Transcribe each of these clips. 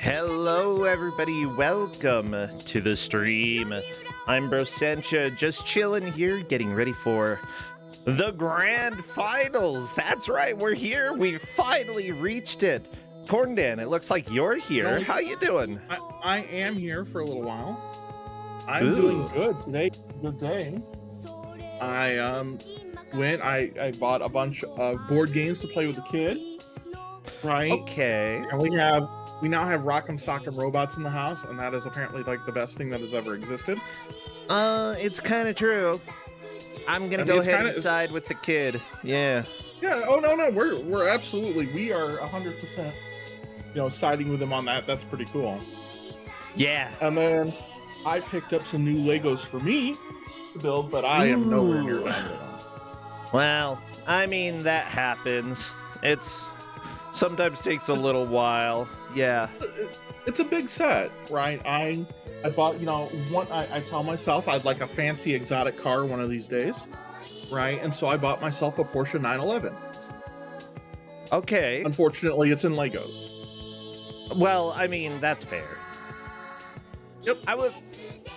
Hello, everybody. Welcome to the stream. I'm Brosencha, just chilling here, getting ready for the grand finals. That's right, we're here. We finally reached it. Corndan, it looks like you're here. How you doing? I am here for a little while. I'm doing good today. Good day. I bought a bunch of board games to play with the kid. Right. Okay. And we now have Rock'em Sock'em Robots in the house, and that is apparently like the best thing that has ever existed. It's kind of true. I'm gonna go ahead and side with the kid. Yeah. Yeah. Oh no, we're absolutely, we are 100%. Siding with him on that. That's pretty cool. Yeah. And then I picked up some new Legos for me to build, but I am nowhere near that. Well, I mean, that happens. It's sometimes takes a little while. Yeah. It's a big set, right? I bought, I tell myself I'd like a fancy exotic car one of these days, right? And so I bought myself a Porsche 911. Okay. Unfortunately, it's in Legos. Well, I mean, that's fair. Yep. I was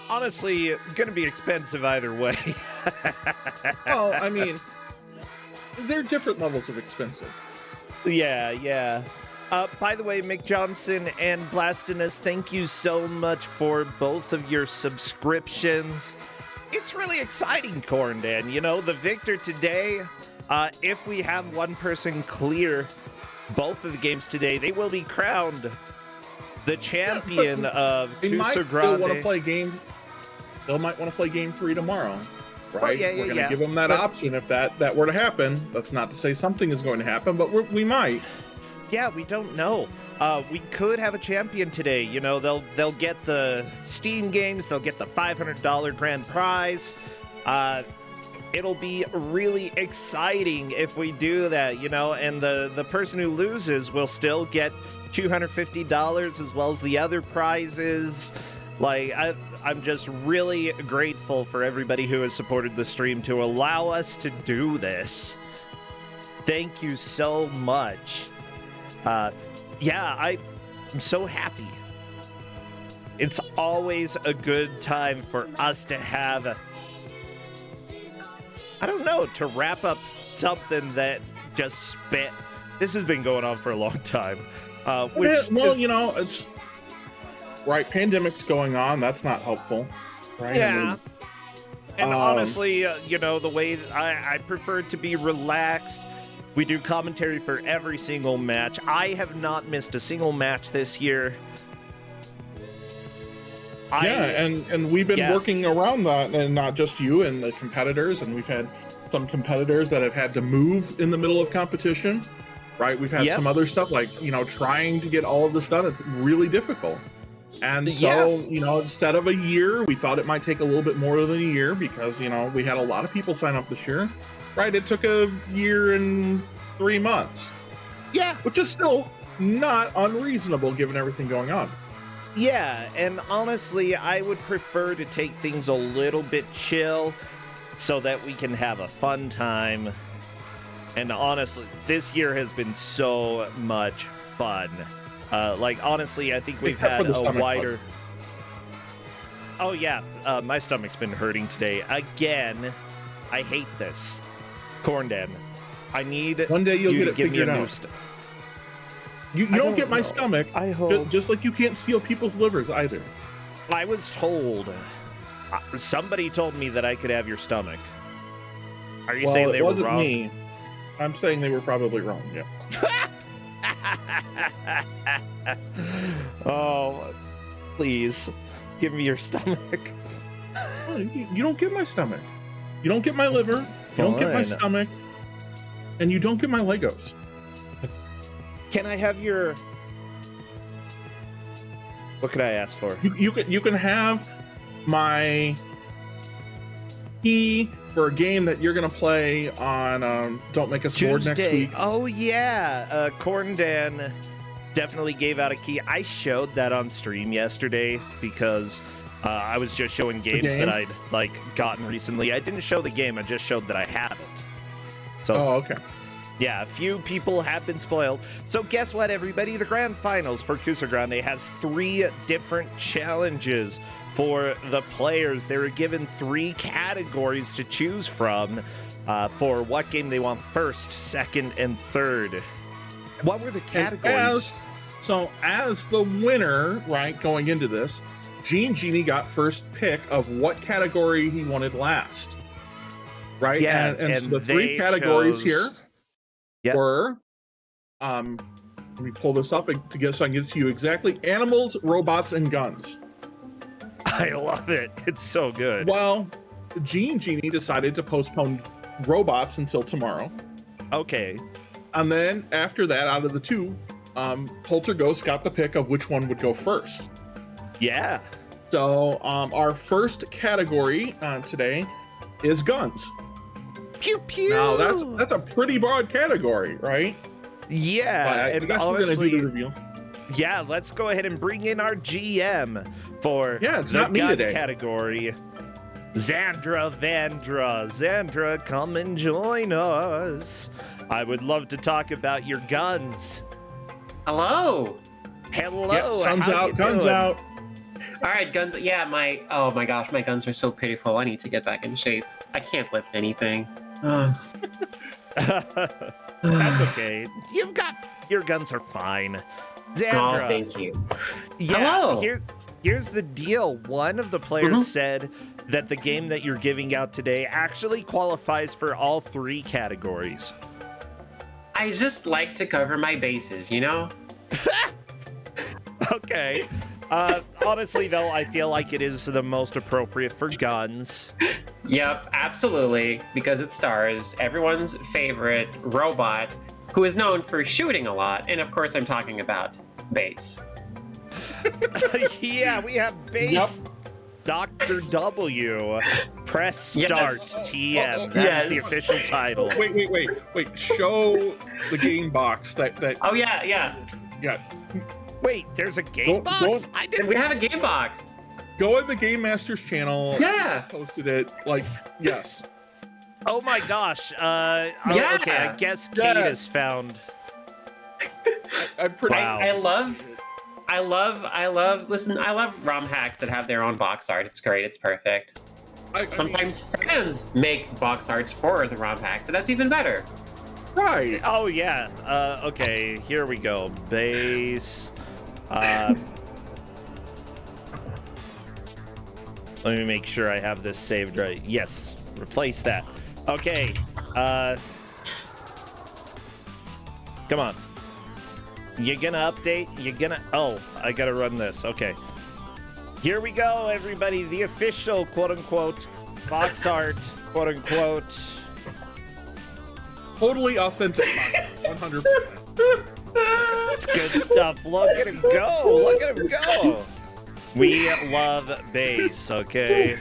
honestly gonna be expensive either way. Well, I mean, they're different levels of expensive. Yeah. By the way, Mick Johnson and Blastinus, thank you so much for both of your subscriptions. It's really exciting, Corndan. The victor today, if we have one person clear both of the games today, they will be crowned the champion of Kuso6rande. They might want to play game 3 tomorrow, right? We're going to give them that option if that were to happen. That's not to say something is going to happen, but we might. Yeah, we don't know. We could have a champion today. They'll get the Steam games. They'll get the $500 grand prize. It'll be really exciting if we do that, and the person who loses will still get $250 as well as the other prizes. I'm just really grateful for everybody who has supported the stream to allow us to do this. Thank you so much. I'm so happy. It's always a good time for us to have, to wrap up something that just spent. This has been going on for a long time. It's right. Pandemic's going on. That's not helpful, right? Yeah. And honestly, the way I prefer to be relaxed. We do commentary for every single match. I have not missed a single match this year. And we've been working around that, and not just you and the competitors, and we've had some competitors that have had to move in the middle of competition, right? We've had some other stuff like, trying to get all of this done is really difficult. And so, instead of a year, we thought it might take a little bit more than a year because, we had a lot of people sign up this year. Right, it took a year and 3 months. Yeah. Which is still not unreasonable given everything going on. Yeah, and honestly, I would prefer to take things a little bit chill so that we can have a fun time. And honestly, this year has been so much fun. Honestly, I think we've had a wider... Oh, yeah, my stomach's been hurting today. Again, I hate this. Corndan, I need one day you'll you get it to give me a figured new out. You don't get my stomach. I hope. Just like you can't steal people's livers either. I was told. Somebody told me that I could have your stomach. Are you saying they were wrong? It wasn't me. I'm saying they were probably wrong. Yeah. Oh, please give me your stomach. You don't get my stomach. You don't get my liver. You don't get my stomach, and you don't get my Legos. Can I have your... What could I ask for? You can have my key for a game that you're gonna play on Don't Make Us Bored next week. Oh yeah, Corndan definitely gave out a key. I showed that on stream yesterday because I was just showing games that I'd gotten recently. I didn't show the game. I just showed that I had it. So, oh, okay. Yeah, a few people have been spoiled. So guess what, everybody? The grand finals for Kuso6rande has 3 different challenges for the players. They were given 3 categories to choose from for what game they want first, second, and third. What were the categories? As the winner, right, going into this, Genie got first pick of what category he wanted last. Right? Yeah, and so the 3 categories here were, let me pull this up to get so I can get it to you exactly. Animals, robots, and guns. I love it. It's so good. Well, Genie decided to postpone robots until tomorrow. Okay. And then after that, out of the 2, Polterghost got the pick of which one would go first. Yeah. So our first category today is guns. Pew pew. Now that's a pretty broad category, right? Yeah. I guess we're gonna do the reveal. Yeah, let's go ahead and bring in our GM for it's the not me gun today. category. Xandra, come and join us. I would love to talk about your guns. Hello. Hello. Yeah, sun's how out, you guns doing? All out. right, guns. Yeah, oh my gosh, my guns are so pitiful. I need to get back in shape. I can't lift anything. That's okay. Your guns are fine. Xandra. Oh, thank you. Yeah, Hello. Here's the deal. One of the players said that the game that you're giving out today actually qualifies for all 3 categories. I just like to cover my bases, you know? Okay. Honestly, though, I feel like it is the most appropriate for guns. Yep, absolutely. Because it stars everyone's favorite robot who is known for shooting a lot. And of course, I'm talking about Base. Yeah, we have Base. Yep. Dr. W. Press start. Yes. TM. That is the official title. Wait. Show the game box that. Oh, yeah. Yeah. Wait, there's a game box? I didn't. We have a game box. Go on the Game Master's channel. Yeah. Posted it. Yes. Oh my gosh. Yeah. Okay, I guess Kate has found. I'm pretty. Wow. I love ROM hacks that have their own box art. It's great. It's perfect. Sometimes fans make box arts for the ROM hacks, so that's even better. Right. Oh yeah. Okay, here we go. Base. Let me make sure I have this saved right. Yes. Replace that. Okay. Come on. You're gonna update? Oh, I gotta run this. Okay. Here we go, everybody. The official, quote-unquote, box art, quote-unquote. Totally authentic. 100%. That's good stuff. Look at him go. Look at him go. We love Base, okay?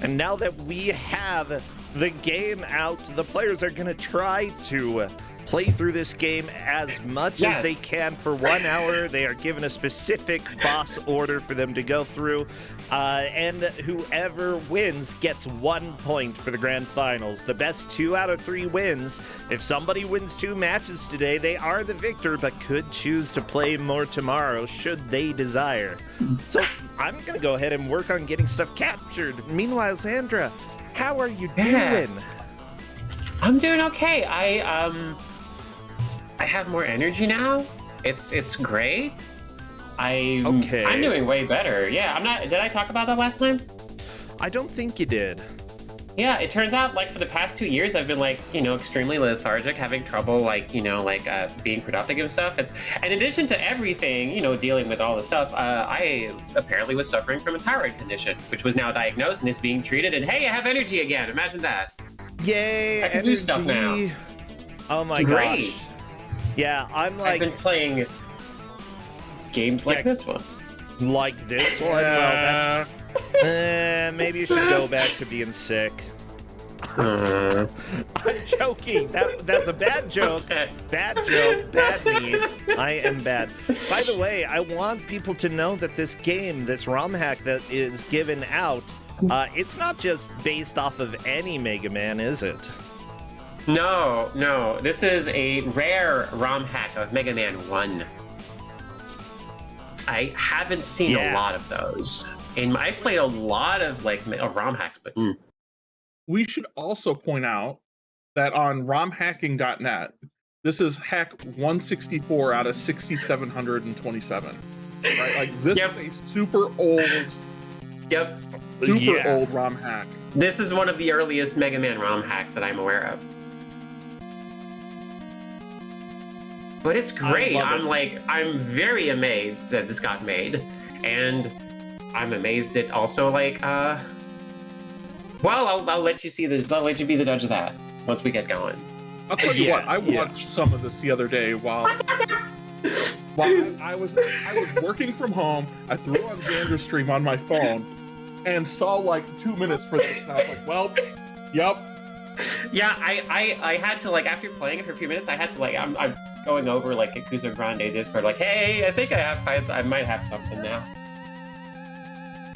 And now that we have the game out, the players are gonna try to play through this game as much as they can for 1 hour. They are given a specific boss order for them to go through. And whoever wins gets 1 point for the grand finals. The best 2 out of 3 wins. If somebody wins 2 matches today, they are the victor, but could choose to play more tomorrow should they desire. So I'm going to go ahead and work on getting stuff captured. Meanwhile, Xandra, how are you doing? I'm doing okay. I have more energy now. It's great. I'm doing way better. Yeah, I'm not. Did I talk about that last time? I don't think you did. Yeah, it turns out for the past 2 years I've been extremely lethargic, having trouble being productive and stuff. In addition to everything, dealing with all the stuff, I apparently was suffering from a thyroid condition, which was now diagnosed and is being treated. And hey, I have energy again. Imagine that. Yay! I can do stuff now. Oh my gosh. Yeah, I've been playing games like this one. Like this one? Well, maybe you should go back to being sick. I'm joking. That's a bad joke. Bad joke. Bad me. I am bad. By the way, I want people to know that this game, this ROM hack that is given out, it's not just based off of any Mega Man, is it? No. This is a rare ROM hack of Mega Man 1. I haven't seen a lot of those. And I've played a lot of like ROM hacks, but we should also point out that on romhacking.net, this is hack 164 out of 6,727. Right? Like this is a super old, old ROM hack. This is one of the earliest Mega Man ROM hacks that I'm aware of. But it's great. I'm very amazed that this got made, and I'm amazed it also well, I'll let you I'll let you be the judge of that once we get going. I'll tell you what. I watched some of this the other day while I was working from home. I threw on Xander's stream on my phone and saw like 2 minutes for this, and I was like, well, yep. Yeah, I had to after playing it for a few minutes, I had to I'm going over a Kuso6rande Discord, hey, I think I might have something now.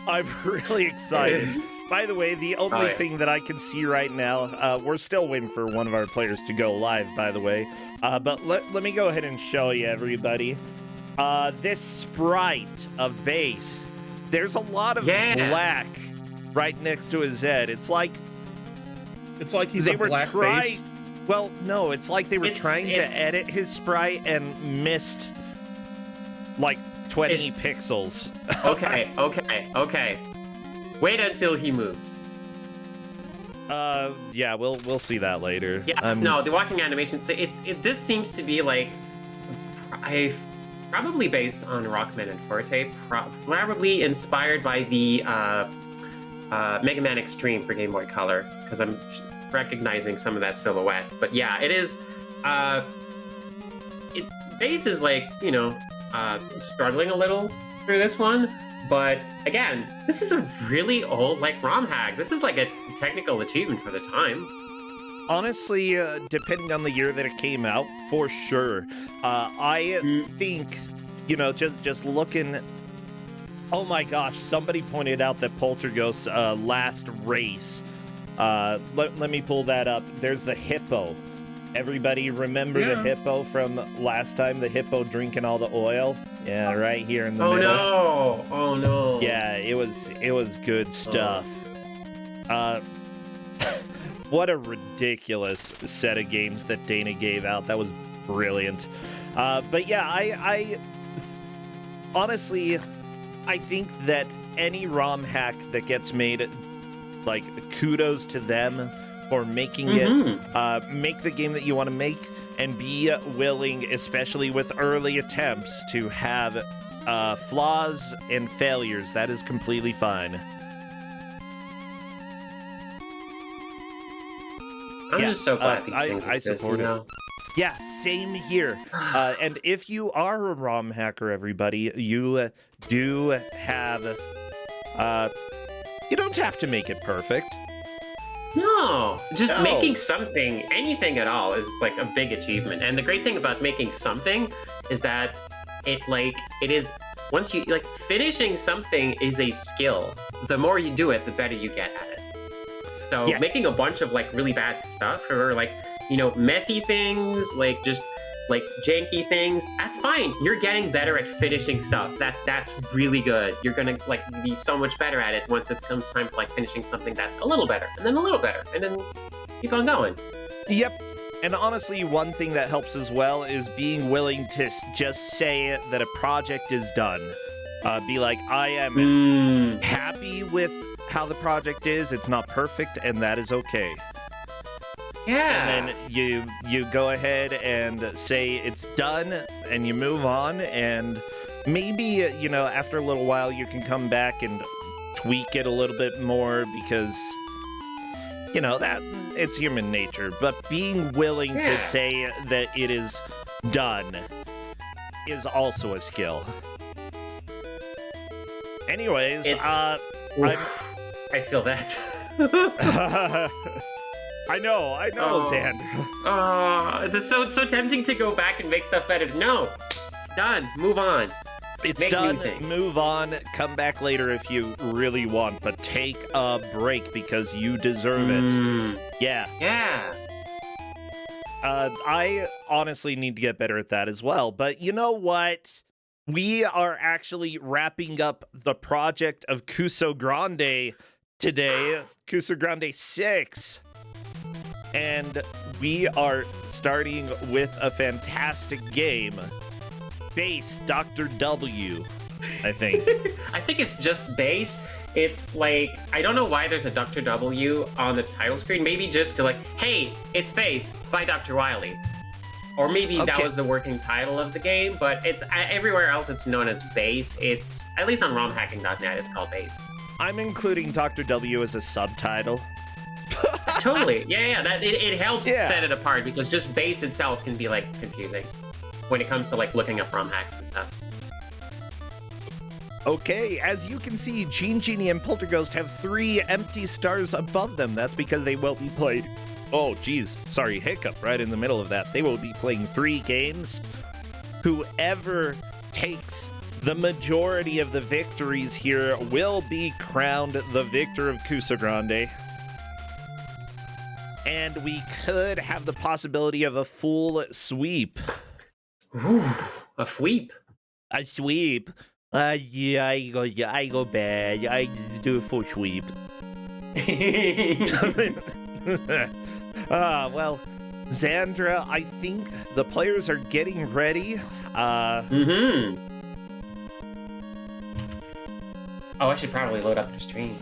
I'm really excited. By the way, the only thing that I can see right now, we're still waiting for one of our players to go live, by the way. But let me go ahead and show you, everybody. This sprite of base, there's a lot of black right next to his head. It's like he's a black face. Well, no, it's like they were trying to edit his sprite and missed like 20 pixels. Okay. Wait until he moves. Yeah, we'll see that later. Yeah, no, the walking animation. So this seems to be probably based on Rockman and Forte, probably inspired by the Mega Man Extreme for Game Boy Color, because I'm recognizing some of that silhouette. But yeah, it is. Base is struggling a little through this one. But again, this is a really old ROM hack. This is a technical achievement for the time. Honestly, depending on the year that it came out, for sure. I think, just looking. Oh my gosh! Somebody pointed out that Poltergeist's last race. Let me pull that up. There's the hippo. Everybody remember the hippo from last time? The hippo drinking all the oil? Yeah, right here in the middle. Oh no. Yeah, it was good stuff. What a ridiculous set of games that Dana gave out. That was brilliant. But yeah, I honestly, I think that any ROM hack that gets made, kudos to them for making it, make the game that you want to make, and be willing, especially with early attempts, to have flaws and failures. That is completely fine. I'm just so glad these things I exist, support it. Yeah, same here. And if you are a ROM hacker, everybody, you do have... you don't have to make it perfect. No, just making something, anything at all, is a big achievement. And the great thing about making something is that it is, once you finishing something is a skill. The more you do it, the better you get at it. So making a bunch of really bad stuff, or messy things, just janky things, that's fine. You're getting better at finishing stuff. That's really good. You're gonna be so much better at it once it comes time to finishing something that's a little better, and then a little better, and then keep on going. Yep. And honestly, one thing that helps as well is being willing to just say that a project is done. Be like, I am happy with how the project is. It's not perfect, and that is okay. Yeah. And then you go ahead and say it's done, and you move on, and maybe, after a little while you can come back and tweak it a little bit more, because, that it's human nature. But being willing to say that it is done is also a skill. Anyways, I feel that. I know, Dan. It's so tempting to go back and make stuff better. No, it's done. Move on. It's done. Move on. Come back later if you really want, but take a break because you deserve it. Yeah. Yeah. I honestly need to get better at that as well. But you know what? We are actually wrapping up the project of Kuso6rande today, Kuso6rande 6. And we are starting with a fantastic game. Base Dr. W, I think. I think it's just base. It's like, I don't know why there's a Dr. W on the title screen. Maybe just like, hey, it's base by Dr. Wily. Or maybe that was the working title of the game, but it's everywhere else it's known as base. It's, at least on romhacking.net, it's called base. I'm including Dr. W as a subtitle. Totally. Yeah. That it helps set it apart, because just base itself can be like confusing when it comes to like looking up ROM hacks and stuff. Okay, as you can see, Gene Genie and Polterghost have 3 empty stars above them. That's because they will be played. Oh, geez. Sorry, hiccup right in the middle of that. They will be playing 3 games. Whoever takes the majority of the victories here will be crowned the victor of Kuso6rande. And we could have the possibility of a full sweep. Ooh, a sweep. A sweep. Yeah, I go bad. I do a full sweep. Well, Xandra, I think the players are getting ready. Oh, I should probably load up their stream.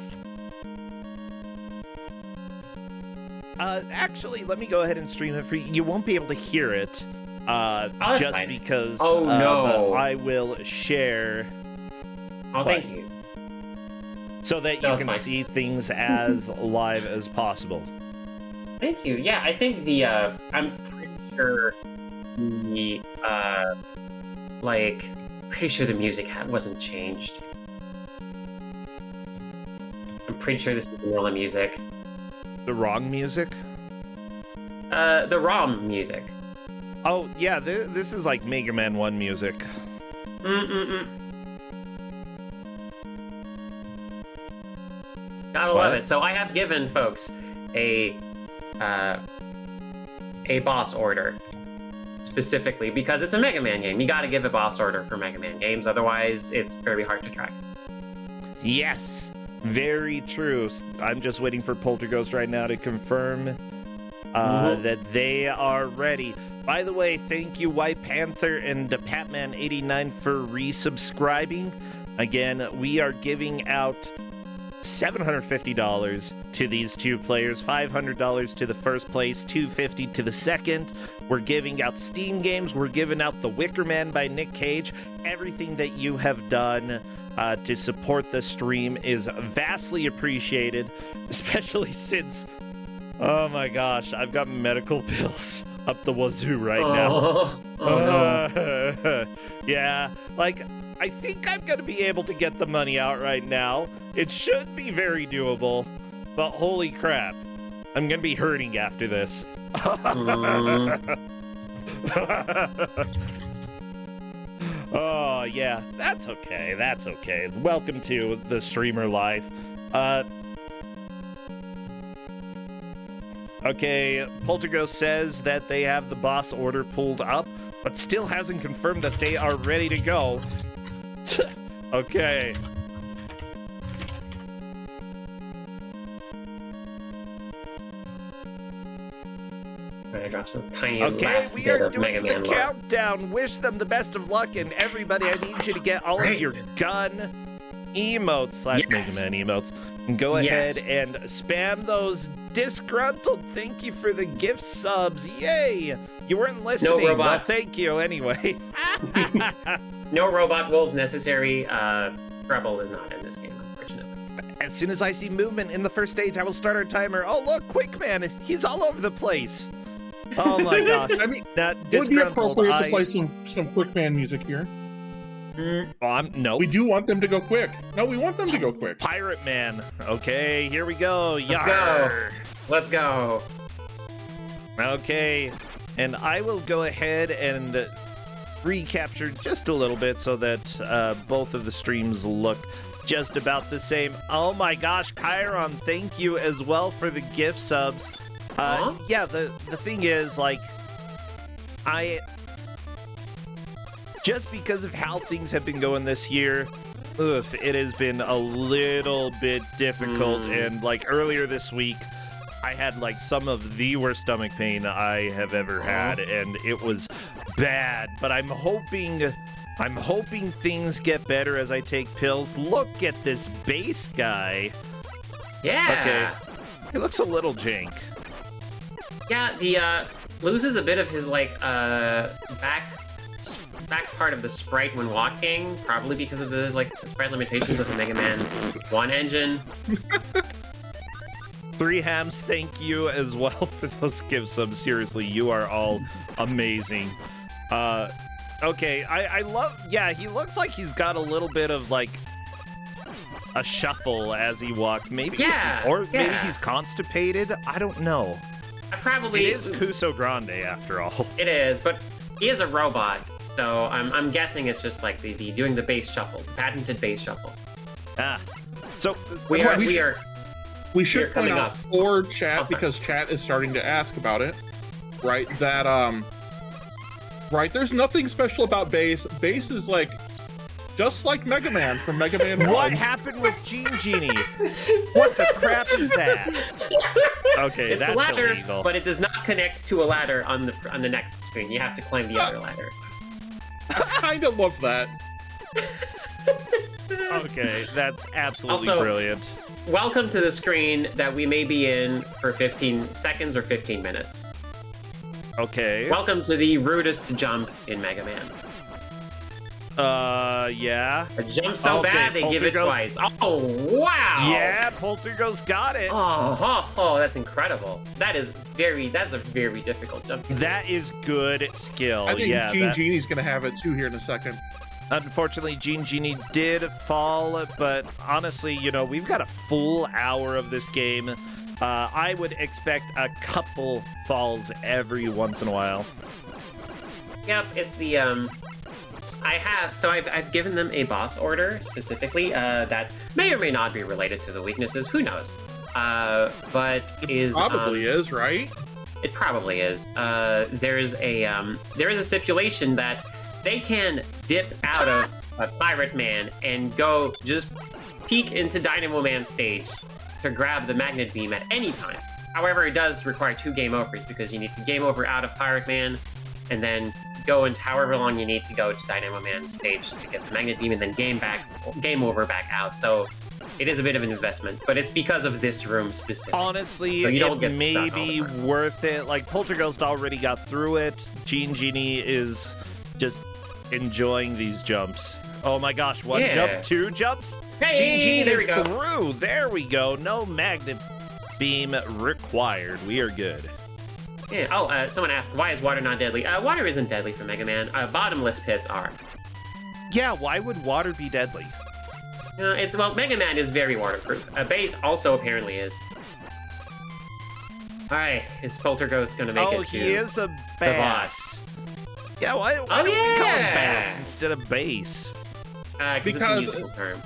Actually, let me go ahead and stream it for you. You won't be able to hear it, just fine. because. Oh no! I will share. Oh, thank you. So that you can see things as live as possible. Thank you. Yeah, I think the I'm pretty sure the pretty sure the music wasn't changed. I'm pretty sure this is vanilla music. The wrong music? The ROM music. Oh yeah, this is like Mega Man 1 music. Gotta love it. So I have given folks a boss order specifically because it's a Mega Man game. You gotta give a boss order for Mega Man games, otherwise it's very hard to track. Yes, very true. I'm just waiting for Polterghost right now to confirm that they are ready. By the way, thank you White Panther and Patman89 for resubscribing. Again, we are giving out $750 to these 2 players, $500 to the first place, $250 to the second. We're giving out Steam games. We're giving out The Wicker Man by Nick Cage. Everything that you have done to support the stream is vastly appreciated, especially since, oh my gosh, I've got medical bills up the wazoo right now. No. Yeah, like, I think I'm going to be able to get the money out right now. It should be very doable, but holy crap, I'm going to be hurting after this. Oh, yeah, that's okay. That's okay. Welcome to the streamer life. Okay, Polterghost says that they have the boss order pulled up, but still hasn't confirmed that they are ready to go. Okay. I got some tiny Okay, last we bit are of Mega doing the Man lore. countdown. Wish them the best of luck, and everybody, I need you to get all of your gun emotes / Mega Man emotes. And go ahead and spam those disgruntled. Thank you for the gift subs. Yay! You weren't listening. No robot. Well, thank you anyway. No robot wolves necessary. Rebel is not in this game, unfortunately. As soon as I see movement in the first stage, I will start our timer. Oh, look, Quick Man. He's all over the place. Oh, my gosh. I mean, that would be appropriate to play some Quick Man music here. No. We do want them to go quick. No, we want them to go quick. Pirate Man. Okay, here we go. Let's go. Let's go. Okay, and I will go ahead and recapture just a little bit so that both of the streams look just about the same. Oh my gosh, Chiron, thank you as well for the gift subs. Yeah, the thing is, like, just because of how things have been going this year, it has been a little bit difficult. And like earlier this week, I had like some of the worst stomach pain I have ever had, and it was bad. But I'm hoping things get better as I take pills. Look at this base guy. Yeah. Okay. He looks a little jank. Yeah, the loses a bit of his like back part of the sprite when walking, probably because of the like the sprite limitations of the Mega Man 1 engine. 3 Hams, thank you as well for those give subs. Seriously, you are all amazing. Okay, I love, yeah, he looks like he's got a little bit of like a shuffle as he walks. Maybe, maybe he's constipated. I don't know. It is Kuso6rande after all. It is, but he is a robot, so I'm guessing it's just like the doing the bass shuffle, patented bass shuffle. So we should point out for chat, because chat is starting to ask about it, right? That right, there's nothing special about bass. Bass is like just like Mega Man from Mega Man 1. What happened with Gene Genie? What the crap is that? Okay, it's that's a ladder, illegal. but it does not connect to a ladder on the next screen. You have to climb the other ladder. I kind of love that. Okay, that's absolutely brilliant. Welcome to the screen that we may be in for 15 seconds or 15 minutes. Okay. Welcome to the rudest jump in Mega Man. Yeah. A jump so bad they give it twice. Oh, wow! Yeah, Polterghost got it. Oh, that's incredible. That's a very difficult jump. That is good skill. I think Gene Genie's gonna have it too here in a second. Unfortunately, Gene Genie did fall, but honestly, you know, we've got a full hour of this game. I would expect a couple falls every once in a while. Yep, it's the I've given them a boss order specifically that may or may not be related to the weaknesses. Who knows? But it probably is, right? It probably is. There is a stipulation that they can dip out of a Pirate Man and go just peek into Dynamo Man's stage to grab the magnet beam at any time. However, it does require 2 game overs because you need to game over out of Pirate Man and then go into however long you need to go to Dynamo Man's stage to get the magnet beam and then game over back out. So it is a bit of an investment, but it's because of this room specifically. Honestly, so you don't it may be worth it. Like, Polterghost already got through it. Gene Genie is just enjoying these jumps. Oh my gosh, 1 jump, 2 jumps. Hey, Gene Genie there is we go. through. There we go. No magnet beam required. We are good. Yeah. Oh, someone asked, why is water not deadly? Water isn't deadly for Mega Man. Bottomless pits are. Yeah, why would water be deadly? Mega Man is very waterproof. Base also apparently is. Alright, is Polterghost gonna make it to he is a bass. Yeah, why don't we call him bass instead of bass? Because it's a musical term.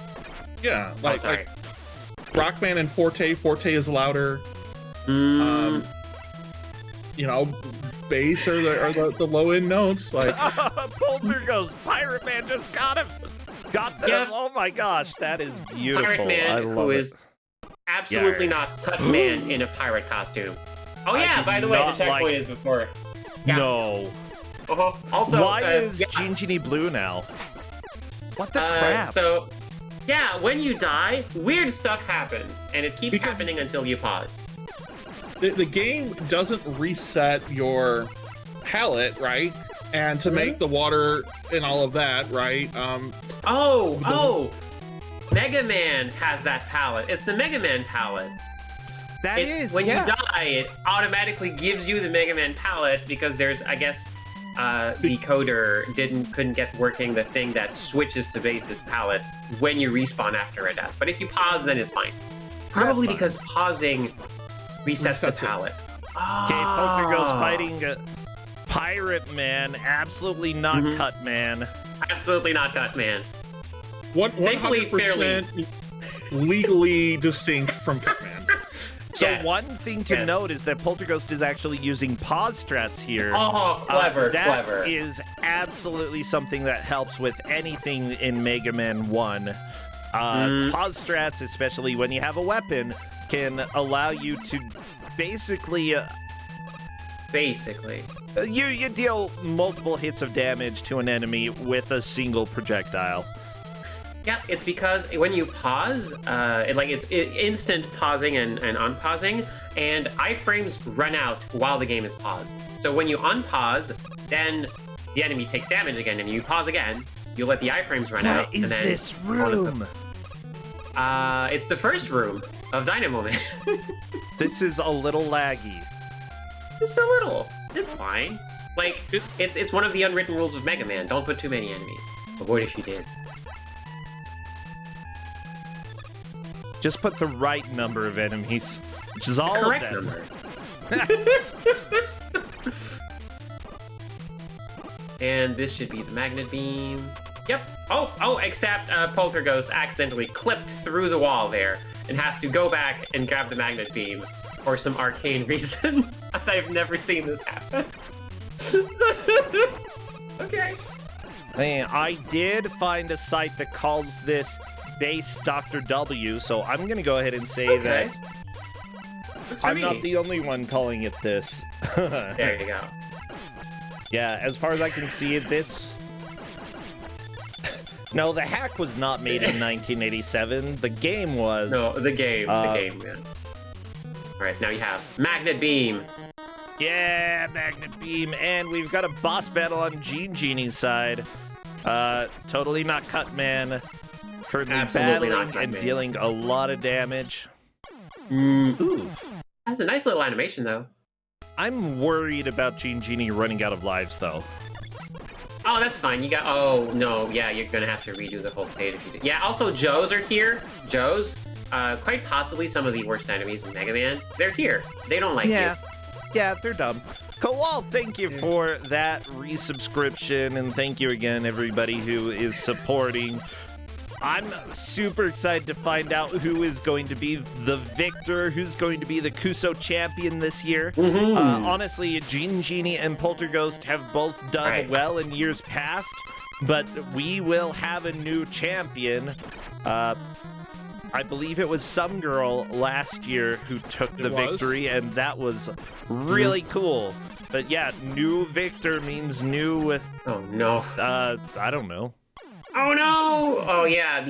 Yeah, like Rockman and Forte. Forte is louder. You know, bass are the low end notes. Like Polterghost, Pirate Man just got him. Got them. Yep. Oh my gosh, that is beautiful. Pirate Man, who is absolutely not Cut Man in a pirate costume. Oh yeah, by the way, the checkpoint is before. Yeah. No. Also, why is Gene Genie blue now? What the crap? So, yeah, when you die, weird stuff happens, and it keeps happening until you pause. The game doesn't reset your palette, right? And to make the water and all of that, right? Mega Man has that palette. It's the Mega Man palette. When you die, it automatically gives you the Mega Man palette because there's, I guess, the coder couldn't get working the thing that switches to base's palette when you respawn after a death. But if you pause, then it's fine. Probably because pausing resets the palette. Okay, Polterghost fighting Pirate Man. Absolutely not Cut Man. Absolutely not Cut Man. 100% legally distinct from Cut Man. So Yes. one thing to Yes. note is that Polterghost is actually using pause strats here. Oh, clever, clever. That is absolutely something that helps with anything in Mega Man 1. Pause strats, especially when you have a weapon, can allow you to basically... You deal multiple hits of damage to an enemy with a single projectile. Yeah, it's because when you pause, it's instant pausing and unpausing, and iframes run out while the game is paused. So when you unpause, then the enemy takes damage again, and you pause again. You let the iframes run out. What is and then this room? It's the first room of Dynamo Man. This is a little laggy. Just a little. It's fine. Like, it's one of the unwritten rules of Mega Man. Don't put too many enemies. But what if you did? Just put the right number of enemies, which is all Correct of them. number. And this should be the magnet beam. Yep. Oh, except Polterghost accidentally clipped through the wall there and has to go back and grab the magnet beam for some arcane reason. I've never seen this happen. Okay. Man, I did find a site that calls this base Dr. W, so I'm gonna go ahead and say that I'm not the only one calling it this. There you go. Yeah, as far as I can see, this... No, the hack was not made in 1987. The game was... No, the game, yes. Alright, now you have Magnet Beam. Yeah, Magnet Beam, and we've got a boss battle on Genie's side. Totally not cut, man. Currently Absolutely not battling cut, and man. dealing a lot of damage. Ooh. That's a nice little animation, though. I'm worried about Genie running out of lives, though. Oh, that's fine. You got... Oh, no. Yeah, you're going to have to redo the whole stage if you do. Yeah, also, Joes are here. Joes, quite possibly some of the worst enemies in Mega Man. They're here. They don't like you. Yeah, they're dumb. Kowal, thank you for that resubscription, and thank you again, everybody who is supporting. I'm super excited to find out who is going to be the victor, who's going to be the Kuso champion this year. Honestly, Genie and Polterghost have both done well in years past, but we will have a new champion. I believe it was some girl last year who took the victory, and that was really cool. But yeah, new victor means new... Oh, no. I don't know. Oh, no! Oh, yeah.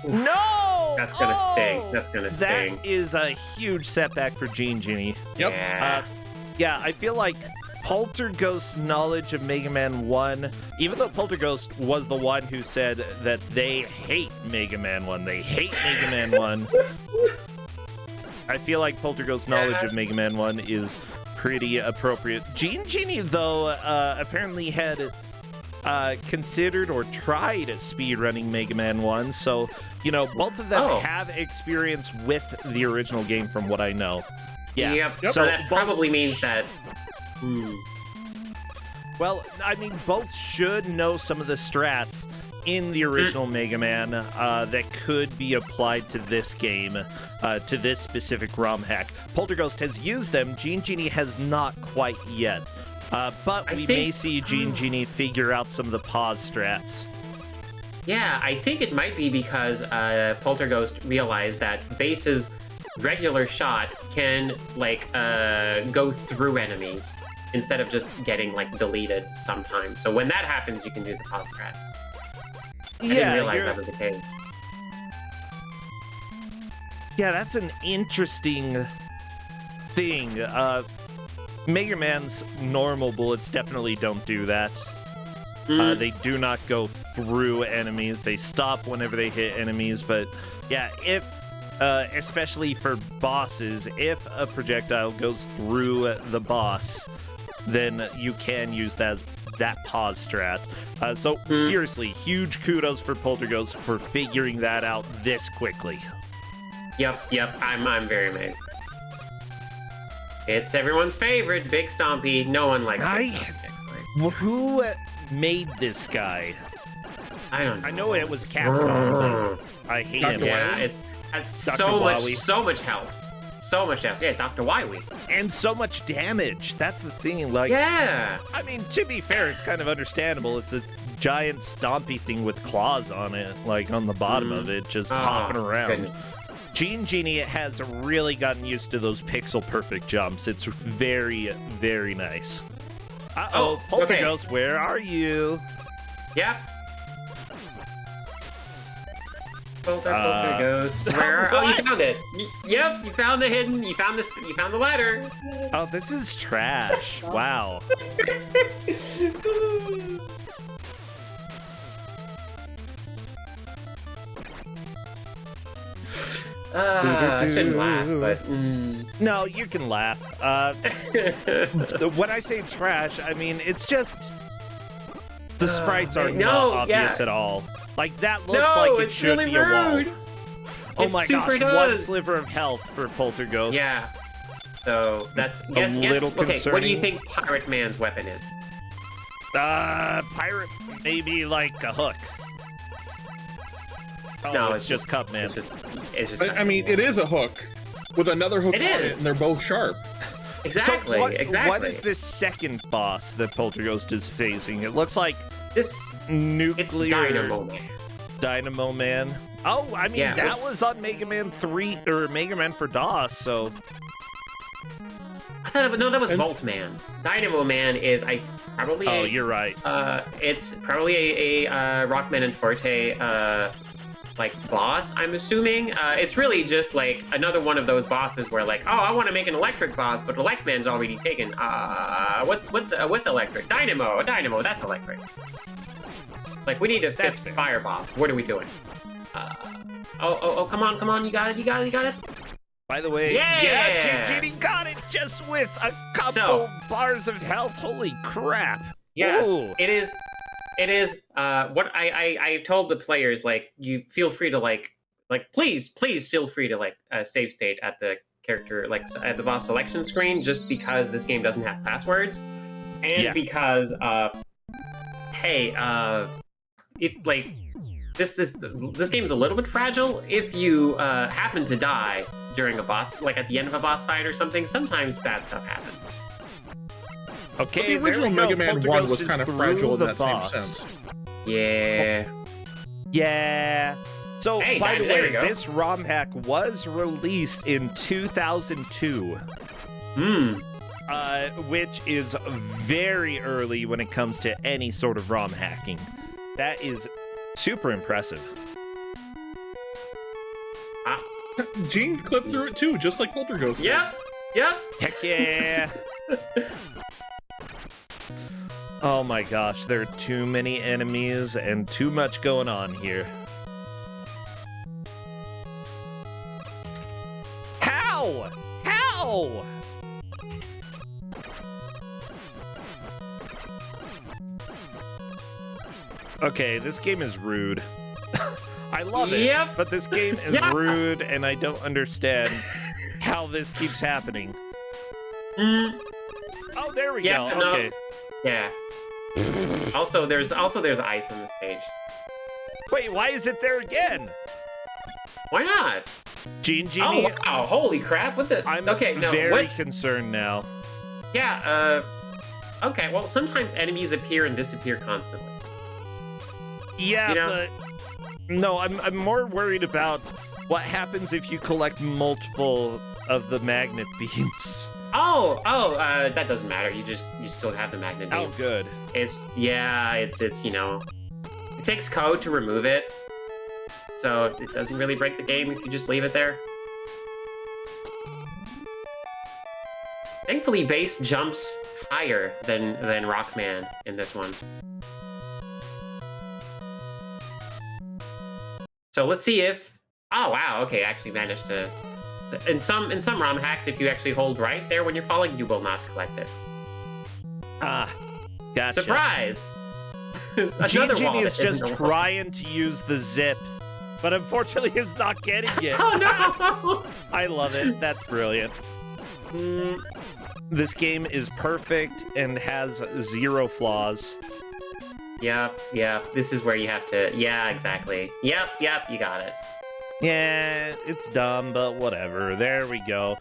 No! That's gonna sting. That's gonna sting. That is a huge setback for Genie. Yep. Yeah, I feel like Polterghost's knowledge of Mega Man 1, even though Polterghost was the one who said that they hate Mega Man 1, they hate Mega Man 1, I feel like Polterghost's knowledge of Mega Man 1 is pretty appropriate. Genie, though, apparently had considered or tried speedrunning Mega Man 1, so, you know, both of them have experience with the original game from what I know. Yeah. Yep. So that probably means that... Well, I mean, both should know some of the strats in the original Mega Man that could be applied to this game, to this specific ROM hack. Polterghost has used them, Genie has not quite yet. But we may see Genie figure out some of the pause strats. Yeah, I think it might be because Polterghost realized that Base's regular shot can, like, go through enemies instead of just getting, like, deleted sometimes. So when that happens, you can do the pause strat. I didn't realize that was the case. Yeah, that's an interesting thing. Mega Man's normal bullets definitely don't do that. They do not go through enemies. They stop whenever they hit enemies. But yeah, if, especially for bosses, if a projectile goes through the boss, then you can use that as that pause strat. So seriously, huge kudos for Polterghost for figuring that out this quickly. Yep. I'm very amazed. It's everyone's favorite, Big Stompy. No one likes Big Stompy. Who made this guy? I don't know. I know it was Capcom, but I hate Dr. it. Yeah, it's Dr. so Wily. much health. So much health. Yeah, Dr. Wily. And so much damage. That's the thing. Like, Yeah. I mean, to be fair, it's kind of understandable. It's a giant stompy thing with claws on it, like on the bottom of it, just hopping around. Goodness. Genie has really gotten used to those pixel perfect jumps. It's very, very nice. Uh-oh, Poltergeist, where are you? Yep. Poltergeist. Where? Oh, you found it. Yep, you found the hidden. You found this. You found the ladder. Oh, this is trash. Wow. I shouldn't laugh, but No, you can laugh. When I say trash, I mean it's just the sprites are not obvious at all. Like that looks like it should really be a wall. rude. Oh It my super gosh, one does. sliver of health for Poltergeist. Yeah. So that's guess. little Okay, what do concerning. you think Pirate Man's weapon is? Pirate, maybe like a hook. Oh, No, it's just Cup Man. It's just. I mean, it is a hook with another hook It on is. it, and they're both sharp. Exactly. So exactly. what is this second boss that Poltergeist is facing? It looks like This? nuclear It's Dynamo Man. Dynamo Man. Oh, I mean Yeah. that was on Mega Man 3 or Mega Man for DOS. So I thought no, that was Volt Man. Dynamo Man is probably. oh, you're right. It's probably a Rockman and Forte like boss. I'm assuming. It's really just like another one of those bosses where like, oh, I want to make an electric boss, but Electman's already taken. What's electric? Dynamo. Dynamo. That's electric. Like we need a That's fifth fair. fire boss. What are we doing? Oh, come on, you got it. By the way, Yeah! Genie got it just with a couple So- bars of health. Holy crap! Yes, Ooh. it is. It is. What I told the players, like, you feel free to like please feel free to like save state at the character, like at the boss selection screen, just because this game doesn't have passwords, and because hey, if like this game's a little bit fragile. If you happen to die during a boss, like at the end of a boss fight or something, sometimes bad stuff happens. Okay, But the original there we go. Mega Man 1 Poltergeist was is kind of through fragile in the that boss. same sense. Yeah. Yeah. So, Hey, by the there way, we go. this ROM hack was released in 2002. Which is very early when it comes to any sort of ROM hacking. That is super impressive. Gene clipped through it too, just like Poltergeist. Yep. Heck yeah! Oh my gosh, there are too many enemies and too much going on here. How? How? Okay, this game is rude. I love it, Yep. but this game is rude, and I don't understand how this keeps happening. Oh, there we go. no. Okay. Yeah. Also, there's ice on the stage. Wait, why is it there again? Why not? Genie? Oh wow! Holy crap! What the? I'm okay, no. very What? concerned now. Yeah. Okay. Well, sometimes enemies appear and disappear constantly. Yeah, You know? but no, I'm more worried about what happens if you collect multiple of the magnet beams. Oh. That doesn't matter. You still have the magnet beam. Oh, good. It's you know, it takes code to remove it, so it doesn't really break the game if you just leave it there. Thankfully, base jumps higher than Rockman in this one. So let's see if. Oh wow! Okay, I actually managed to. In some ROM hacks, if you actually hold right there when you're falling, you will not collect it. Ah, gotcha. Surprise! Another wall Genie that is isn't just a wall. trying to use the zip, but unfortunately is not getting it. Oh no! I love it. That's brilliant. This game is perfect and has zero flaws. Yep. This is where you have to. Yeah, exactly. Yep. You got it. Yeah, it's dumb, but whatever. There we go.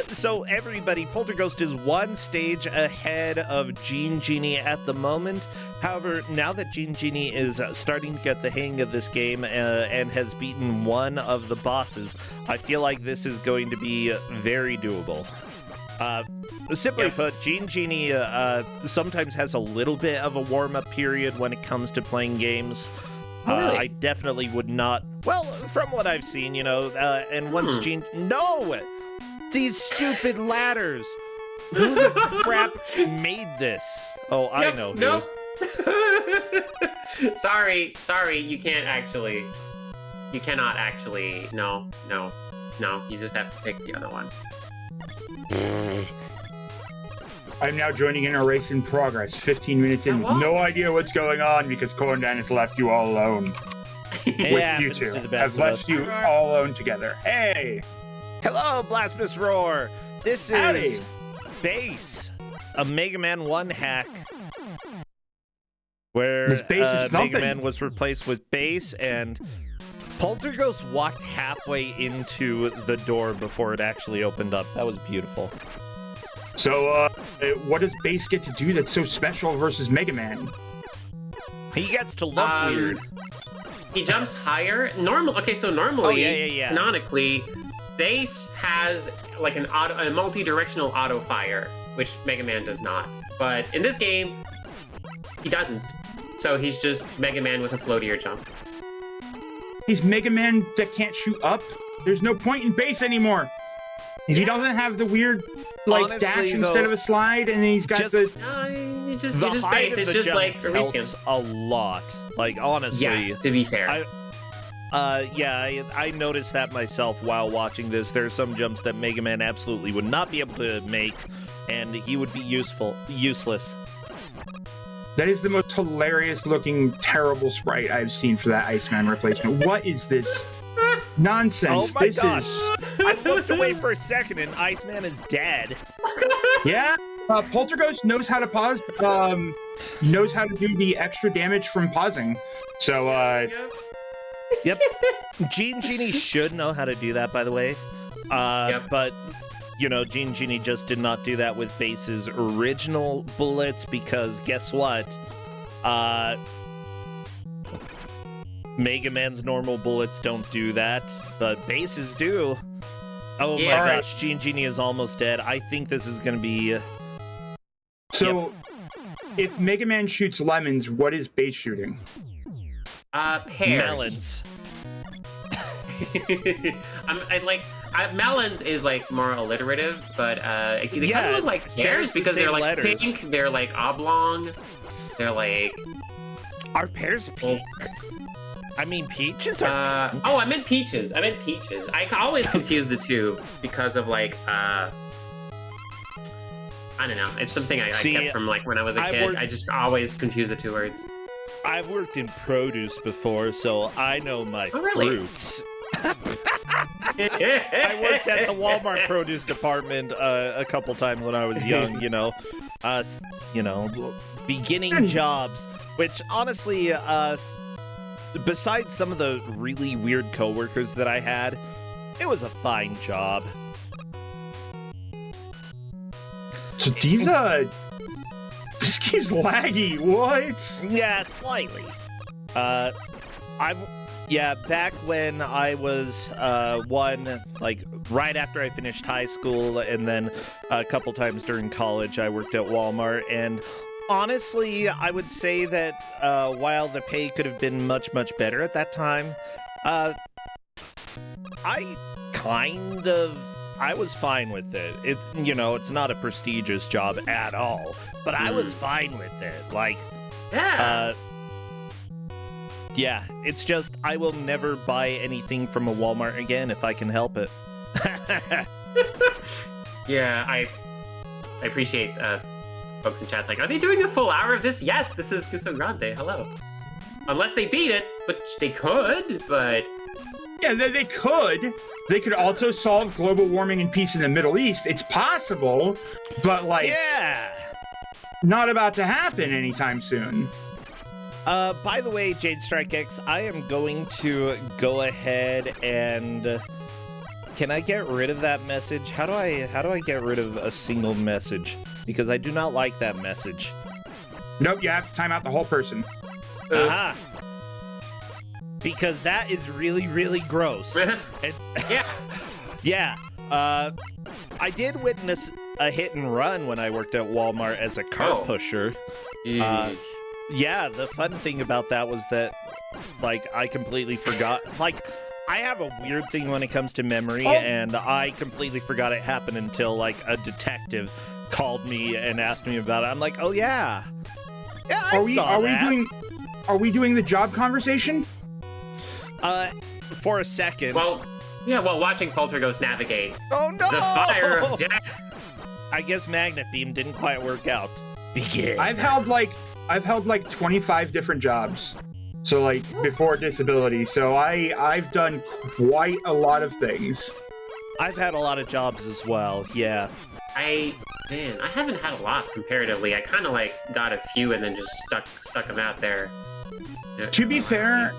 So everybody, Poltergeist is one stage ahead of Gene Genie at the moment. However, now that Gene Genie is starting to get the hang of this game and has beaten one of the bosses, I feel like this is going to be very doable. Simply put, Gene Genie sometimes has a little bit of a warm-up period when it comes to playing games. Really? I definitely would not. Well, from what I've seen, and once Gene. No! These stupid ladders! Who the crap made this? Oh, I know who. Sorry, you can't actually. You cannot actually. No. You just have to pick the other one. I'm now joining in a race in progress. 15 minutes in. No idea what's going on because Corndan has left you all alone. With you two. Has left you all alone together. Hey! Hello, Blasphemous Roar! This is Bass, a Mega Man 1 hack. Where Mega Man was replaced with Bass, and Poltergeist walked halfway into the door before it actually opened up. That was beautiful. So, what does Bass get to do that's so special versus Mega Man? He gets to look weird. He jumps higher. Normally, canonically, Bass has like a multi-directional auto fire, which Mega Man does not. But in this game, he doesn't. So he's just Mega Man with a floatier jump. He's Mega Man that can't shoot up. There's no point in Bass anymore. If he doesn't have the weird, honestly, dash instead of a slide, and he's got the just Bass. It's just like a reskin. A lot. Like, honestly. Yes, to be fair. I noticed that myself while watching this. There are some jumps that Mega Man absolutely would not be able to make, and he would be useless. That is the most hilarious-looking, terrible sprite I've seen for that Iceman replacement. What is this nonsense? Oh my gosh! I looked away for a second, and Iceman is dead. Yeah, Poltergeist knows how to pause. Knows how to do the extra damage from pausing. So, Yep. Gene Genie should know how to do that, by the way. But, Gene Genie just did not do that with Bass's original bullets because guess what? Mega Man's normal bullets don't do that, but Bass's do. Oh my gosh, Gene Genie is almost dead. I think this is going to be... So, if Mega Man shoots lemons, what is Bass shooting? Pears. Melons. Melons is like more alliterative, but they kind of look like pears because they're like pink, they're like oblong, they're like... Are pears pink? I mean, peaches are pink. Oh, I meant peaches. I always confuse the two because of like, I don't know. It's something I kept from like when I was a kid. I just always confuse the two words. I've worked in produce before, so I know my fruits. I worked at the Walmart produce department a couple times when I was young, beginning jobs, which honestly, besides some of the really weird coworkers that I had, it was a fine job. So this game's laggy. What? Yeah, slightly. Back when I was right after I finished high school, and then a couple times during college, I worked at Walmart, and honestly, I would say that while the pay could have been much, much better at that time, I was fine with it. It's not a prestigious job at all, but I was fine with it. It's just I will never buy anything from a Walmart again if I can help it. Yeah, I appreciate folks in chat's like, are they doing a full hour of this? Yes, this is Kuso6rande. Hello. Unless they beat it, which they could, but... Yeah, they could. They could also solve global warming and peace in the Middle East. It's possible, but not about to happen anytime soon. By the way, Jade Strike X, I am going to go ahead and can I get rid of that message? How do I get rid of a single message? Because I do not like that message. Nope, you have to time out the whole person. Aha! Because that is really, really gross. Yeah. Yeah. I did witness a hit and run when I worked at Walmart as a cart pusher. Yeah, the fun thing about that was that, like, I completely forgot. Like, I have a weird thing when it comes to memory, and I completely forgot it happened until, like, a detective called me and asked me about it. I'm like, oh, yeah. Yeah, I saw that. Are we doing the job conversation? For a second. Well, watching Poltergeist navigate oh, no! the fire of death. I guess Magnet Beam didn't quite work out. Begin. I've held like 25 different jobs. So like before disability. So I've done quite a lot of things. I've had a lot of jobs as well. Yeah. I haven't had a lot comparatively. I kind of like got a few and then just stuck them out there. To be fair,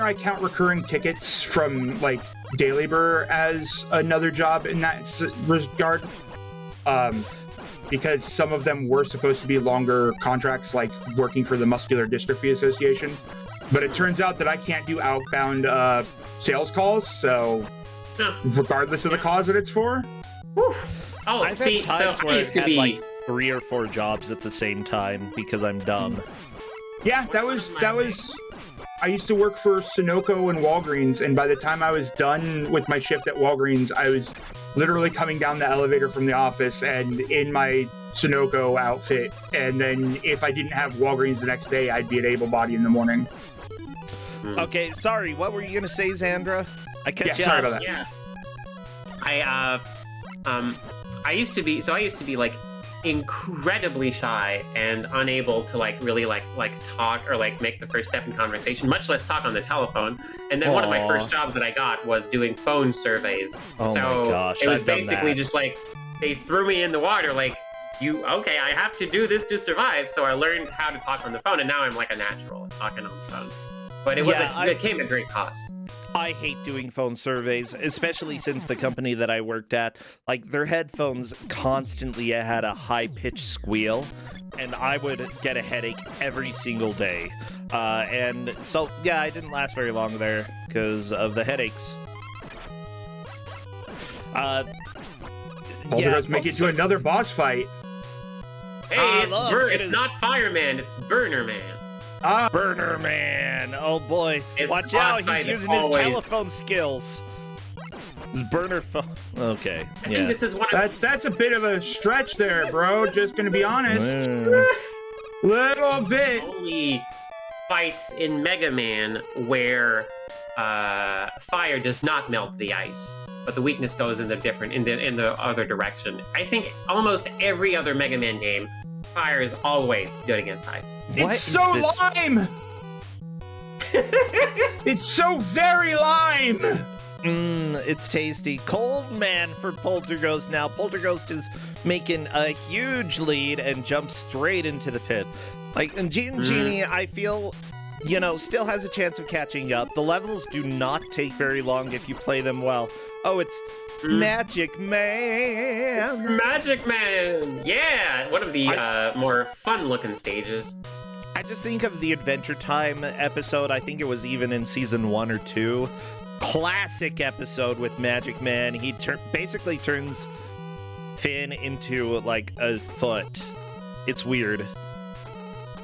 I count recurring tickets from like day labor as another job in that regard. Because some of them were supposed to be longer contracts, like working for the Muscular Dystrophy Association. But it turns out that I can't do outbound sales calls, so regardless of the cause that it's for. Whew. Oh, I've had times where I've had like 3 or 4 jobs at the same time because I'm dumb. Yeah, that was. I used to work for Sunoco and Walgreens, and by the time I was done with my shift at Walgreens, I was literally coming down the elevator from the office and in my Sunoco outfit. And then if I didn't have Walgreens the next day, I'd be at Able Body in the morning. Okay, sorry. What were you gonna say, Xandra? I cut you sorry off. about that. Yeah. I used to be like incredibly shy and unable to like really like talk or like make the first step in conversation, much less talk on the telephone. And then one of my first jobs that I got was doing phone surveys. Oh so my gosh, it was I've done basically that. just like they threw me in the water like I have to do this to survive. So I learned how to talk on the phone, and now I'm like a natural at talking on the phone. But it came at great cost. I hate doing phone surveys, especially since the company that I worked at, like, their headphones constantly had a high-pitched squeal, and I would get a headache every single day. And so, yeah, I didn't last very long there because of the headaches. Let's make it to another boss fight. Hey, it's not Fireman, it's Burner Man. Burner Man! Oh boy! It's Watch out! He's fight, using his telephone skills. His burner phone. Okay. I think this is one of that's a bit of a stretch there, bro. Just gonna be honest. Little bit. Only fights in Mega Man where fire does not melt the ice, but the weakness goes in the other direction. I think almost every other Mega Man game, fire is always good against ice. It's so lime! It's so very lime! It's tasty. Cold Man for Poltergeist now. Poltergeist is making a huge lead and jumps straight into the pit. Like, and Genie, I feel, still has a chance of catching up. The levels do not take very long if you play them well. Oh, it's Magic Man! Magic Man! Yeah! One of the more fun-looking stages. I just think of the Adventure Time episode. I think it was even in season 1 or 2. Classic episode with Magic Man. He basically turns Finn into, like, a foot. It's weird.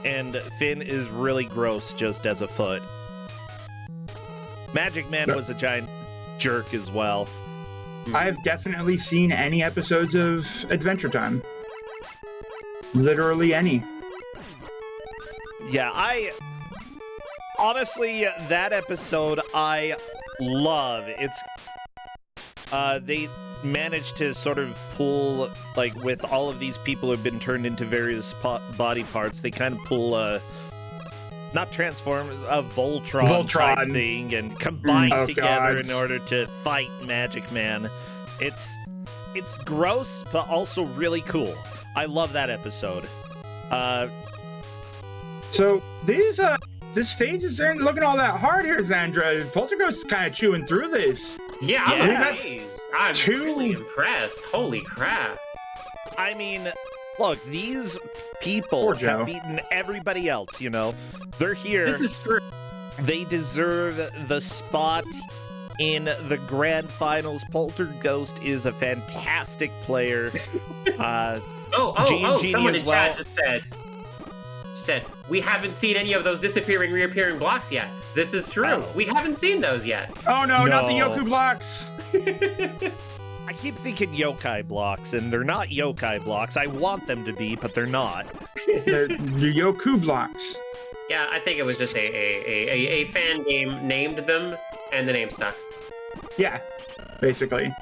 And Finn is really gross just as a foot. Magic Man was a giant jerk as well. I've definitely seen any episodes of Adventure Time. Literally any. Yeah, honestly, that episode I love. It's they managed to sort of pull, like, with all of these people who have been turned into various body parts, they kind of pull not transform, a Voltron type thing, and combine together in order to fight Magic Man. It's gross, but also really cool. I love that episode. So this stage isn't looking all that hard here, Zandra. Poltergeist is kind of chewing through this. Yeah, I'm amazed. I'm really impressed. Holy crap. I mean, look, these people have beaten everybody else, you know? They're here. This is true. They deserve the spot in the grand finals. Poltergeist is a fantastic player. Someone in chat just said, we haven't seen any of those disappearing, reappearing blocks yet. This is true. Oh. We haven't seen those yet. Oh no, not the Yoku blocks. I keep thinking yokai blocks, and they're not yokai blocks. I want them to be, but they're not. They're the Yoku blocks. Yeah, I think it was just a fan game named them, and the name stuck. Yeah, basically.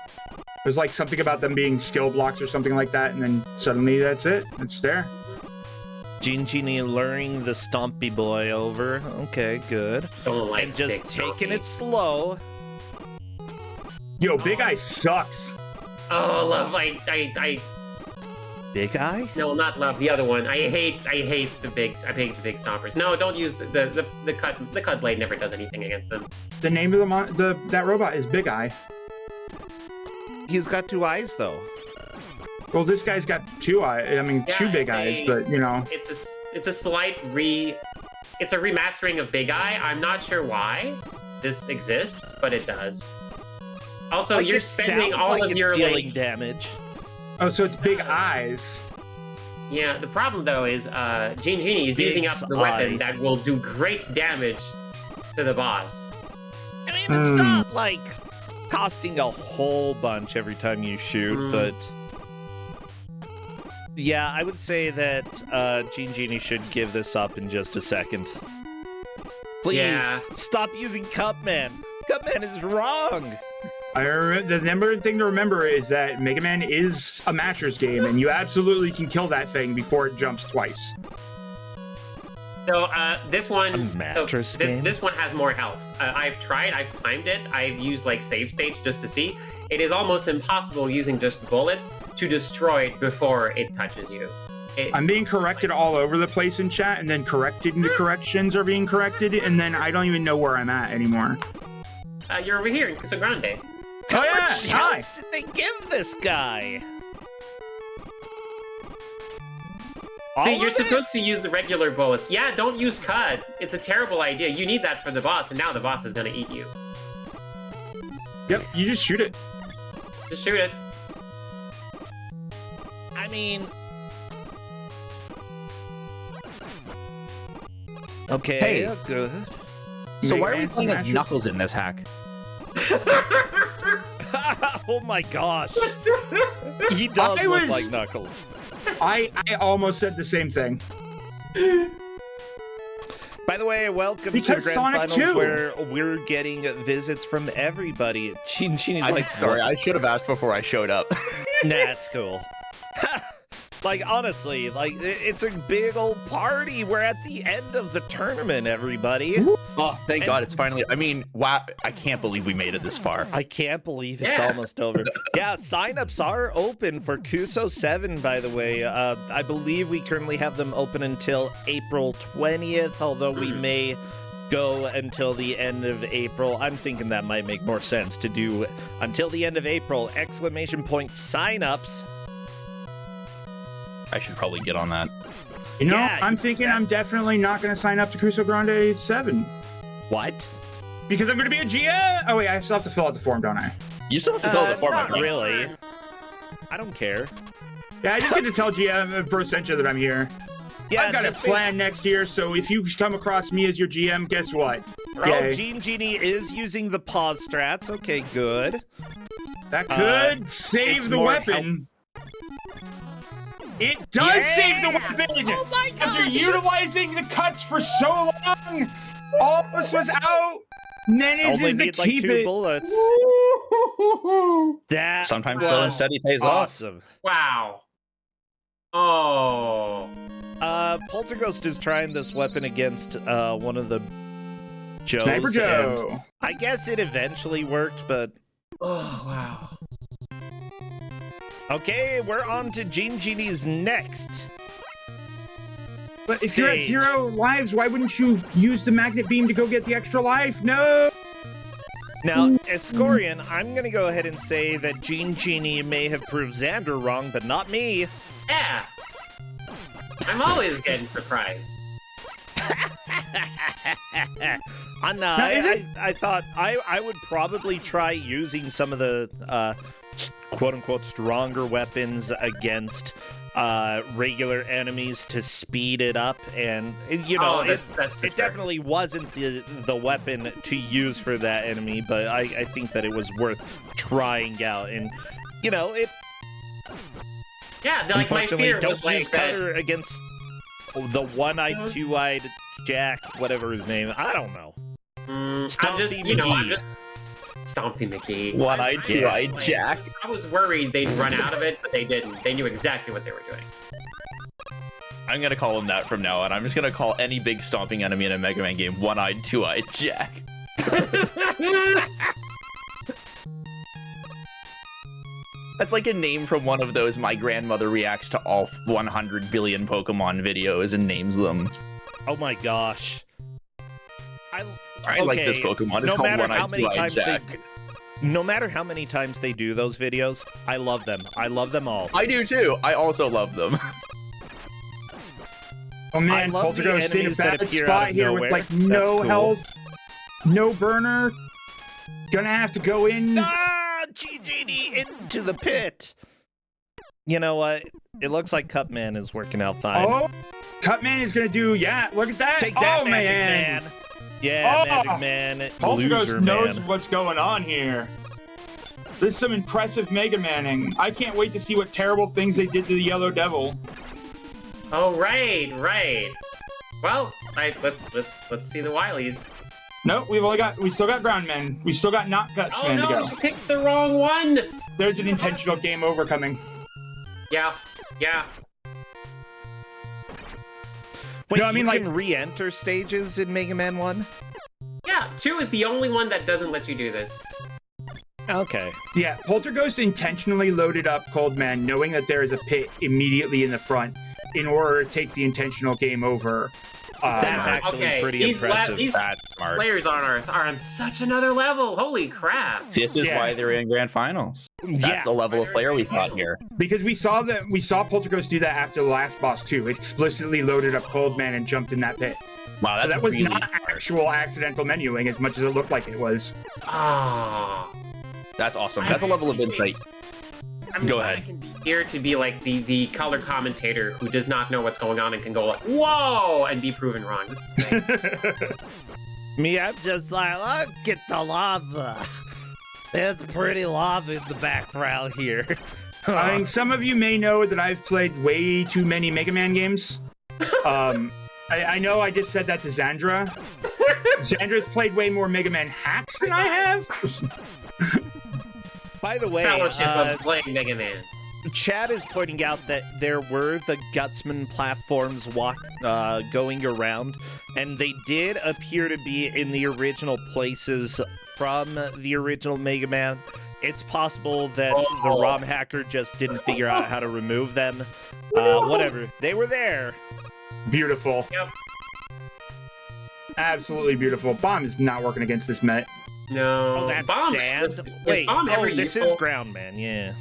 There's like something about them being skill blocks or something like that, and then suddenly that's it. It's there. Genie luring the Stompy boy over. Okay, good. And just taking it slow. Yo, Big Eye sucks. Oh, love, Big Eye? No, not love. The other one. I hate the big stompers. No, don't use the cut blade. Never does anything against them. The name of that robot is Big Eye. He's got 2 eyes though. Well, this guy's got 2 eyes. I mean, 2 big eyes, but you know. It's a slight it's a remastering of Big Eye. I'm not sure why this exists, but it does. Also, like, you're spending all of your dealing damage. Oh, so it's Big Eyes. Yeah, the problem though is Genie is using up the weapon that will do great damage to the boss. I mean, it's not like costing a whole bunch every time you shoot, but yeah, I would say that Genie should give this up in just a second. Please stop using Cupman. Cupman is wrong. The number thing to remember is that Mega Man is a Matcher's game, and you absolutely can kill that thing before it jumps twice. So this one, this one has more health. I've timed it. I've used like save states just to see. It is almost impossible using just bullets to destroy it before it touches you. I'm being corrected all over the place in chat, and then corrections are being corrected, and then I don't even know where I'm at anymore. You're over here in Kuso6rande. How much health did they give this guy? See, you're supposed to use the regular bullets. Yeah, don't use Cud. It's a terrible idea. You need that for the boss, and now the boss is gonna eat you. Yep, you just shoot it. Just shoot it. I mean... Okay, hey. Good. So why are we playing as Knuckles in this hack? Oh my gosh. He does look like Knuckles. I almost said the same thing. By the way, welcome to the Grand Finals, where we're getting visits from everybody. I'm sorry, I should have asked before I showed up. Nah, it's cool. Like, honestly, like, it's a big old party. We're at the end of the tournament, everybody. Oh, thank God, it's finally... I mean, wow, I can't believe we made it this far. I can't believe it's almost over. Yeah, signups are open for Kuso6rande, by the way. I believe we currently have them open until April 20th, although we may go until the end of April. I'm thinking that might make more sense to do until the end of April. ! Signups. I should probably get on that. You know, I'm thinking I'm definitely not going to sign up to Kuso6rande 7. What? Because I'm going to be a GM. Oh, wait, I still have to fill out the form, don't I? You still have to fill out the form. Not really. I don't care. Yeah, I just get to tell GM Brosentia that I'm here. Yeah, I've got a plan next year, so if you come across me as your GM, guess what? Oh, Genie is using the pause strats. Okay, good. That could save the weapon. It does save the weapon! Oh my gosh! After utilizing the cuts for so long, all of us was out, manages to keep it. Bullets. That sometimes slow and steady pays awesome. Wow. Oh. Poltergeist is trying this weapon against one of the Joes. Sniper Joe. I guess it eventually worked, but... Oh, wow. Okay, we're on to Genie's next. But if you're at 0 lives, why wouldn't you use the magnet beam to go get the extra life? No! Now, Escorian, I'm going to go ahead and say that Gene Genie may have proved Xander wrong, but not me. Yeah. I'm always getting surprised. I thought I would probably try using some of the quote-unquote stronger weapons against regular enemies to speed it up, and it definitely wasn't the weapon to use for that enemy, but I think that it was worth trying out, and it. Yeah, like my fear don't was like use Cutter against the one-eyed, two-eyed Jack, whatever his name. I don't know. Stompy McGee. Stompy McGee. One-eyed, two-eyed Jack. I was worried they'd run out of it, but they didn't. They knew exactly what they were doing. I'm gonna call him that from now on. I'm just gonna call any big stomping enemy in a Mega Man game One-eyed, Two-eyed Jack. That's like a name from one of those my grandmother reacts to all 100 billion Pokemon videos and names them. Oh my gosh. I like this Pokemon. It's called One-eyed, Two-eyed Jack. No matter how many times they do those videos, I love them. I love them all. I do too. I also love them. Oh man, Poltergeist in a bad spot here with like no health, no burner. Gonna have to go in. Genie into the pit. You know what? It looks like Cutman is working out fine. Oh, Cutman is gonna do. Yeah, look at that. Take that, Magic Man. Yeah, Magic Man. Poltergeist knows what's going on here. There's some impressive Mega Manning. I can't wait to see what terrible things they did to the Yellow Devil. Oh right. Well, let's see the Wileys. Nope, we still got Groundmen. We still got not Gutsman to go. Oh no, you picked the wrong one. There's an intentional game over coming. Yeah. Wait, no, I mean, you can re-enter stages in Mega Man 1? Yeah, 2 is the only one that doesn't let you do this. Okay. Yeah, Poltergeist intentionally loaded up Coldman, knowing that there is a pit immediately in the front, in order to take the intentional game over. That's actually pretty impressive. These smart. Players are on such another level. Holy crap! This is why they're in grand finals. That's the level of player we fought here. Because we saw Poltergeist do that after the last boss too. It explicitly loaded up Coldman and jumped in that pit. Wow, that's so that was really not actual accidental menuing as much as it looked like it was. That's awesome. That's a level of insight. Go ahead. I can be here to be like the color commentator who does not know what's going on and can go like, whoa, and be proven wrong. This is great. Me, I'm just like, look at the lava. There's pretty lava in the background here. I mean, some of you may know that I've played way too many Mega Man games. I know I just said that to Xandra. Xandra's played way more Mega Man hacks than I have. By the way, Fellowship of playing Mega Man. Chad is pointing out that there were the Gutsman platforms going around, and they did appear to be in the original places from the original Mega Man. It's possible that the ROM hacker just didn't figure out how to remove them. Whatever. They were there. Beautiful. Yep. Absolutely beautiful. Bomb is not working against this Met. No. Oh, that's Bomb, sand? Wait, this is Ground Man, yeah.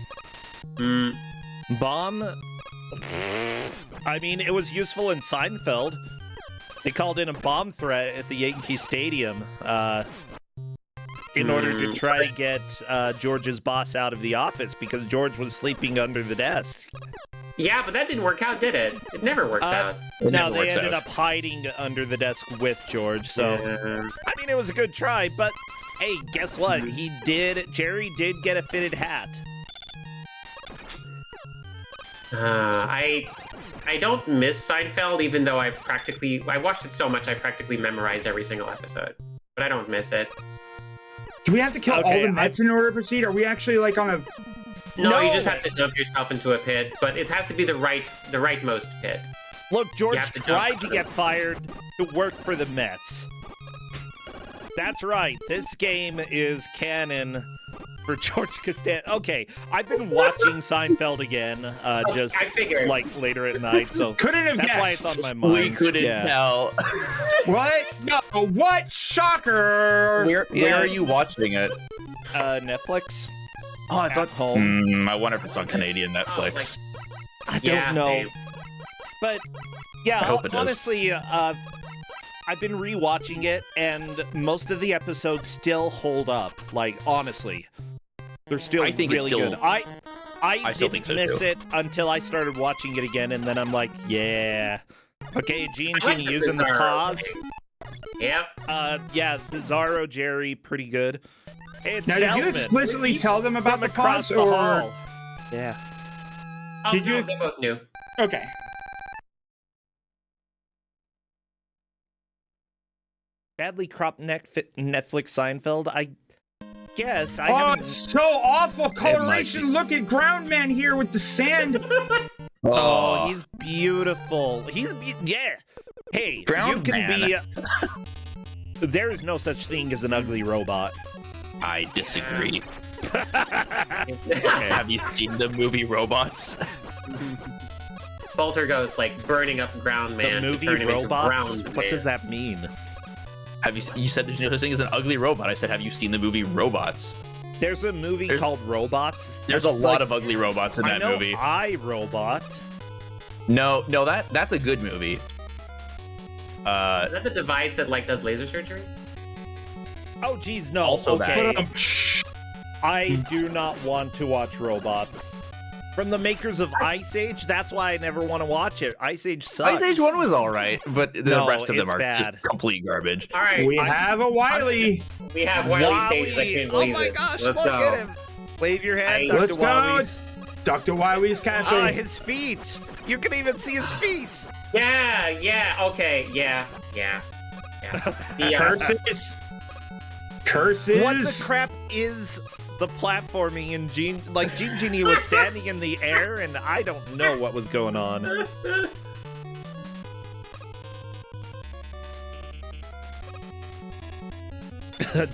Bomb? I mean, it was useful in Seinfeld. They called in a bomb threat at the Yankee Stadium in order to try to get George's boss out of the office because George was sleeping under the desk. Yeah, but that didn't work out, did it? It never works out. No, they ended up hiding under the desk with George, so... I mean, it was a good try, but hey, guess what? Jerry did get a fitted hat. I don't miss Seinfeld, even though I watched it so much I practically memorized every single episode. But I don't miss it. Do we have to kill all the Mets in order to proceed? Are we actually like on a... No, you just have to dump yourself into a pit, but it has to be the rightmost pit. Look, George tried to get fired to work for the Mets. That's right. This game is canon for George Costanza. Okay, I've been watching Seinfeld again, just I figured. like later at night, so Couldn't have that's why it's guessed. on my mind. We couldn't tell. What? No, what? Shocker! Where are you watching it? Netflix. Oh, it's At on home. I wonder if it's on Canadian Netflix. I don't Yeah, know. same. But yeah, I hope it does. honestly, I've been rewatching it, and most of the episodes still hold up. Like, honestly, they're still I think it's really still- good. I still didn't think so, miss too. it until I started watching it again, and then I'm like, yeah. Okay, Gene I like Ginny the using the Bizarro pause. thing. Yep. Yeah, Bizarro Jerry, pretty good. It's Now, did you Feldman. explicitly tell them about From the across pause, the or hall. Yeah. Oh, Did no, you- they both knew. okay? Badly cropped Netflix Seinfeld. I guess I Oh, haven't. it's so awful coloration. Look at Groundman here with the sand. Oh, he's beautiful. Yeah. Hey, Ground you can man. be. There is no such thing as an ugly robot. I disagree. Have you seen the movie Robots? Poltergeist like burning up Ground Man. The movie to turn him into Robots. Ground What Man. does that mean? You said there's no such thing as an ugly robot. I said, have you seen the movie Robots? There's a movie called Robots. There's a That's lot like- of ugly robots in I that know movie. iRobot. No, that's a good movie. Is that the device that like does laser surgery? Oh, geez, no. Also that. okay. I do not want to watch Robots. From the makers of Ice Age, that's why I never want to watch it. Ice Age sucks. Ice Age 1 was alright, but the No, rest of them it's are just bad. complete garbage. All right, We have a Wily. we have Wily stages. I can't believe Oh my it. gosh, Let's look go. at him. Wave your hand, Let's Dr. Let's go. Wily. It's Dr. Wily's castle. His feet. You can even see his feet. Yeah, okay, yeah. The, Curses. Curses. What the crap is the platforming in Gene? Like, Gene Genie was standing in the air, and I don't know what was going on.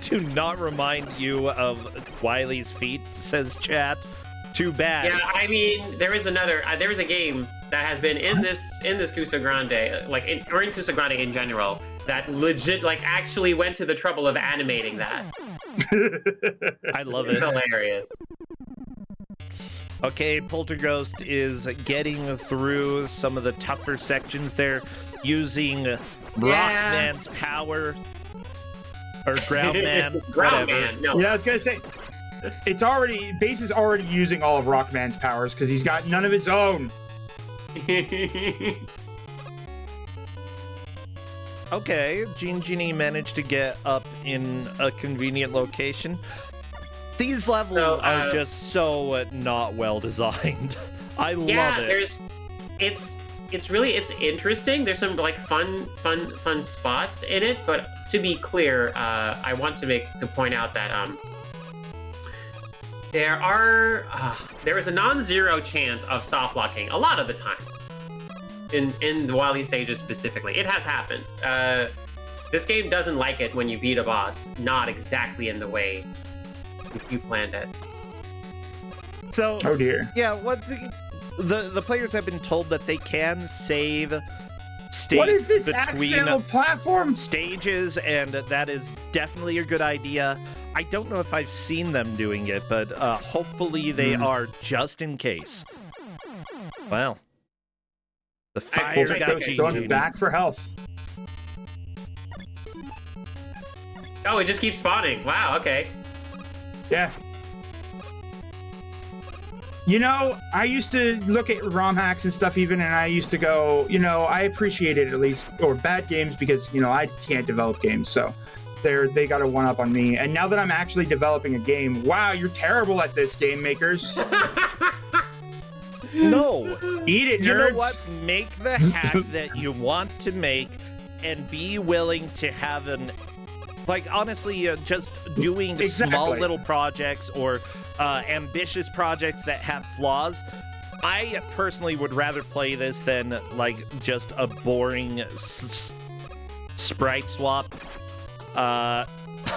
Do not remind you of Wily's feet, says chat. Too bad. yeah, I mean, there is a game that has been in this Kuso6rande, like in Kuso6rande in general, that legit like actually went to the trouble of animating that. I love It's it. hilarious. Okay, Poltergeist is getting through some of the tougher sections there using Rockman's power. Or Groundman, Ground whatever. Man, no. Yeah, I was gonna say, Base is already using all of Rockman's powers because he's got none of his own. Okay, Gene Genie managed to get up in a convenient location. These levels So, are just so not well designed. I love it. it's interesting. There's some like fun spots in it, but to be clear, I want to point out that there is a non-zero chance of soft locking a lot of the time in the Wily stages specifically. It has happened. This game doesn't like it when you beat a boss not exactly in the way you planned it. So, Oh dear. yeah, what the players have been told that they can save state What is this between accidental platform? stages, and that is definitely a good idea. I don't know if I've seen them doing it, but hopefully they are, just in case. Well, the fire got Poltergeist going Gene. back for health. Oh, it just keeps spawning. Wow, okay. Yeah. You know, I used to look at ROM hacks and stuff even, and I used to go, I appreciate it at least, or bad games, because, I can't develop games, so they got a one-up on me. And now that I'm actually developing a game, wow, you're terrible at this, game makers. No. Eat it, nerds. You know what? Make the hack that you want to make and be willing to have honestly, just doing small Exactly. little projects or ambitious projects that have flaws. I personally would rather play this than, just a boring sprite swap.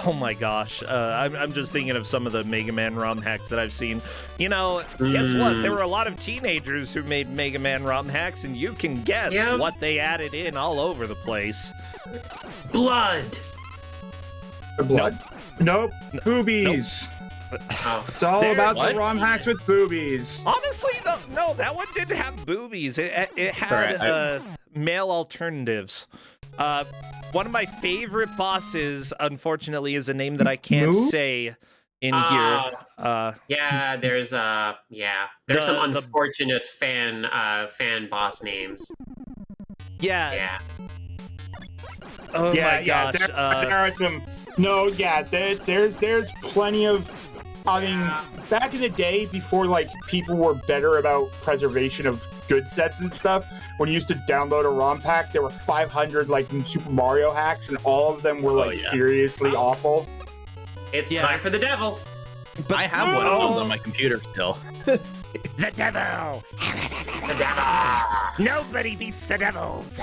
Oh my gosh, I'm just thinking of some of the Mega Man ROM hacks that I've seen. You know, guess what? There were a lot of teenagers who made Mega Man ROM hacks, and you can guess what they added in all over the place. Blood. Blood? Nope. Boobies. Nope. Oh. It's all about the ROM hacks with boobies. Honestly, no, that one didn't have boobies. It had male alternatives. One of my favorite bosses, unfortunately, is a name that I can't say in here. Yeah, there's some unfortunate fan boss names. Yeah. Oh my gosh. There are some. No, yeah, there's plenty of. I mean, back in the day, before like people were better about preservation of good sets and stuff, when you used to download a ROM pack, there were 500 like Super Mario hacks, and all of them were like seriously awful. It's time for the devil. But I have one of those on my computer still. The devil. The devil. Nobody beats the devils.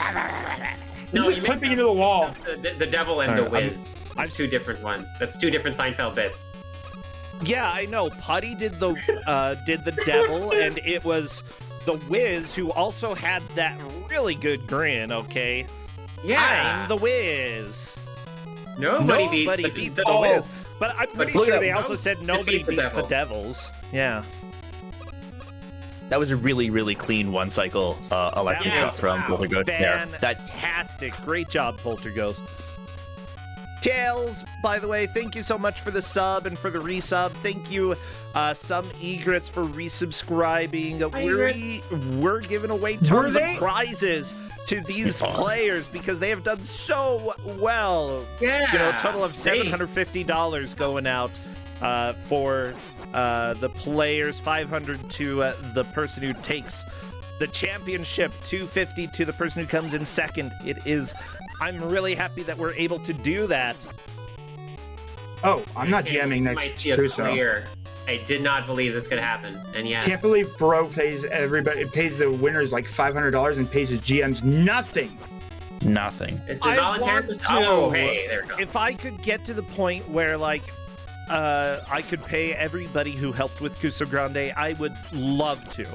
No, you clipping into the wall. The devil and the Wiz. That's two different ones. That's two different Seinfeld bits. Yeah, I know. Putty did the devil, and it was the Wiz who also had that really good grin. Okay. Yeah. I'm the Wiz. Nobody beats the Wiz. But I'm pretty sure they also said nobody beats the devils. Yeah. That was a really, really clean one-cycle electric shot from Polterghost there. Fantastic. Great job, Polterghost. Tails, by the way, thank you so much for the sub and for the resub. Thank you, some egrets, for resubscribing. We're giving away tons of prizes to these players because they have done so well. Yeah. You know, a total of $750 going out for the players, $500 to the person who takes the championship, $250 to the person who comes in second. I'm really happy that we're able to do that. Oh, I'm not GMing next Kuso. I did not believe this could happen, and yeah. Can't believe Bro pays everybody. It pays the winners like $500 and pays his GMs nothing. Nothing. It's a voluntary. Oh, hey, there we go. If I could get to the point where like I could pay everybody who helped with Kuso6rande, I would love to,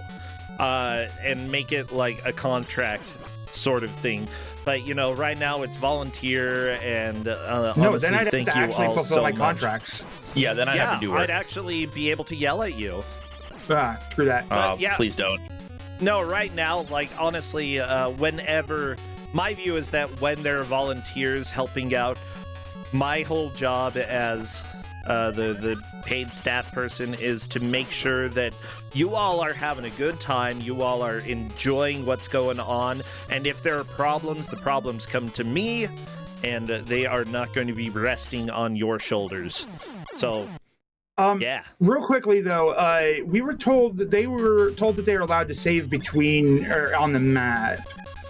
and make it like a contract sort of thing. But you know, right now it's volunteer, and honestly, then I'd thank have to you actually all fulfill so my much. contracts. Yeah, then I'd have to do work. I'd actually be able to yell at you. Screw that. Please don't. No, right now, like honestly, whenever my view is that when there are volunteers helping out, my whole job as the paid staff person is to make sure that you all are having a good time, you all are enjoying what's going on, and if there are problems, the problems come to me, and they are not going to be resting on your shoulders. So, yeah. Real quickly though, we were told that they were allowed to save between or on the map.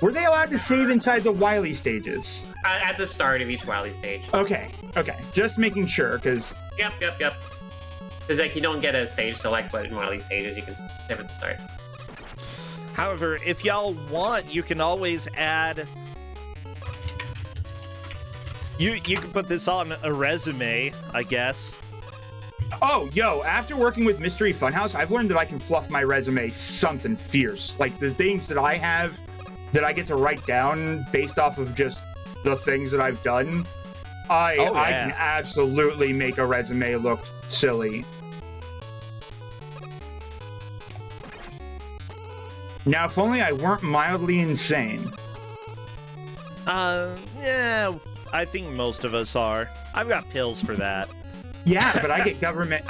Were they allowed to save inside the Wily stages? At the start of each Wily stage. Okay. Just making sure, because... Yep. Because like you don't get a stage select, but in Wily stages you can save at the start. However, if y'all want, you can always add... You can put this on a resume, I guess. Oh, after working with Mystery Funhouse, I've learned that I can fluff my resume something fierce. Like, the things that I have that I get to write down based off of just the things that I've done, I can absolutely make a resume look silly. Now, if only I weren't mildly insane. Yeah, I think most of us are. I've got pills for that. Yeah, but I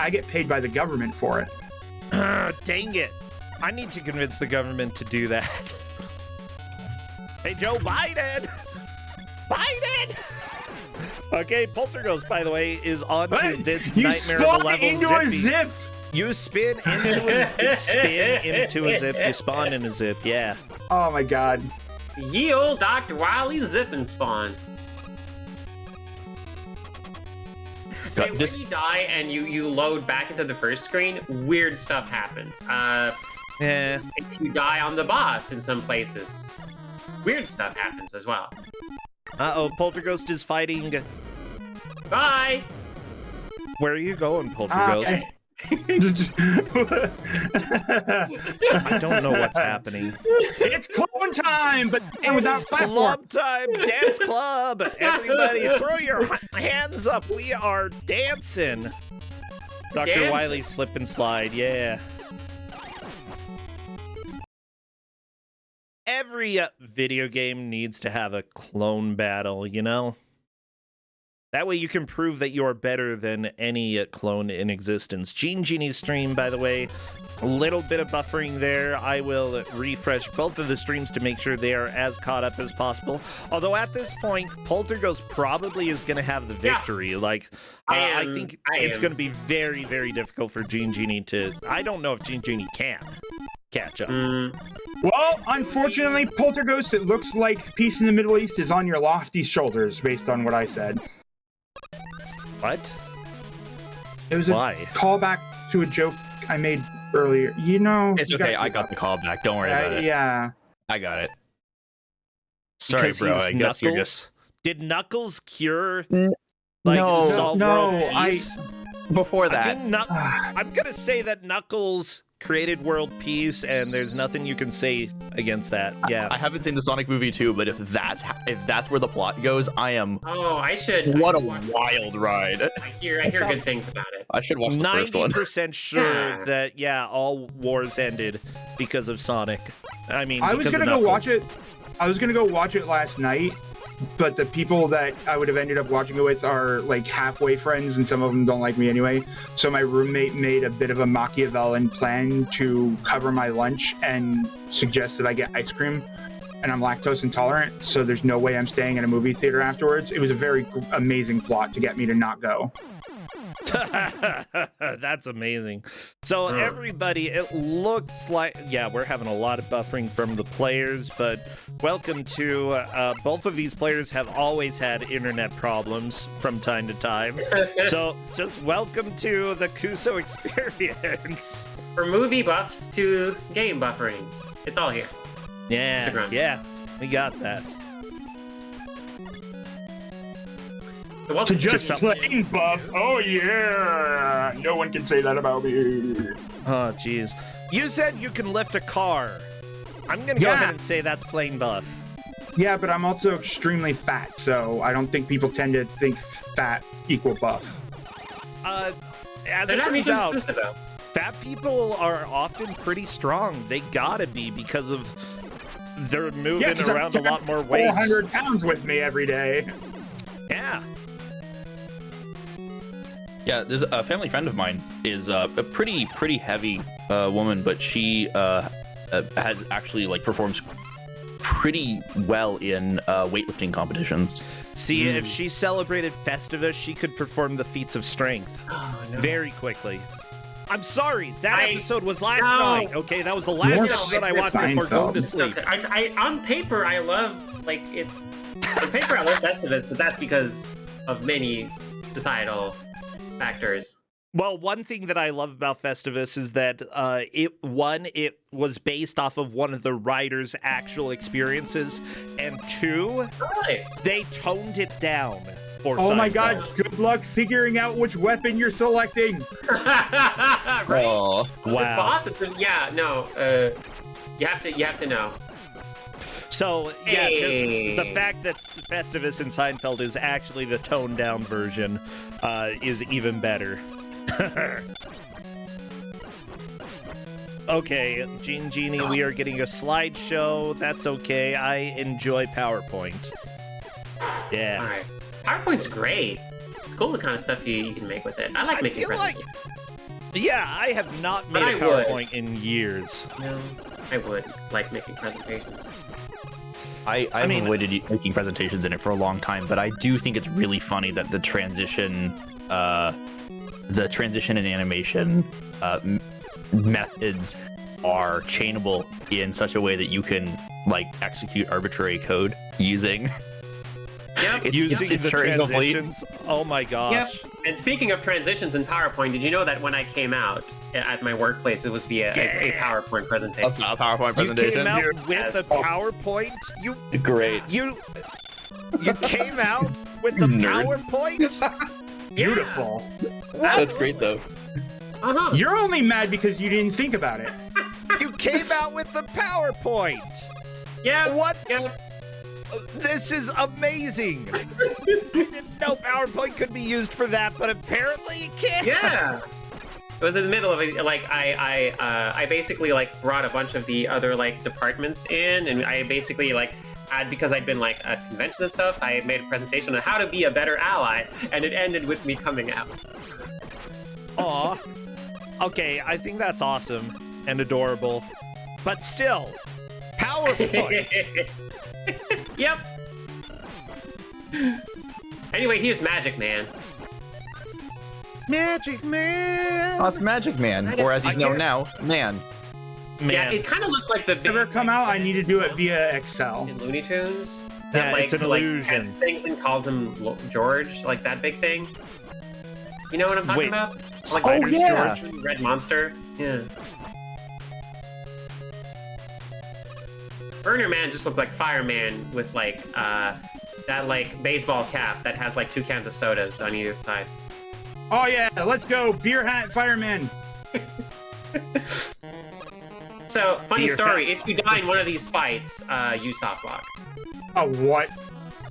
get paid by the government for it. Dang it. I need to convince the government to do that. Hey, Joe Biden! Okay, Polterghost, by the way, is on to this nightmare of a level into a zip. You spin into a zip. You spawn in a zip, yeah. Oh my god. Ye old Dr. Wily zip and spawn. So when you die and you load back into the first screen, weird stuff happens. If you die on the boss in some places, weird stuff happens as well. Uh-oh, Polterghost is fighting Bye. Where are you going, Polterghost? I don't know what's happening. It's clone time, but without platform. Club time, dance club. Everybody, throw your hands up. We are dancing. Dr. Wily slip and slide, yeah. Every video game needs to have a clone battle, you know? That way you can prove that you're better than any clone in existence. Genie's stream, by the way, a little bit of buffering there. I will refresh both of the streams to make sure they are as caught up as possible. Although at this point, Polterghost probably is going to have the victory. Yeah. Like, I think it's going to be very, very difficult for Genie to... I don't know if Genie can catch up. Well, unfortunately, Polterghost, it looks like peace in the Middle East is on your lofty shoulders, based on what I said. What? It was a callback to a joke I made earlier. You know... It's okay, I got the callback. Don't worry about it. Yeah. I got it. Sorry, because bro. I guess you're just... Did Knuckles cure... No, peace? Before that... I'm gonna say that Knuckles created world peace, and there's nothing you can say against that. Yeah, I haven't seen the Sonic movie too, but if that's where the plot goes, I am. Oh, I should. What a wild ride! I hear good things about it. I should watch the first one. 90% sure that all wars ended because of Sonic. I mean, I was gonna go watch it. I was gonna go watch it last night, but the people that I would have ended up watching it with are like halfway friends, and some of them don't like me anyway. So my roommate made a bit of a Machiavellian plan to cover my lunch and suggest that I get ice cream, and I'm lactose intolerant, so there's no way I'm staying in a movie theater afterwards. It was a very amazing plot to get me to not go. That's amazing. So everybody, it looks like, we're having a lot of buffering from the players, but welcome to, both of these players have always had internet problems from time to time. So just welcome to the Kuso experience. From movie buffs to game bufferings, it's all here. Yeah, we got that. To just plain buff. Oh yeah, no one can say that about me. Oh jeez, you said you can lift a car. I'm gonna go ahead and say that's plain buff. Yeah, but I'm also extremely fat, so I don't think people tend to think fat equal buff. As it turns out, fat people are often pretty strong. They gotta be, because of they're moving around a lot more weight. 400 pounds with me every day. Yeah. Yeah, there's a family friend of mine is a pretty heavy woman, but she has actually performs pretty well in weightlifting competitions. See, if she celebrated Festivus, she could perform the feats of strength very quickly. I'm sorry, that episode was last night. Okay, that was the last episode I watched before going to sleep. On paper, I love on paper I love Festivus, but that's because of many societal factors. Well, one thing that I love about Festivus is that it was based off of one of the writer's actual experiences, and two, they toned it down for Seinfeld. My god, good luck figuring out which weapon you're selecting. Right? Oh, wow. It's awesome. Yeah, no, you have to know. So, just the fact that Festivus in Seinfeld is actually the toned down version is even better. Okay, Genie, we are getting a slideshow. That's okay. I enjoy PowerPoint. Yeah. All right. PowerPoint's great. It's cool the kind of stuff you can make with it. I like making presentations. I have not made a PowerPoint in years. No, I would like making presentations. I mean, avoided making presentations in it for a long time, but I do think it's really funny that the transition in animation methods are chainable in such a way that you can execute arbitrary code using. Yep. Using the transitions. Oh my gosh. Yep. And speaking of transitions in PowerPoint, did you know that when I came out at my workplace, it was via a PowerPoint presentation? A PowerPoint presentation? You came out with a PowerPoint? Great. You came out with the PowerPoint? Beautiful. That's great though. You're only mad because you didn't think about it. You came out with the PowerPoint. Yeah. What? Yeah. This is amazing. No PowerPoint could be used for that, but apparently it can. Yeah. It was in the middle of it. Like I basically like brought a bunch of the other like departments in, and I basically like because I'd been like at convention and stuff, I made a presentation on how to be a better ally, and it ended with me coming out. Aw. Okay, I think that's awesome and adorable, but still, PowerPoint. Yep. Anyway, here's Magic Man. Magic Man. Oh, it's Magic Man, or as he's known now, Man. Yeah, it kind of looks like the big Ever come out? I need to do it via Excel. in Looney Tunes. Yeah, That, like, it's an like, illusion. pets things and calls him George, like that big thing. You know what I'm talking Wait. about? Like Oh, Spider's yeah. George, Red Monster. Yeah. Burner Man just looked like Fireman with like that like baseball cap that has like 2 cans of sodas on either side. Oh yeah, let's go, beer hat fireman. So, funny Beer story, hat. if you die in one of these fights, you soft lock. Oh what?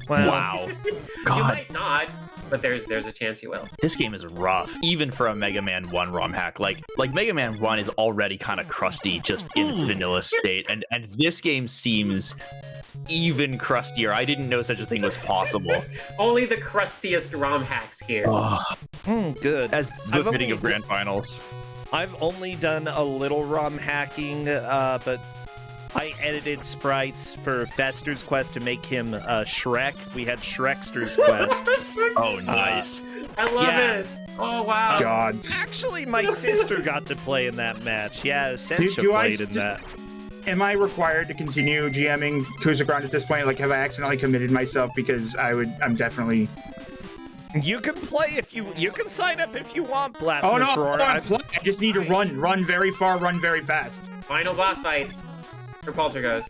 Wow. You God, might not, but there's a chance you will. this game is rough, even for a Mega Man 1 ROM hack. Like Mega Man 1 is already kind of crusty just in its vanilla state, and this game seems even crustier. I didn't know such a thing was possible. Only the crustiest ROM hacks here. Good. As I've befitting only of Grand Finals. I've only done a little ROM hacking, but I edited sprites for Fester's Quest to make him Shrek. We had Shrekster's Quest. Oh, nice. I love yeah. it. Oh, wow. God. Actually, my sister got to play in that match. Yeah, Sencha do I played in that. Am I required to continue GMing Kuso6rande at this point? Like, have I accidentally committed myself? Because I'm definitely. You can play if you can sign up if you want, Blasphemous Oh no! Roar. I just need to run very far, run very fast. Final boss fight for Polterghost.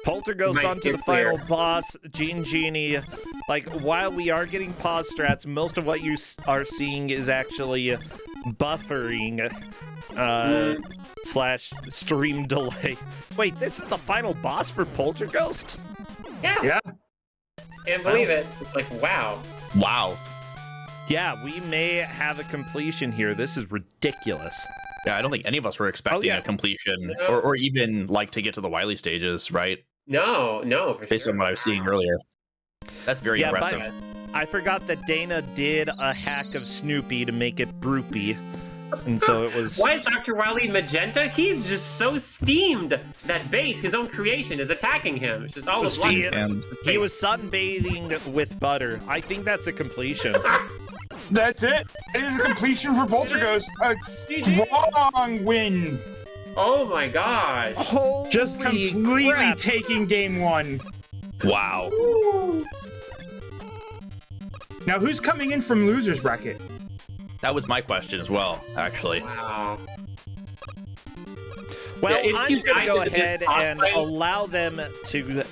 Polterghost Might onto steer the final clear. boss, Genie. Like, while we are getting pause strats, most of what you are seeing is actually buffering slash stream delay. Wait, this is the final boss for Polterghost? Yeah. Yeah. Can't believe it. It's like, wow. Wow. Yeah, we may have a completion here. This is ridiculous. Yeah, I don't think any of us were expecting yeah. a completion, No. or even like to get to the Wily stages, right? No, for Based sure. on what I was seeing earlier. That's very Yeah, impressive. but I forgot that Dana did a hack of Snoopy to make it broopy. And so it was... Why is Dr. Wily magenta? He's just so steamed that Base, his own creation, is attacking him. It's just all the See, blood. And he was sunbathing with butter. I think that's a completion. That's it. It is a completion for Polterghost. A strong win. Oh my god. Holy Just completely crap. taking game 1. wow. Now, who's coming in from losers bracket? That was my question as well, actually. Wow. Well, Yeah, if I'm you going to guys go did this ahead boss and fight- allow them to,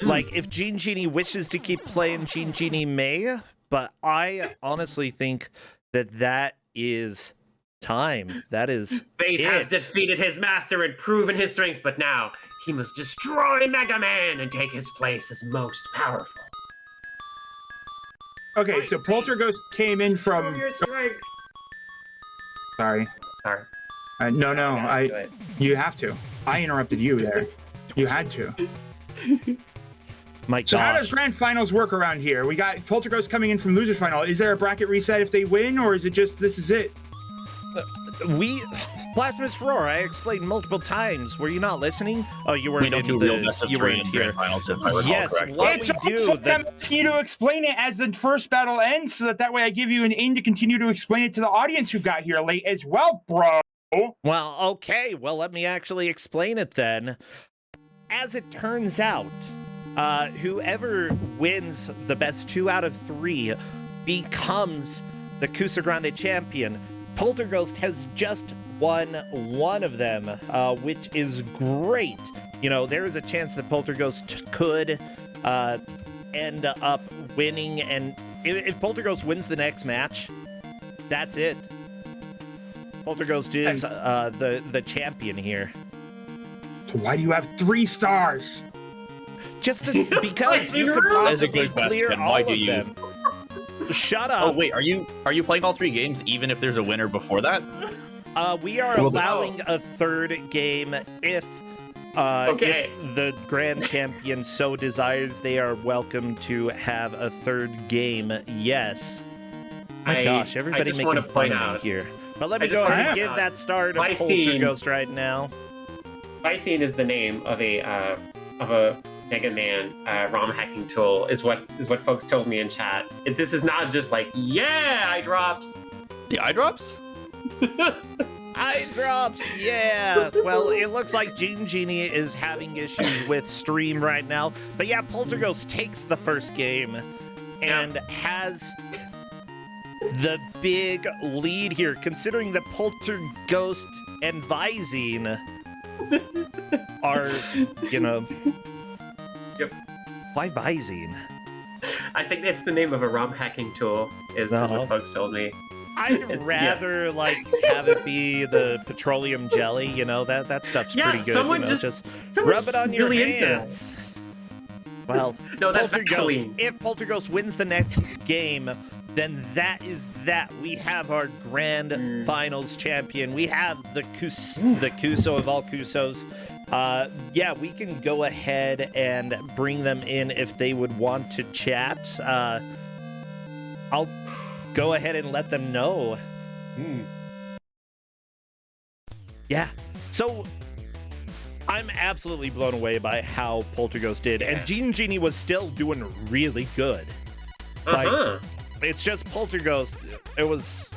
like, if Genie wishes to keep playing, Genie may, but I honestly think that is time. That is Base has defeated his master and proven his strength, but now he must destroy Mega Man and take his place as most powerful. Okay, so Polterghost came in from. Sorry. Sorry. No, I gotta do it. You have to. I interrupted you there. You had to. My So how does gosh. grand finals work around here? We got Polterghost coming in from losers final. Is there a bracket reset if they win, or is it just this is it? Blasphemous Roar, I explained multiple times. Were you not listening? Oh, you weren't We don't in do the, real best of you 3 weren't in here. Grand Finals, if I recall Yes, correctly. what It's we do, also I'm asking you to explain it as the first battle ends, so that way I give you an in to continue to explain it to the audience who got here late as well, bro. Well, okay. Well, let me actually explain it then. As it turns out, whoever wins the best 2 out of 3 becomes the Kuso6rande champion. Polterghost has just won one of them, which is great. You know, there is a chance that Polterghost could end up winning, and if Polterghost wins the next match, That's it. Polterghost is the champion here. So why do you have 3 stars? Just because you could possibly clear all of them. Shut up. Oh wait, are you playing all 3 games even if there's a winner before that? We are allowing a 3rd game if the grand champion so desires. They are welcome to have a 3rd game. Yes. My gosh, everybody making fun of me here. But let me go ahead and give that star to Polterghost right now. Vicene is the name of a Mega Man ROM hacking tool. Is what folks told me in chat. This is not just like eye drops. The eye drops? Eye drops, yeah. Well, it looks like Genie is having issues with stream right now. But yeah, Polterghost takes the first game and has the big lead here, considering that Polterghost and Vicene are, Yep. Why Vicene? I think it's the name of a ROM hacking tool, is what folks told me. I'd rather have it be the petroleum jelly, that stuff's pretty good. Someone just rub it on your really hands. Well, no, that's Polterghost. If Polterghost wins the next game, then that is that. We have our grand finals champion. We have the Kuso of all Kusos. We can go ahead and bring them in if they would want to chat. I'll go ahead and let them know. Yeah. So I'm absolutely blown away by how Polterghost did. And Genie was still doing really good. It's just Polterghost. It was...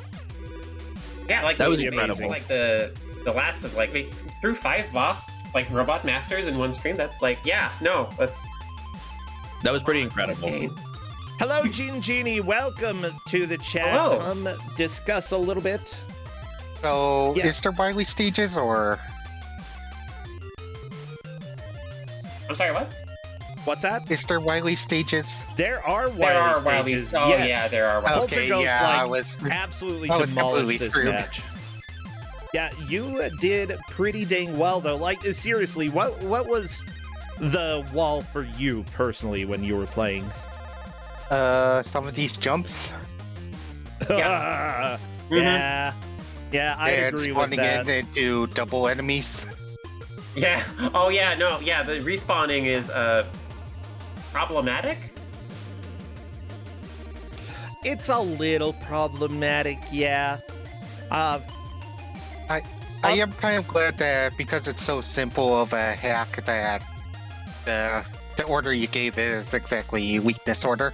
Yeah, that was incredible. Like the last of we threw 5 boss robot masters in one stream. That's that was pretty incredible. Hello, Genie. Welcome to the chat. Hello. Come discuss a little bit. So, is there Wily stages or? I'm sorry, what? What's that? Is there Wily stages? There are Wily stages. Oh, yes. yeah, there are Wily stages. Polterghost absolutely demolished this match. Yeah, you did pretty dang well, though. Seriously, what was the wall for you personally when you were playing? Some of these jumps. Yeah, I agree with that. And spawning into double enemies. Yeah. Oh, yeah. No. Yeah. The respawning is problematic. It's a little problematic, yeah. I am kind of glad that because it's so simple of a hack that the order you gave is exactly weakness order.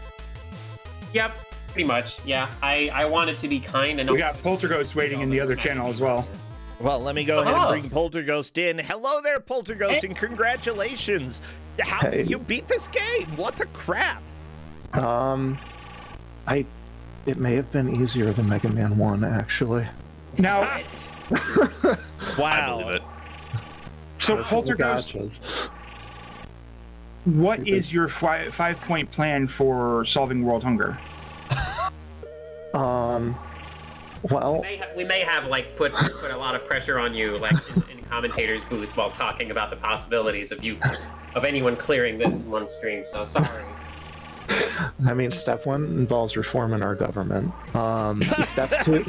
Yep, pretty much. Yeah, I wanted to be kind and. We got Polterghost waiting in the other channel as well. Well, let me go ahead and bring Polterghost in. Hello there, Polterghost, and congratulations! How you beat this game? What the crap? It may have been easier than Mega Man 1, actually. Now, wow. I believe it. So Polterghost, what is your 5-point plan for solving world hunger? Well, we may have put a lot of pressure on you in commentators' booth while talking about the possibilities of anyone clearing this in one stream. So sorry. I mean, step 1 involves reforming our government. Step 2,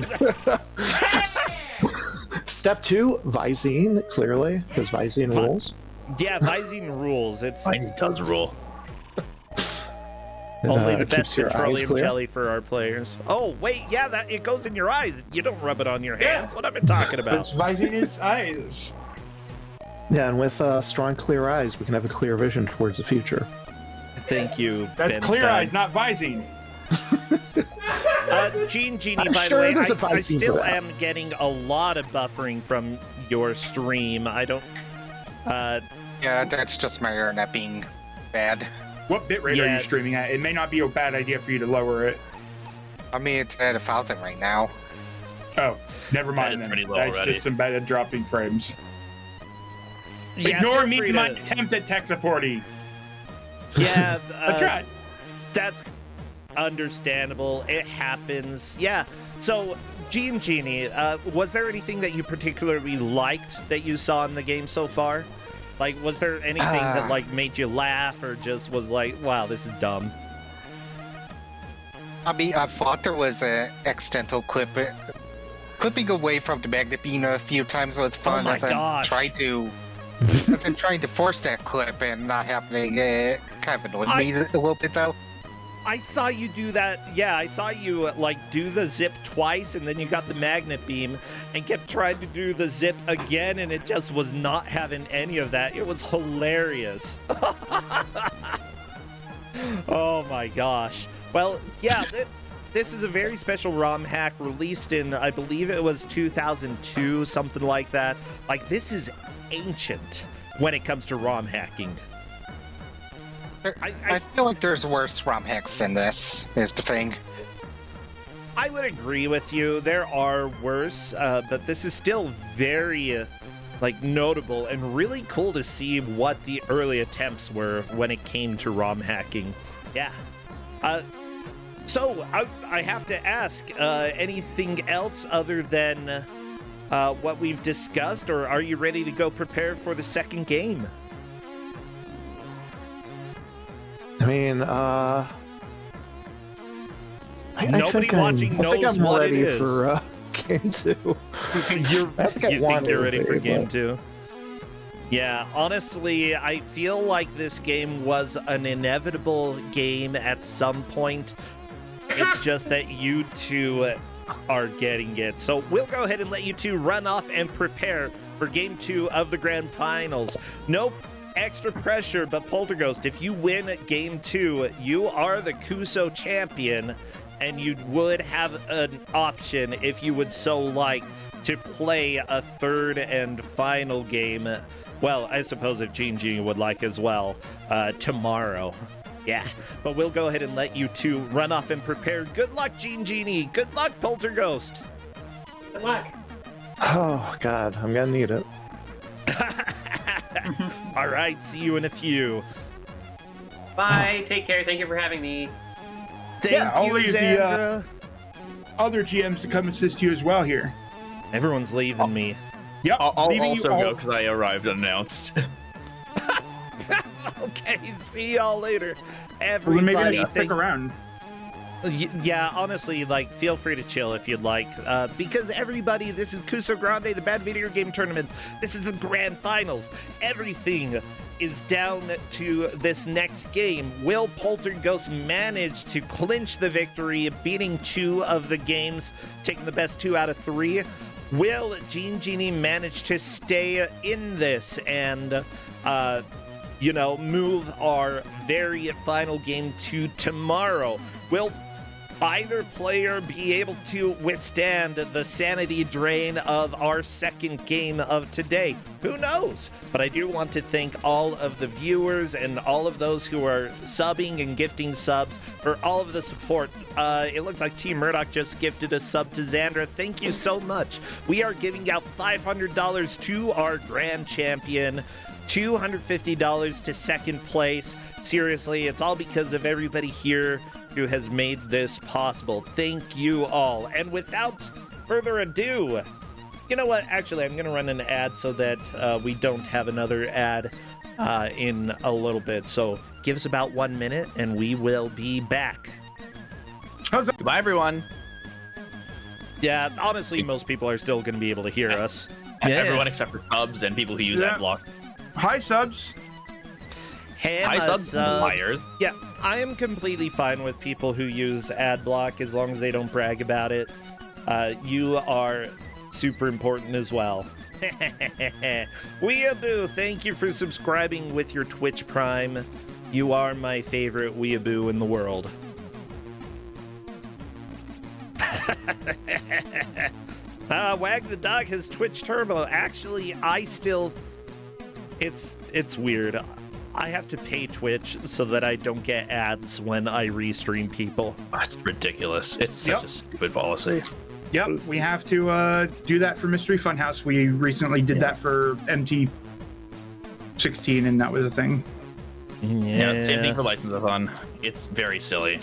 step 2, Vicene, clearly, because Vicene rules. Yeah, Vicene rules. It does rule. Only the best petroleum jelly for our players. Oh, wait, yeah, it goes in your eyes. You don't rub it on your hands. What I've been talking about. Vicene's eyes. Yeah, and with strong, clear eyes, we can have a clear vision towards the future. Thank you, That's Ben clear Stein. eyes, not Visine. Genie, by the way, I still am getting a lot of buffering from your stream. I don't... Yeah, that's just my internet being bad. What bitrate are you streaming at? It may not be a bad idea for you to lower it. I mean, it's at 1,000 right now. Oh, never mind then. Pretty low That's already. just embedded dropping frames. Yeah, Ignore me in my attempt at tech supporting. Yeah, I tried. That's understandable. It happens. Yeah. So, Genie, was there anything that you particularly liked that you saw in the game so far? Like, was there anything that like made you laugh or just was like, wow, this is dumb? I mean, I thought there was an accidental clipping away from the magnet beam a few times was fun. Oh my as I'm trying to force that clip and not happening. Kind of annoyed me a little bit though. I saw you do that. Yeah, I saw you like do the zip twice, and then you got the magnet beam and kept trying to do the zip again, and it just was not having any of that. It was hilarious. Oh my gosh. Well, yeah, this is a very special ROM hack released in, I believe it was 2002, something like that. Like, this is ancient when it comes to ROM hacking. I feel like there's worse ROM hacks than this, is the thing. I would agree with you. There are worse, but this is still very, notable and really cool to see what the early attempts were when it came to ROM hacking. Yeah. So, I have to ask, anything else other than what we've discussed, or are you ready to go prepare for the second game? I mean, Nobody watching knows what it is. For game 2. You think you're ready for game 2? Yeah, honestly, I feel like this game was an inevitable game at some point. It's just that you two are getting it. So we'll go ahead and let you two run off and prepare for game 2 of the grand finals. Nope. Extra pressure, but Polterghost, if you win game 2, you are the Kuso champion, and you would have an option, if you would so like, to play a third and final game. Well, I suppose if Genie would like as well, tomorrow. Yeah, but we'll go ahead and let you two run off and prepare. Good luck, Genie. Good luck, Polterghost. Good luck. Oh, God, I'm gonna need it. All right, see you in a few. Bye. Take care. Thank you for having me. Thank you, Sandra. Other GMs to come assist you as well here. Everyone's leaving me. Yep. I'll also go because I arrived unannounced. Okay, see y'all later. Well, maybe stick around. Yeah, honestly, feel free to chill if you'd like. Because everybody, this is Kuso6rande, the Bad Video Game Tournament. This is the grand finals. Everything is down to this next game. Will Polterghost manage to clinch the victory, beating 2 of the games, taking the best 2 out of 3? Will Genie manage to stay in this and, move our very final game to tomorrow? Will either player be able to withstand the sanity drain of our second game of today? Who knows? But I do want to thank all of the viewers and all of those who are subbing and gifting subs for all of the support. It looks like Team Murdoch just gifted a sub to Xandra. Thank you so much. We are giving out $500 to our grand champion, $250 to second place. Seriously, it's all because of everybody here who has made this possible. Thank you all. And without further ado, you know what? Actually, I'm going to run an ad so that we don't have another ad in a little bit. So give us about 1 minute and we will be back. Goodbye, everyone. Yeah, honestly, most people are still going to be able to hear us. Yeah. Everyone except for subs and people who use AdBlock. Hi, subs. Hey, Hi, subs. Liars. Yeah, I am completely fine with people who use AdBlock as long as they don't brag about it. You are super important as well. Weeaboo, thank you for subscribing with your Twitch Prime. You are my favorite weeaboo in the world. Wag the Dog has Twitch Turbo. Actually, it's weird. I have to pay Twitch so that I don't get ads when I restream people. That's ridiculous. It's such a stupid policy. Yep, we have to do that for Mystery Funhouse. We recently did that for MT16, and that was a thing. Yeah, same thing for License-a-thon. It's very silly.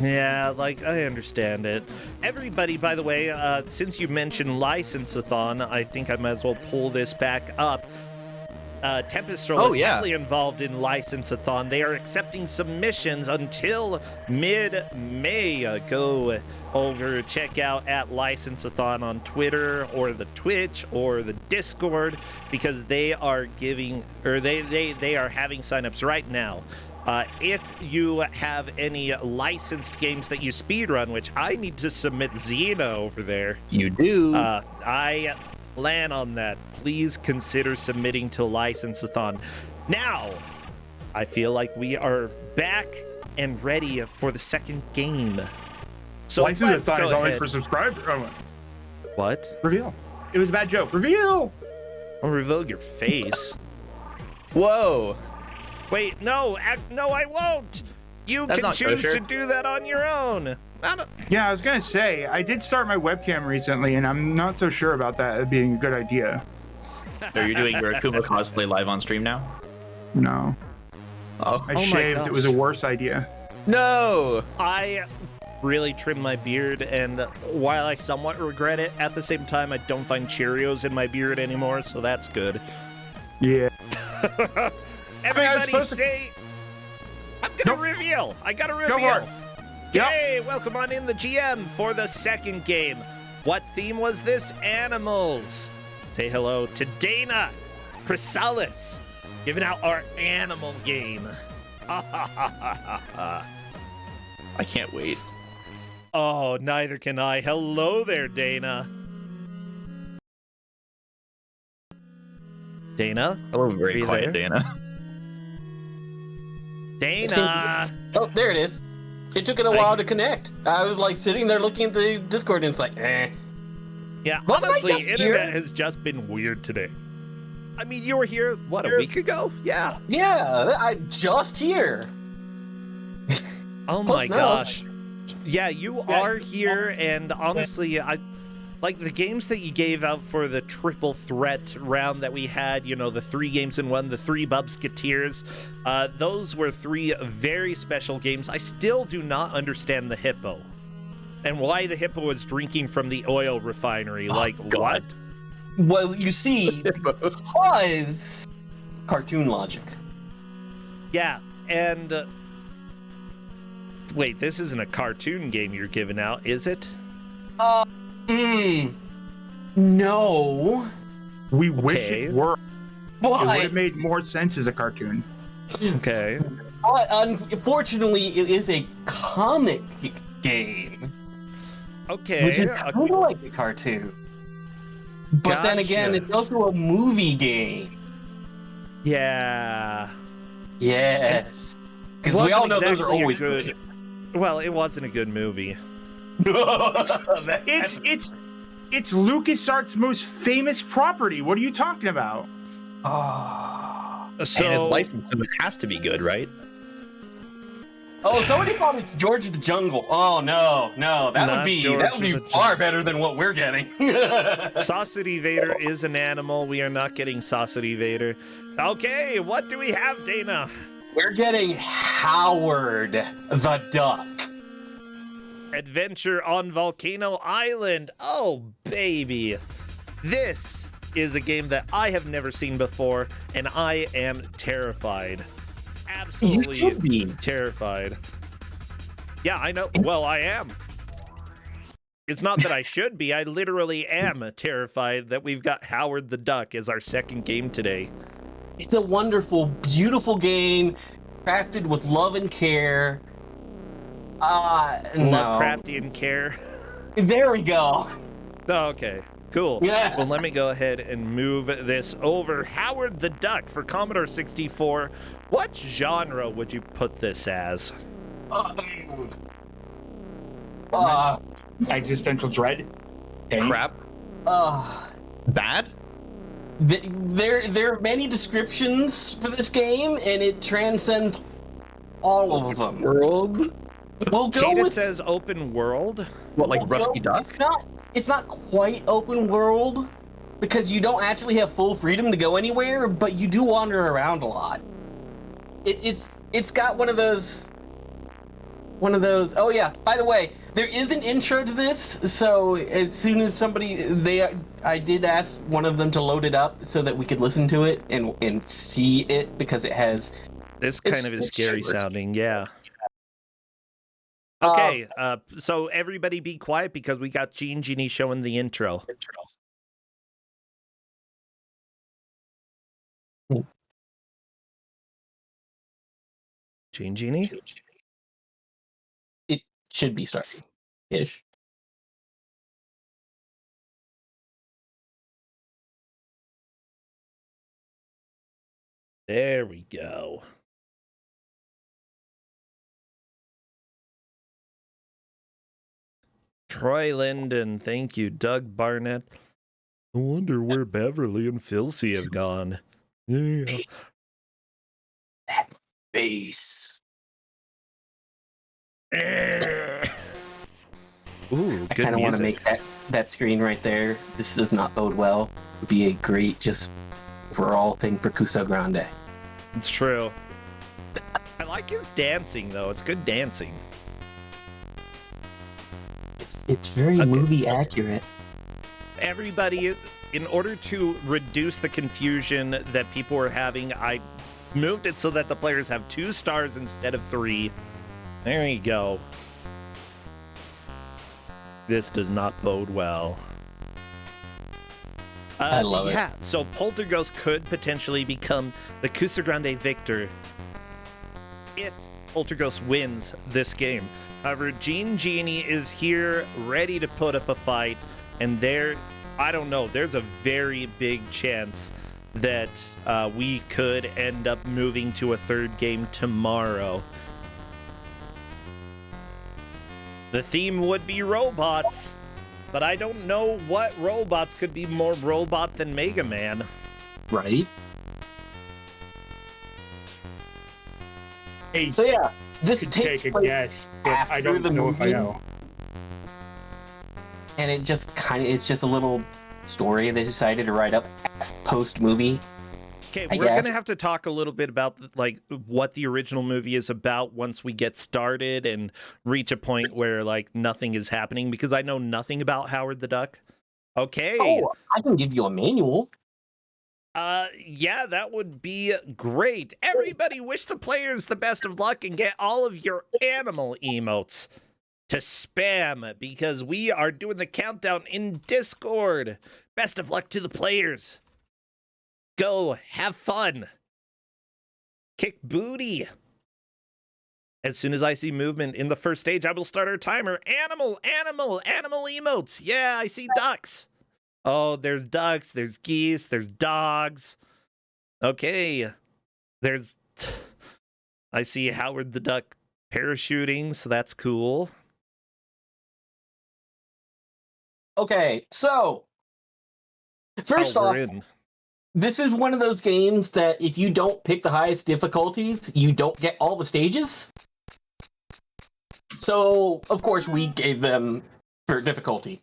Yeah, like, I understand it. Everybody, by the way, since you mentioned License-a-thon, I think I might as well pull this back up. Tempestroll is heavily involved in License-a-thon. They are accepting submissions until mid-May. Go over, check out at License-a-thon on Twitter or the Twitch or the Discord, because they are giving, or they are having signups right now. If you have any licensed games that you speedrun, which I need to submit Xena over there. You do. I plan on that. Please consider submitting to License-a-thon. Now, I feel like we are back and ready for the second game. So License-a-thon is only for subscribers. Oh, what? Reveal. It was a bad joke. Reveal. I'll reveal your face. Whoa. Wait, no, no, I won't. You That's can choose kosher. to do that on your own. Yeah, I was gonna say, I did start my webcam recently, and I'm not so sure about that being a good idea. Are you doing your Akuma cosplay live on stream now? No. Oh. I shaved. It was a worse idea. No. I really trimmed my beard, and while I somewhat regret it, at the same time, I don't find Cheerios in my beard anymore, so that's good. Yeah. Everybody say... I'm gonna reveal. I gotta reveal. Go for it. Yay, welcome on in the GM for the second game. What theme was this? Animals. Say hello to Dana Chrysalis, giving out our animal game. I can't wait. Oh, neither can I. Hello there, Dana. Dana? Hello, very quiet, there? Dana. Dana! Oh, there it is. It took it a while to connect. I was like sitting there looking at the Discord, and it's like, eh. Yeah, Wasn't I honestly, just internet here? has just been weird today. I mean, you were here, what, a week ago? Yeah. Yeah, I just here. Oh my Close gosh. Yeah, you are here, and honestly, I like the games that you gave out for the triple threat round that we had, you know, the 3 games in one, the 3 Bubsketeers. Those were 3 very special games. I still do not understand the hippo. And why the hippo was drinking from the oil refinery. Like, what? Well, you see, because cartoon logic. Yeah, and... wait, this isn't a cartoon game you're giving out, is it? No. We wish it were. But, It would have made more sense as a cartoon. Okay. but unfortunately, it is a comic game, Okay. which is kind of like a cartoon. But then again, Gotcha. it's also a movie game. Yeah. Yes. Because we all know those are always good. Well, it wasn't a good movie. It's LucasArts' most famous property. What are you talking about? So, And it's licensed, so it has to be good, right? Oh, somebody thought it's George of the Jungle. Oh no, that Not would be George that would be of the far better than what we're getting. Sausage Vader is an animal. We are not getting Sausage Vader. Okay, what do we have, Dana? We're getting Howard the Duck. Adventure on Volcano Island. Oh, baby. This is a game that I have never seen before, and I am terrified. Absolutely You should be. terrified. Yeah, I know. Well, I am. It's not that I should be. I literally am terrified that we've got Howard the Duck as our second game today. It's a wonderful, beautiful game, crafted with love and care. No. Lovecrafty and care. There we go. Oh, okay, cool. Yeah. Well, let me go ahead and move this over. Howard the Duck for Commodore 64. What genre would you put this as? Existential dread. Okay. Crap. Bad? There are many descriptions for this game, and it transcends all of them. World? We'll go Cheetah with says open world. What, like we'll go- Rusty Duck? It's not quite open world because you don't actually have full freedom to go anywhere, but you do wander around a lot. It's got one of those one of those. Oh yeah. By the way, there is an intro to this, so as soon as I did ask one of them to load it up so that we could listen to it and see it because it has. This kind of is scary sounding. Yeah. Okay. So everybody be quiet because we got Genie showing the intro. Genie? It should be starting ish. There we go. Troy Linden, thank you. Doug Barnett. I wonder where Beverly and Filcy have gone. Yeah. That face. Ooh, I good kind of want to music. make that screen right there. This does not bode well. It would be a great just overall thing for Kuso6rande. It's true. I like his dancing though. It's good dancing. It's very movie accurate. Everybody, in order to reduce the confusion that people were having, I moved it so that the players have 2 stars instead of 3. There you go. This does not bode well. I love it. Yeah, so Polterghost could potentially become the Kuso6rande victor if Polterghost wins this game. However, Genie is here, ready to put up a fight, and I don't know, there's a very big chance that we could end up moving to a 3rd game tomorrow. The theme would be robots, but I don't know what robots could be more robot than Mega Man. Right? Hey, So yeah, this could takes take a place guess, but I after don't the know if I movie. know. And it's just a little story they decided to write up post movie. Okay, I we're guess. gonna have to talk a little bit about like what the original movie is about once we get started and reach a point where like nothing is happening, because I know nothing about Howard the Duck. Okay. Oh, I can give you a manual. Yeah, that would be great. Everybody wish the players the best of luck and get all of your animal emotes to spam because we are doing the countdown in Discord. Best of luck to the players. Go have fun. Kick booty. As soon as I see movement in the first stage, I will start our timer. Animal emotes. Yeah, I see ducks. Oh, there's ducks, there's geese, there's dogs. Okay. I see Howard the Duck parachuting, so that's cool. Okay, so first we're off, in. this is one of those games that if you don't pick the highest difficulties, you don't get all the stages. So, of course, we gave them for difficulty.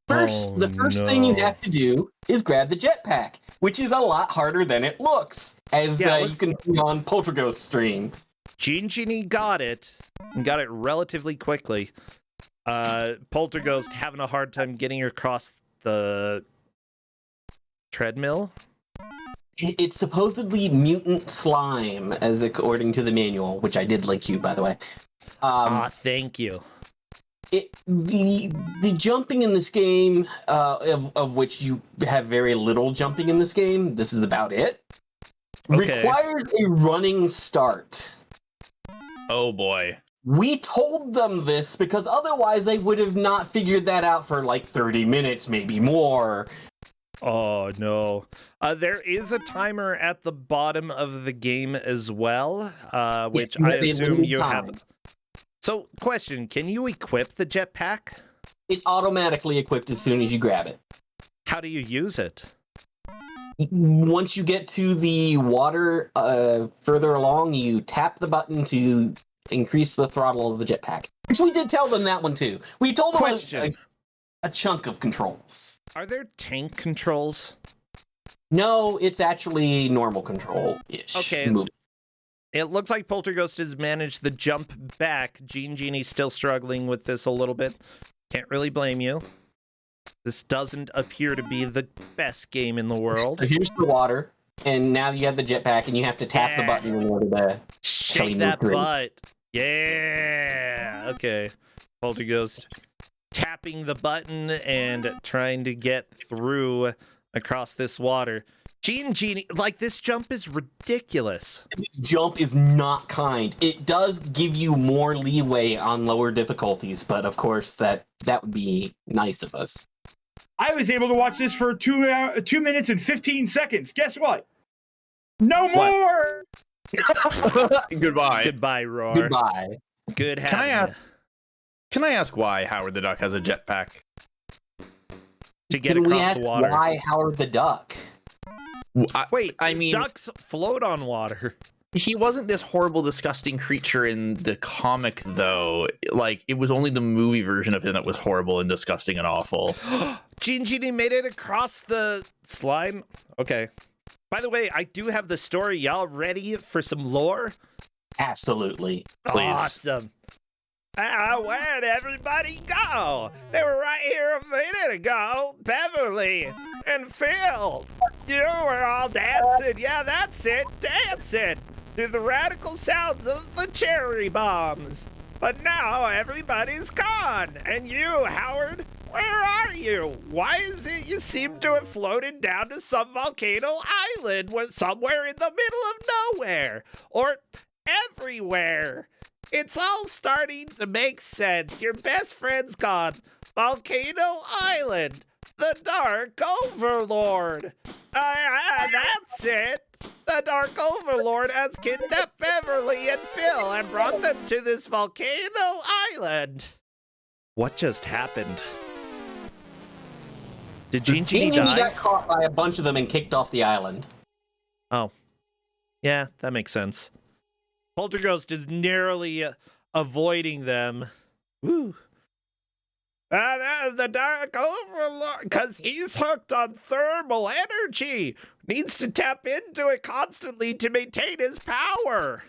The first thing you have to do is grab the jetpack, which is a lot harder than it looks, as you can see on Polterghost stream. Genie got it, and got it relatively quickly. Polterghost having a hard time getting across the treadmill. It's supposedly mutant slime, as according to the manual, which I did link you, by the way. Thank you. The jumping in this game, of which you have very little jumping in this game, this is about it, requires a running start. Oh boy. We told them this because otherwise they would have not figured that out for like 30 minutes, maybe more. Oh no. There is a timer at the bottom of the game as well, which I assume you have. So, question, can you equip the jetpack? It's automatically equipped as soon as you grab it. How do you use it? Once you get to the water further along, you tap the button to increase the throttle of the jetpack. Which we did tell them that one too. We told them a chunk of controls. Are there tank controls? No, it's actually normal control-ish. Okay. it looks like Poltergust has managed the jump back. Genie's still struggling with this a little bit. Can't really blame you. This doesn't appear to be the best game in the world. So here's the water, and now you have the jetpack, and you have to tap the button in order to shake that butt. Yeah. Okay. Poltergust tapping the button and trying to get through across this water. Genie, like, this jump is ridiculous. This jump is not kind. It does give you more leeway on lower difficulties, but of course that would be nice of us. I was able to watch this for 2 minutes and 15 seconds. Guess what? No more. Goodbye. Goodbye, Roar. Goodbye. Good having you. Can I ask why Howard the Duck has a jetpack? To get across the water. Why Howard the Duck? Wait, I mean, ducks float on water. He wasn't this horrible, disgusting creature in the comic, though. Like, it was only the movie version of him that was horrible and disgusting and awful. Genie made it across the slime. Okay. By the way, I do have the story. Y'all ready for some lore? Absolutely. Please. Awesome. Where'd everybody go? They were right here a minute ago. Beverly and Phil. You were all dancing. Yeah, that's it. Dancing to the radical sounds of the cherry bombs. But now everybody's gone. And you, Howard, where are you? Why is it you seem to have floated down to some volcano island somewhere in the middle of nowhere? Or everywhere? It's all starting to make sense. Your best friend's gone. Volcano Island. The Dark Overlord. That's it. The Dark Overlord has kidnapped Beverly and Phil and brought them to this volcano island. What just happened? Did Genie die? got caught by a bunch of them and kicked off the island. Oh. Yeah, that makes sense. Poltergust is narrowly avoiding them. Woo. The Dark Overlord, because he's hooked on thermal energy. Needs to tap into it constantly to maintain his power.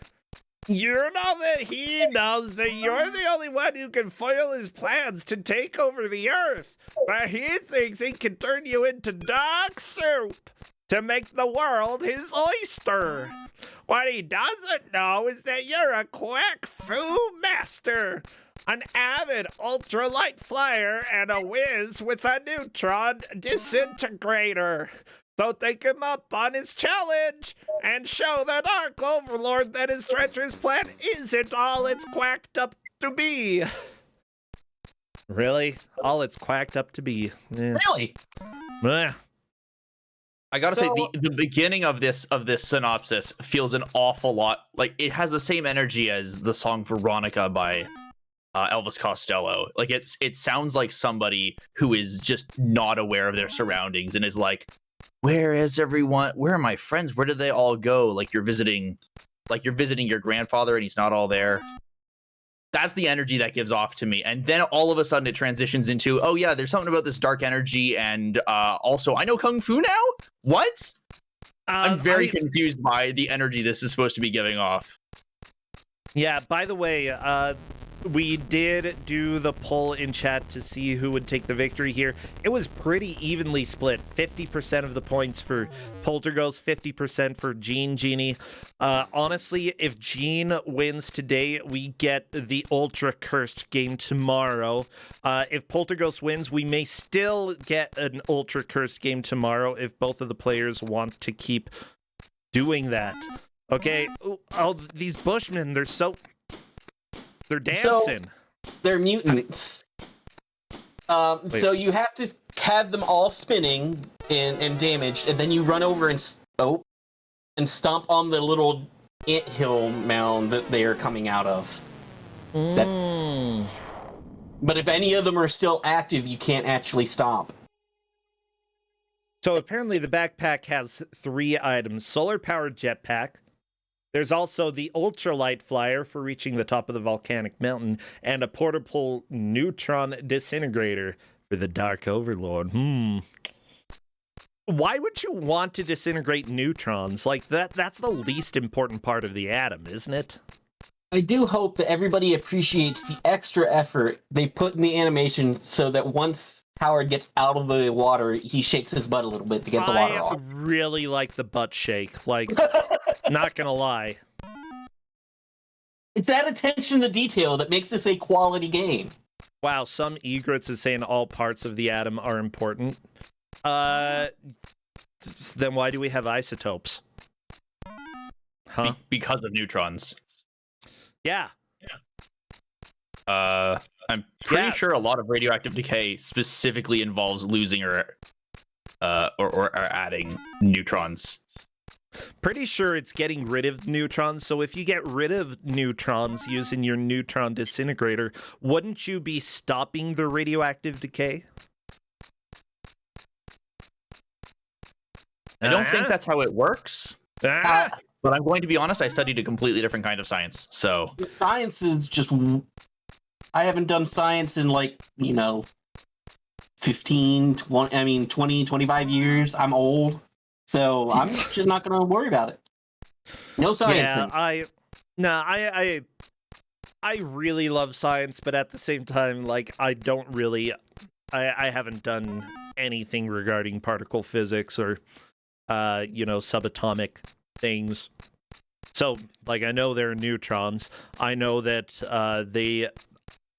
You know that he knows that you're the only one who can foil his plans to take over the Earth. But he thinks he can turn you into dog soup to make the world his oyster. What he doesn't know is that you're a quack foo master, an avid ultralight flyer, and a whiz with a neutron disintegrator. So take him up on his challenge and show the Dark Overlord that his treacherous plan isn't all it's quacked up to be. Really? All it's quacked up to be. Yeah. Really? I gotta say, the beginning of this synopsis feels an awful lot like it has the same energy as the song Veronica by Elvis Costello. Like it sounds like somebody who is just not aware of their surroundings and is like, where is everyone? Where are my friends? Where did they all go? Like you're visiting your grandfather and he's not all there. That's the energy that gives off to me. And then all of a sudden it transitions into, oh yeah, there's something about this dark energy. And also I know Kung Fu now? What? I'm very confused by the energy this is supposed to be giving off. Yeah, by the way, we did do the poll in chat to see who would take the victory here. It was pretty evenly split. 50% of the points for Poltergust, 50% for Genie. Honestly, if Gene wins today, we get the Ultra Cursed game tomorrow. If Poltergust wins, we may still get an Ultra Cursed game tomorrow if both of the players want to keep doing that. Okay. Oh, these Bushmen, they're dancing. So, they're mutants. So you have to have them all spinning and damaged, and then you run over and stomp on the little anthill mound that they are coming out of. But if any of them are still active, you can't actually stomp. So apparently the backpack has 3 items. Solar-powered jetpack. There's also the ultralight flyer for reaching the top of the volcanic mountain, and a portable neutron disintegrator for the Dark Overlord. why would you want to disintegrate neutrons? Like, that's the least important part of the atom, isn't it? I do hope that everybody appreciates the extra effort they put in the animation so that once Howard gets out of the water, he shakes his butt a little bit to get the water off. I really like the butt shake. Like, not gonna lie. It's that attention to detail that makes this a quality game. Wow, some egrets is saying all parts of the atom are important. Then why do we have isotopes? Huh? Because of neutrons. Yeah. I'm pretty sure a lot of radioactive decay specifically involves losing or adding neutrons. Pretty sure it's getting rid of neutrons, so if you get rid of neutrons using your neutron disintegrator, wouldn't you be stopping the radioactive decay? I don't think that's how it works. But I'm going to be honest, I studied a completely different kind of science, so... Science is just... I haven't done science in, 15, 20, 25 years. I'm old. So I'm just not going to worry about it. No science. Yeah, I really love science, but at the same time, I don't really... I haven't done anything regarding particle physics or, subatomic things. So, I know there are neutrons. I know that they...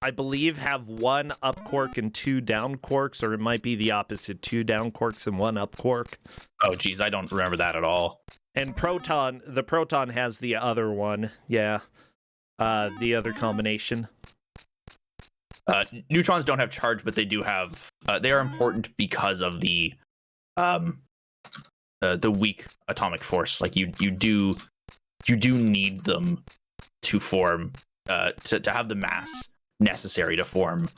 I believe have 1 up quark and 2 down quarks, or it might be the opposite, 2 down quarks and 1 up quark. Oh, geez, I don't remember that at all. And the proton has the other one, yeah, the other combination. Neutrons don't have charge, but they do have. They are important because of the weak atomic force. Like you do need them to form to have the mass necessary to form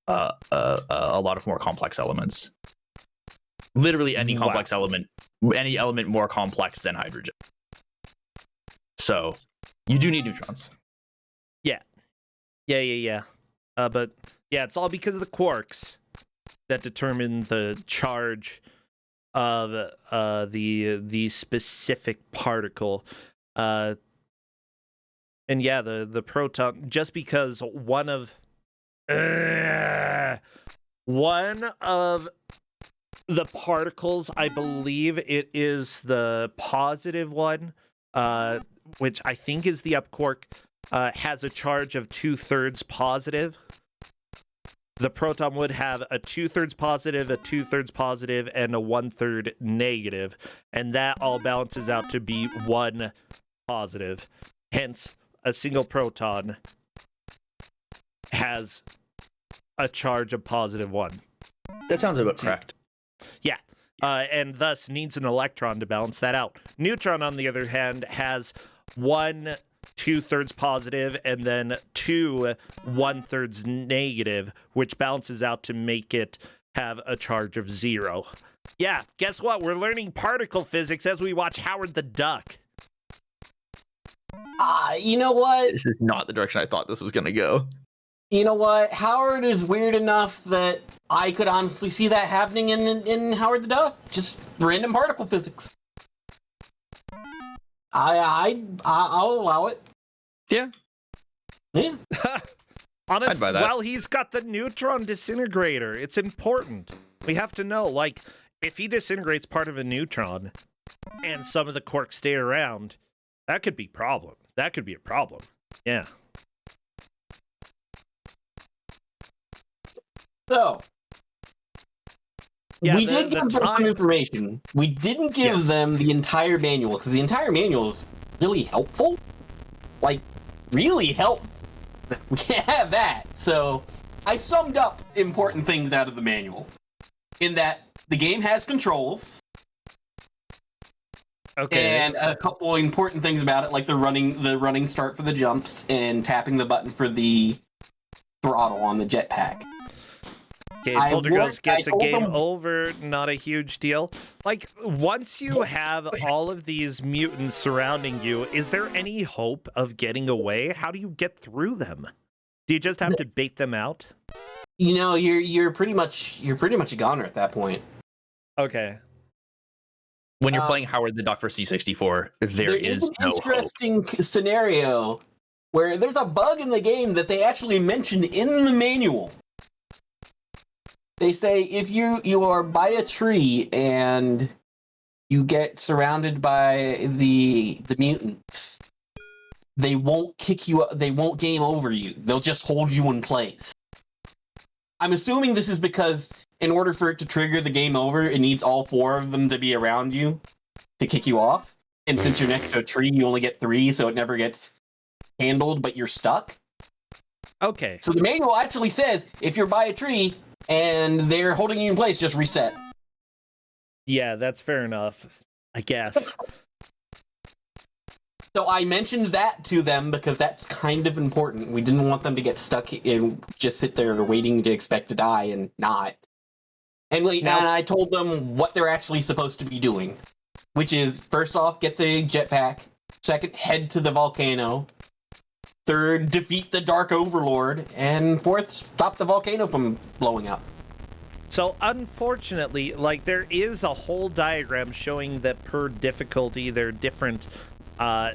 a lot of more complex elements. Literally any complex element, any element more complex than hydrogen. So you do need neutrons. Yeah. But yeah, it's all because of the quarks that determine the charge of the specific particle. And yeah, the proton, just because one of the particles, I believe it is the positive one, which I think is the up quark, has a charge of 2/3 positive. The proton would have a 2/3 positive, a 2/3 positive, and a 1/3 negative, and that all balances out to be 1 positive. Hence, a single proton has a charge of +1. That sounds about correct. Yeah, and thus needs an electron to balance that out. Neutron, on the other hand, has 1 2/3 positive and then 2 1/3 negative, which balances out to make it have a charge of 0. Yeah, guess what? We're learning particle physics as we watch Howard the Duck. You know what? This is not the direction I thought this was going to go. You know what? Howard is weird enough that I could honestly see that happening in Howard the Duck. Just random particle physics. I'll allow it. Yeah. Honestly, well, he's got the neutron disintegrator. It's important. We have to know, if he disintegrates part of a neutron and some of the quarks stay around, that could be a problem. Yeah. So, we did give them some information. We didn't give them the entire manual, because the entire manual is really helpful. Really helpful. We can't have that. So, I summed up important things out of the manual. In that, the game has controls. Okay. And a couple important things about it, like the running start for the jumps and tapping the button for the throttle on the jetpack. Okay, Polterghost gets a game over, not a huge deal. Once you have all of these mutants surrounding you, is there any hope of getting away? How do you get through them? Do you just have to bait them out? You're pretty much a goner at that point. Okay. When you're playing Howard the Duck for C64, there is an no interesting scenario where there's a bug in the game that they actually mentioned in the manual. They say if you are by a tree and you get surrounded by the mutants, they won't kick you up, they won't game over you. They'll just hold you in place. I'm assuming this is because in order for it to trigger the game over, it needs all 4 of them to be around you to kick you off. And since you're next to a tree, you only get 3, so it never gets handled, but you're stuck. Okay. So the manual actually says if you're by a tree and they're holding you in place, just reset. Yeah, that's fair enough, I guess. So I mentioned that to them because that's kind of important. We didn't want them to get stuck and just sit there waiting to expect to die and not. And I told them what they're actually supposed to be doing, which is, first off, get the jetpack. Second, head to the volcano. Third, defeat the Dark Overlord. And fourth, stop the volcano from blowing up. So, unfortunately, like, there is a whole diagram showing that per difficulty, there are different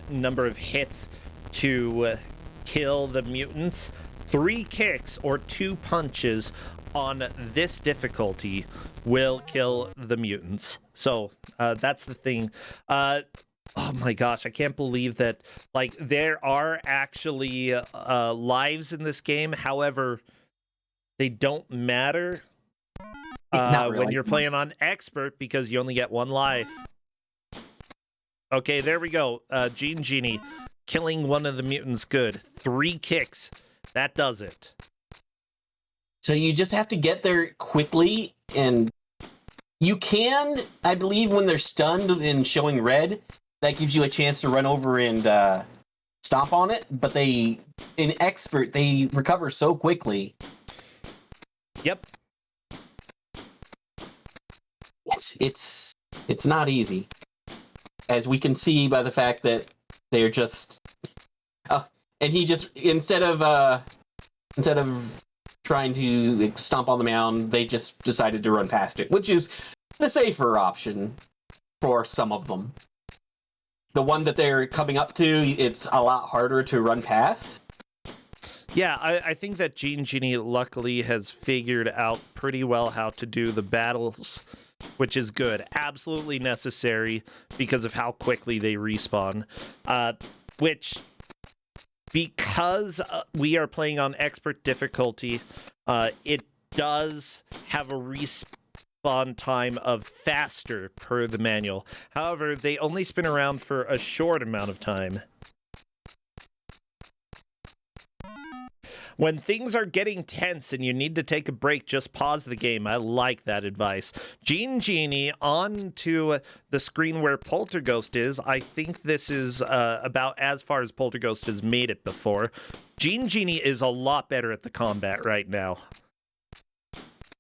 number of hits to kill the mutants. 3 kicks or 2 punches on this difficulty will kill the mutants. So, that's the thing. Oh my gosh, I can't believe that, like, there are actually lives in this game. However, they don't matter when you're playing on expert because you only get 1 life. Okay, there we go. Genie, killing one of the mutants, good. 3 kicks, that does it. So you just have to get there quickly, and you can, I believe, when they're stunned and showing red, that gives you a chance to run over and stomp on it, but in expert, they recover so quickly. Yep. It's not easy, as we can see by the fact that they're just and he just instead of trying to stomp on the mound, they just decided to run past it, which is the safer option for some of them. The one that they're coming up to, it's a lot harder to run past. Yeah, I think that Genie luckily has figured out pretty well how to do the battles, which is good. Absolutely necessary because of how quickly they respawn. Which, because we are playing on expert difficulty, it does have a respawn time of faster per the manual. However, they only spin around for a short amount of time. When things are getting tense and you need to take a break, just pause the game. I like that advice. Genie on to the screen where Polterghost is. I think this is about as far as Polterghost has made it before. Genie is a lot better at the combat right now.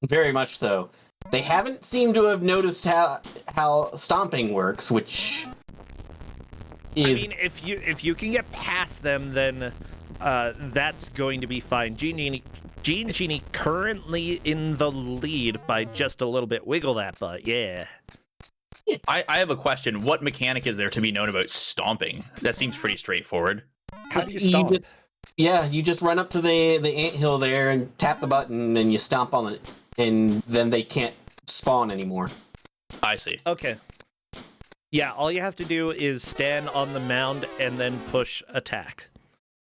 Very much so. They haven't seemed to have noticed how stomping works, which is... I mean, if you can get past them, then that's going to be fine. Genie currently in the lead by just a little bit. Wiggle that butt, yeah. I have a question. What mechanic is there to be known about stomping? That seems pretty straightforward. How do you stomp? You just run up to the anthill there and tap the button, and you stomp on it, and then they can't spawn anymore. I see. Okay. Yeah, all you have to do is stand on the mound and then push attack.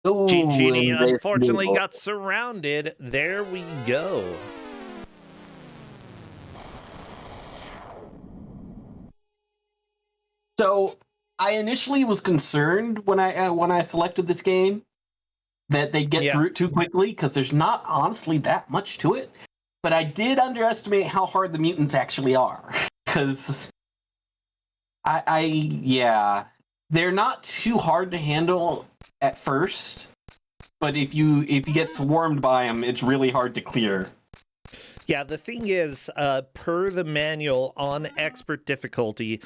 Ooh, Genie unfortunately got surrounded. There we go. So I initially was concerned when I selected this game that they'd get through it too quickly, because there's not honestly that much to it. But I did underestimate how hard the mutants actually are, because they're not too hard to handle at first, but if you get swarmed by them, it's really hard to clear. Yeah, the thing is, per the manual on expert difficulty,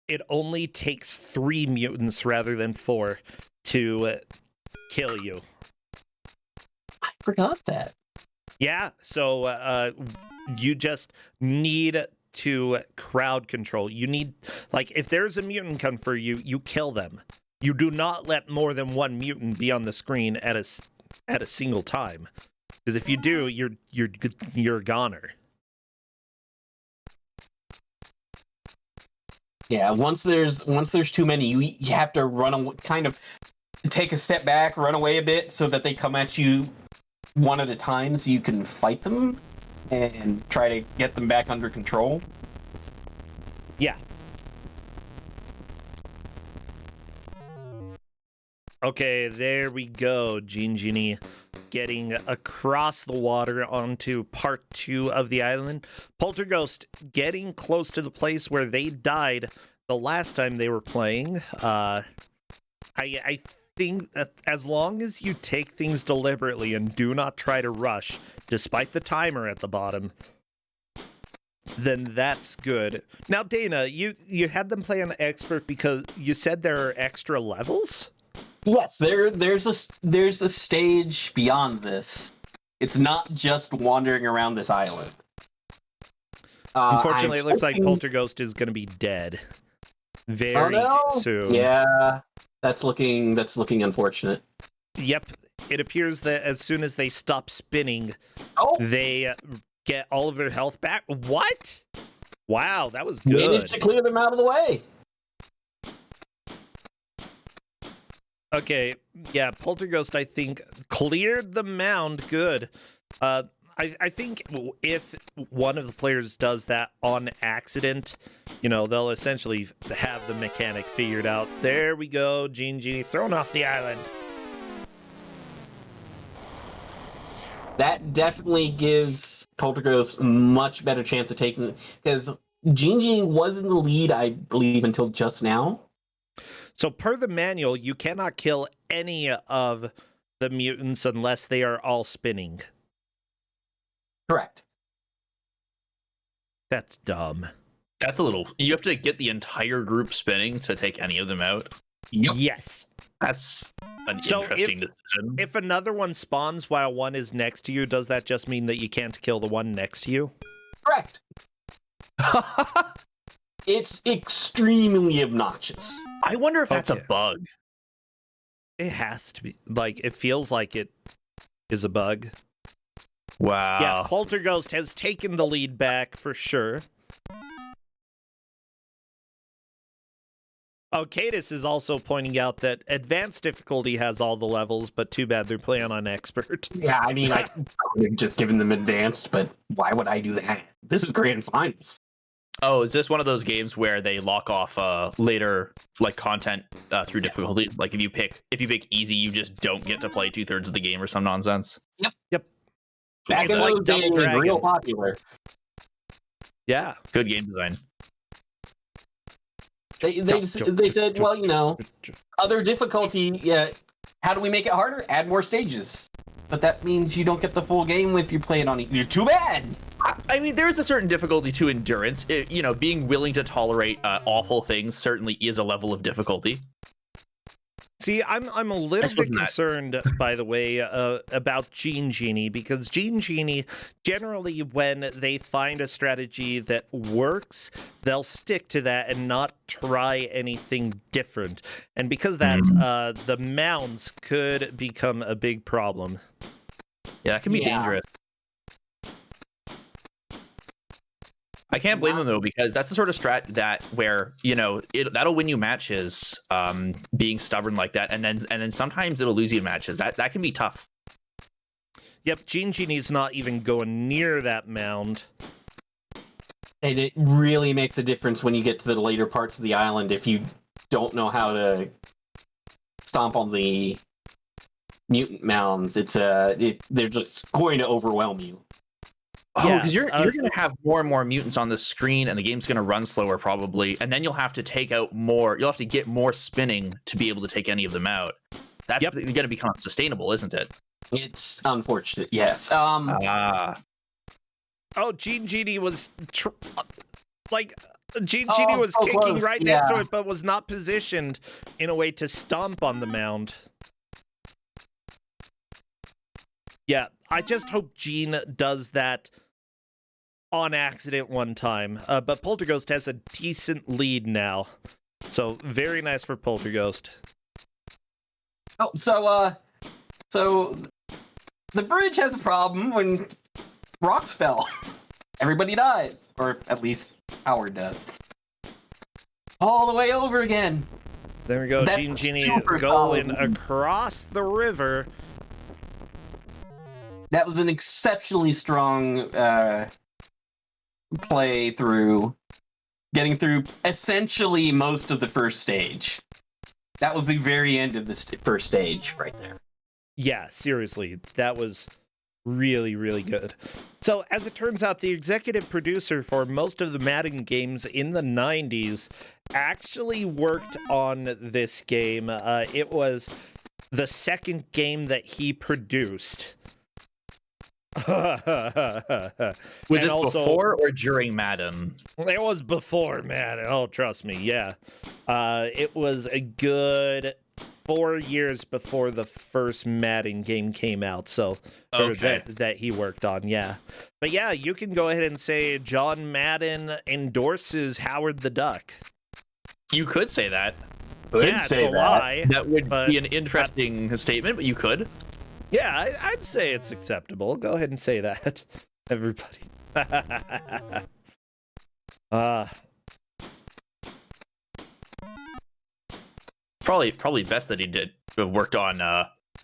it only takes 3 mutants rather than 4 to kill you. I forgot that. Yeah, so you just need to crowd control. You need, like, if there's a mutant come for you, you kill them. You do not let more than one mutant be on the screen at a single time, because if you do, you're a goner. Yeah, once there's too many, you have to kind of take a step back, run away a bit, so that they come at you one at a time, so you can fight them and try to get them back under control. Yeah. Okay, there we go. Genie getting across the water onto part 2 of the island. Polterghost getting close to the place where they died the last time they were playing. I think that as long as you take things deliberately and do not try to rush, despite the timer at the bottom, then that's good. Now, Dana, you had them play on expert because you said there are extra levels? Yes, there's a stage beyond this. It's not just wandering around this island. Unfortunately, it looks like Polterghost is going to be dead very soon. Yeah, that's looking unfortunate. Yep, it appears that as soon as they stop spinning, they get all of their health back. What? Wow, that was good. Managed to clear them out of the way. Okay, yeah, Polterghost, I think, cleared the mound good. I think if one of the players does that on accident, they'll essentially have the mechanic figured out. There we go, Genie thrown off the island. That definitely gives Polterghost much better chance of taking it, because Genie was in the lead, I believe, until just now. So per the manual, you cannot kill any of the mutants unless they are all spinning. Correct. That's dumb. That's a little... You have to get the entire group spinning to take any of them out? Yep. Yes. That's an interesting decision. If another one spawns while one is next to you, does that just mean that you can't kill the one next to you? Correct. It's extremely obnoxious. I wonder if that's a bug. It has to be. Like, it feels like it is a bug. Wow. Yeah, Polterghost has taken the lead back for sure. Oh, Cadis is also pointing out that advanced difficulty has all the levels, but too bad they're playing on expert. Yeah, I mean, I could have just given them advanced, but why would I do that? This is grand finals. Oh, is this one of those games where they lock off later content through difficulty? Like if you pick easy, you just don't get to play 2/3 of the game or some nonsense? Yep. Back in those days, it was real popular. Yeah. Good game design. They said, well, other difficulty. Yeah, how do we make it harder? Add more stages. But that means you don't get the full game if you play it on. You're too bad. I mean, there is a certain difficulty to endurance. Being willing to tolerate awful things certainly is a level of difficulty. See, I'm a little bit concerned, by the way, about Genie, because Genie, generally, when they find a strategy that works, they'll stick to that and not try anything different. And because of that, the mounds could become a big problem. Yeah, that can be dangerous. I can't blame them though, because that's the sort of strat that where that'll win you matches, being stubborn like that, and then sometimes it'll lose you matches. That can be tough. Yep, Genie's not even going near that mound. And it really makes a difference when you get to the later parts of the island if you don't know how to stomp on the mutant mounds. They're just going to overwhelm you. Oh, because you're going to have more and more mutants on the screen, and the game's going to run slower probably, and then you'll have to take out more. You'll have to get more spinning to be able to take any of them out. That's going to become unsustainable, isn't it? It's unfortunate, yes. Oh, Genie was Genie was so kicking close. right next to it, but was not positioned in a way to stomp on the mound. Yeah, I just hope Gene does that on accident one time. But Polterghost has a decent lead now. So very nice for Polterghost. Oh, so the bridge has a problem when rocks fell. Everybody dies, or at least Howard does. All the way over again. There we go, Genie going across the river. That was an exceptionally strong play through, getting through essentially most of the first stage. That was the very end of the first stage right there. Yeah, seriously, that was really, really good. So, as it turns out, the executive producer for most of the Madden games in the 90s actually worked on this game. It was the second game that he produced. Was this also before or during Madden? It was before Madden. Oh, trust me, yeah. It was a good 4 years before the first Madden game came out, so that he worked on, yeah. But yeah, you can go ahead and say John Madden endorses Howard the Duck. You could say that. Yeah, it's a lie. That would be an interesting statement, but you could. Yeah, I'd say it's acceptable. Go ahead and say that, everybody. Probably best that he did worked on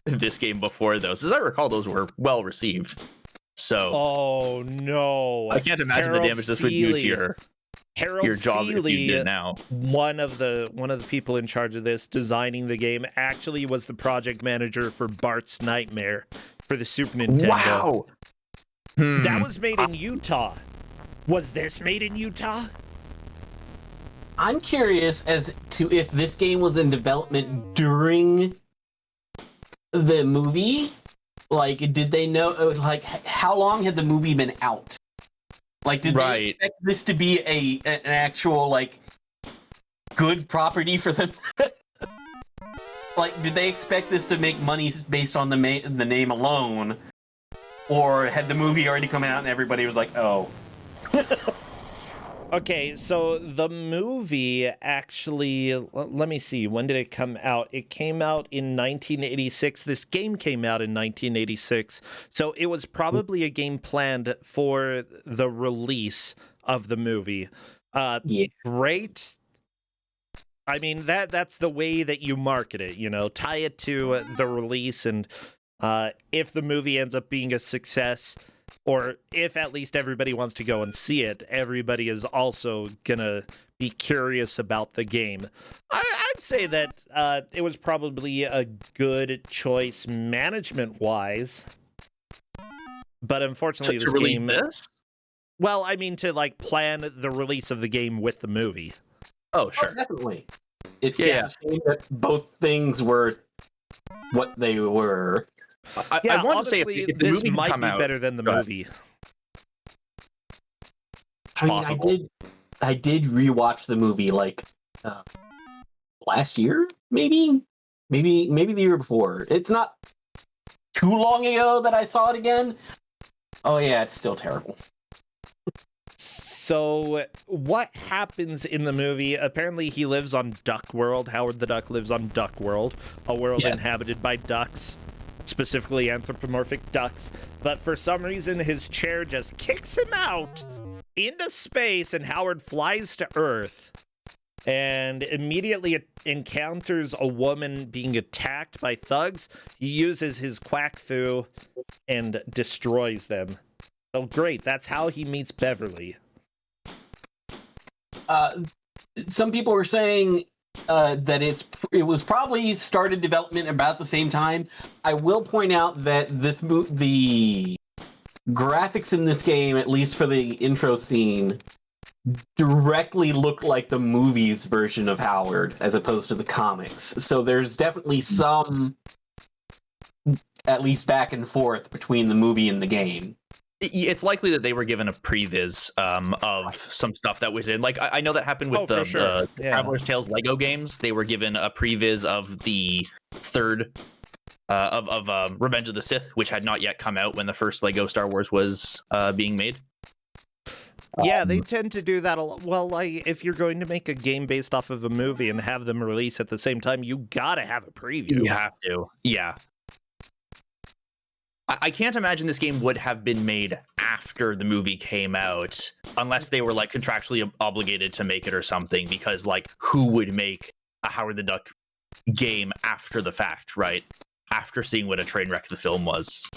this game before those. As I recall, those were well received. So. Oh no! I can't imagine the damage this would do to your job if you did now. One of the people in charge of this, designing the game, actually was the project manager for Bart's Nightmare for the Super Nintendo. Wow! That was made in Utah. Was this made in Utah? I'm curious as to if this game was in development during the movie. Like, did they know? Like, how long had the movie been out? Like, did they expect this to be an actual, like, good property for them? Like, did they expect this to make money based on the name alone? Or had the movie already come out and everybody was like, oh. Okay, so the movie actually, let me see, when did it come out? It came out in 1986. This game came out in 1986. So it was probably a game planned for the release of the movie. Yeah. Great. I mean, that's the way that you market it, you know, tie it to the release, and if the movie ends up being a success, or if at least everybody wants to go and see it, everybody is also gonna be curious about the game. I'd say that it was probably a good choice management-wise, but unfortunately to this release game... This? Well, I mean, to, like, plan the release of the game with the movie. Oh, sure. Oh, definitely. It's a shame that both things were what they were. I want honestly, to say if the this movie might come be out, better than the movie. I mean, I did rewatch the movie like last year, maybe the year before. It's not too long ago that I saw it again. Oh yeah, it's still terrible. So, what happens in the movie? Apparently, he lives on Duck World. Howard the Duck lives on Duck World, a world inhabited by ducks, specifically anthropomorphic ducks. But for some reason, his chair just kicks him out into space, and Howard flies to Earth and immediately encounters a woman being attacked by thugs. He uses his quack fu and destroys them. So great, that's how he meets Beverly. Some people were saying that it was probably started development about the same time. I will point out that the graphics in this game, at least for the intro scene, directly look like the movie's version of Howard as opposed to the comics. So there's definitely some, at least back and forth between the movie and the game. It's likely that they were given a previs of some stuff that was in. Like, I know that happened with the Traveler's Tales Lego games. They were given a previs of the third of Revenge of the Sith, which had not yet come out when the first Lego Star Wars was being made. Yeah, they tend to do that a lot. Well, like, if you're going to make a game based off of a movie and have them release at the same time, you gotta have a preview. You have to. Yeah. I can't imagine this game would have been made after the movie came out, unless they were like contractually obligated to make it or something, because like who would make a Howard the Duck game after the fact, right? After seeing what a train wreck the film was.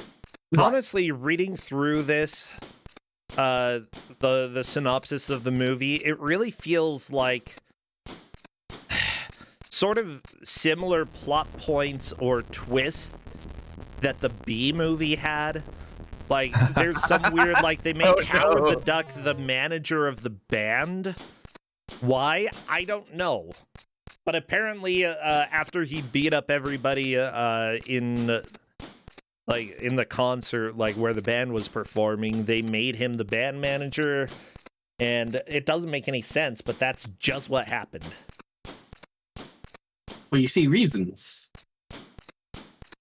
Honestly, reading through this, the synopsis of the movie, it really feels like sort of similar plot points or twists that the B movie had. Like, there's some weird, like, they make Howard the Duck the manager of the band. Why? I don't know. But apparently, after he beat up everybody in the concert, like, where the band was performing, they made him the band manager. And it doesn't make any sense, but that's just what happened. Well, you see reasons.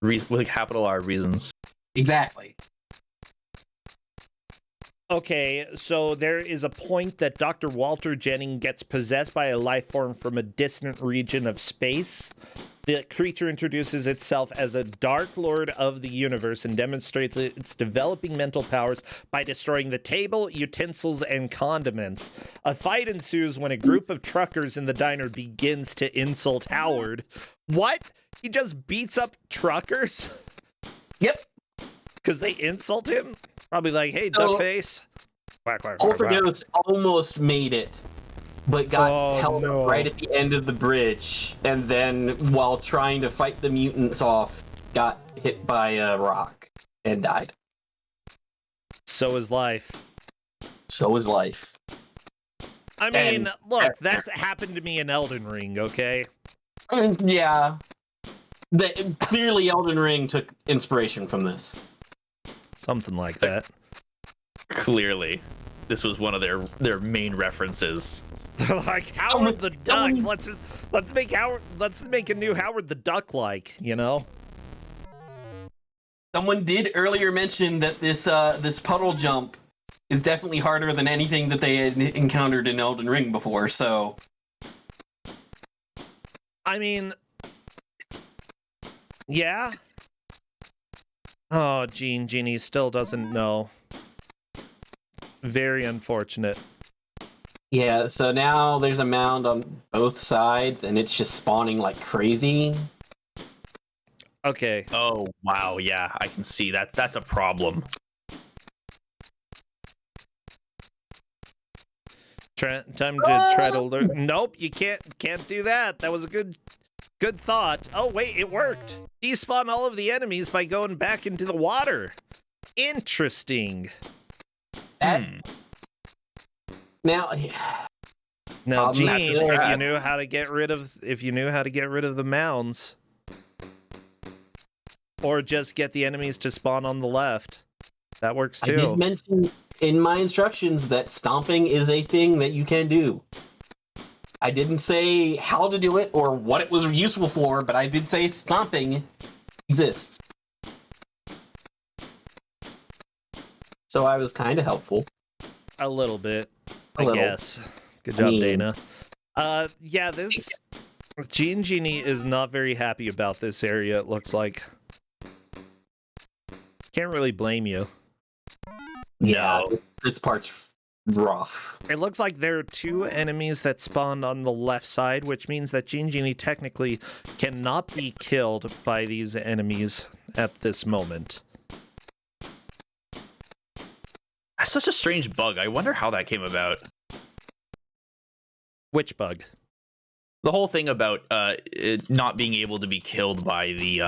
With a capital R, reasons. Exactly. Okay, so there is a point that Dr. Walter Jennings gets possessed by a life form from a distant region of space. The creature introduces itself as a Dark Lord of the universe and demonstrates its developing mental powers by destroying the table, utensils, and condiments. A fight ensues when a group of truckers in the diner begins to insult Howard. What? He just beats up truckers? Yep. Because they insult him? Probably like, hey, duckface. Quack, quack, quack, Poltergeist almost made it, but got held up right at the end of the bridge, and then while trying to fight the mutants off, got hit by a rock and died. So is life. So is life. I mean, look, that's happened to me in Elden Ring, okay? Yeah. Clearly Elden Ring took inspiration from this. Something like that. Clearly. This was one of their main references. They're like, Howard the Duck. Let's make a new Howard the Duck like, you know? Someone did earlier mention that this puddle jump is definitely harder than anything that they had encountered in Elden Ring before, so I mean, yeah. Oh, Genie still doesn't know. Very unfortunate. yeah, so now there's a mound on both sides, and it's just spawning like crazy. Okay. Oh, wow, yeah, I can see that. That's a problem. Time to try to learn. Nope, you can't do that. That was a good thought. Oh, wait, it worked. Despawn all of the enemies by going back into the water. Interesting. Now, Gene, if you knew how to get rid of the mounds, or just get the enemies to spawn on the left, that works too. I did mention in my instructions that stomping is a thing that you can do. I didn't say how to do it or what it was useful for, but I did say stomping exists. So I was kind of helpful. A little bit, I guess. Good job, Dana. Yeah, this Genie is not very happy about this area, it looks like. Can't really blame you. Yeah, this part's rough. It looks like there are two enemies that spawned on the left side, which means that Genie technically cannot be killed by these enemies at this moment. That's such a strange bug. I wonder how that came about. Which bug? The whole thing about it not being able to be killed by the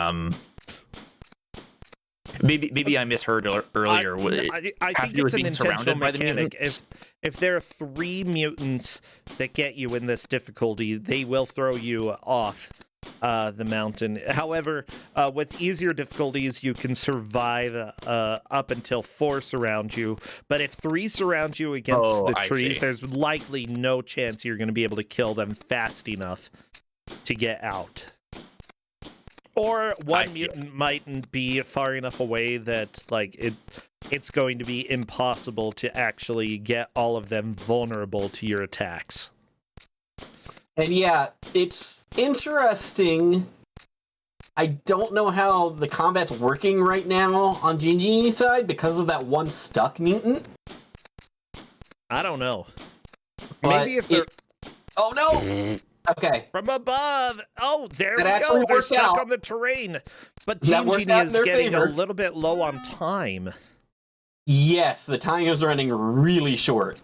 Maybe I misheard earlier. I think it's an intentional mechanic. If there are 3 mutants that get you in this difficulty, they will throw you off the mountain. However, with easier difficulties, you can survive up until 4 surround you. But if 3 surround you against the trees, there's likely no chance you're going to be able to kill them fast enough to get out. Or one mutant mightn't be far enough away that, like, it's going to be impossible to actually get all of them vulnerable to your attacks. And yeah, it's interesting. I don't know how the combat's working right now on Geni's side because of that one stuck mutant. I don't know. But maybe if they're... Oh no! Okay. From above! Oh, there we That go! actually They're worked stuck out. on the terrain! But That worked Genie out in is their getting favor. a little bit low on time. Yes, the time is running really short.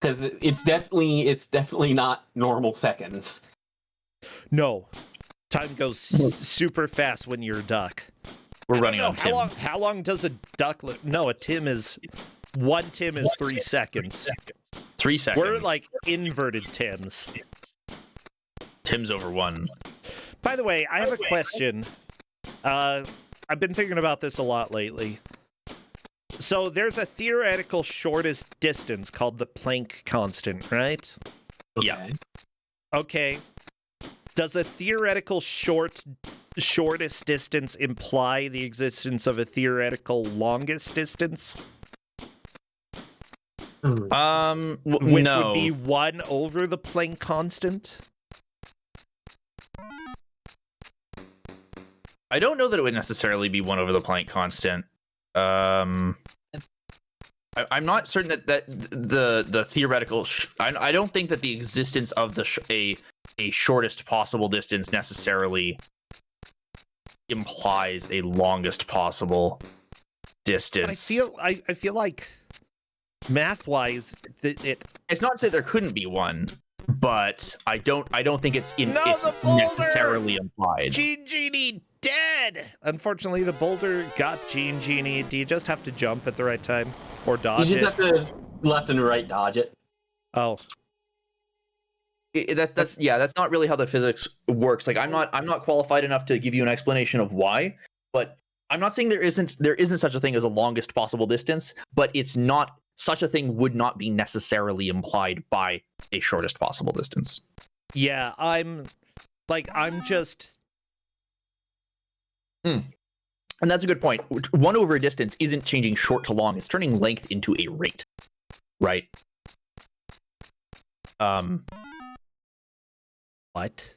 Because it's definitely not normal seconds. No. Time goes super fast when you're a duck. We're running on Tim. How long does a duck live? No, a Tim is... One Tim is 3 seconds. 3 seconds. We're like inverted Tims. Tim's over 1. By the way, I have a question. I've been thinking about this a lot lately. So there's a theoretical shortest distance called the Planck constant, right? Yeah. Okay. Does a theoretical shortest distance imply the existence of a theoretical longest distance? Which no. would be 1 over the Planck constant? I don't know that it would necessarily be 1 over the Planck constant. I'm not certain that the theoretical. I don't think that the existence of a shortest possible distance necessarily implies a longest possible distance. But I feel like math-wise, it's not to say there couldn't be one, but I don't think it's the boulder! necessarily implied. Genie dead! Unfortunately, the boulder got Genie. Do you just have to jump at the right time? Or dodge You just have to left and right dodge it. Oh. That's not really how the physics works. Like I'm not qualified enough to give you an explanation of why, but I'm not saying there isn't such a thing as a longest possible distance, but it's not such a thing would not be necessarily implied by a shortest possible distance. Yeah, I'm just... And that's a good point. 1 over a distance isn't changing short to long, it's turning length into a rate. Right? What?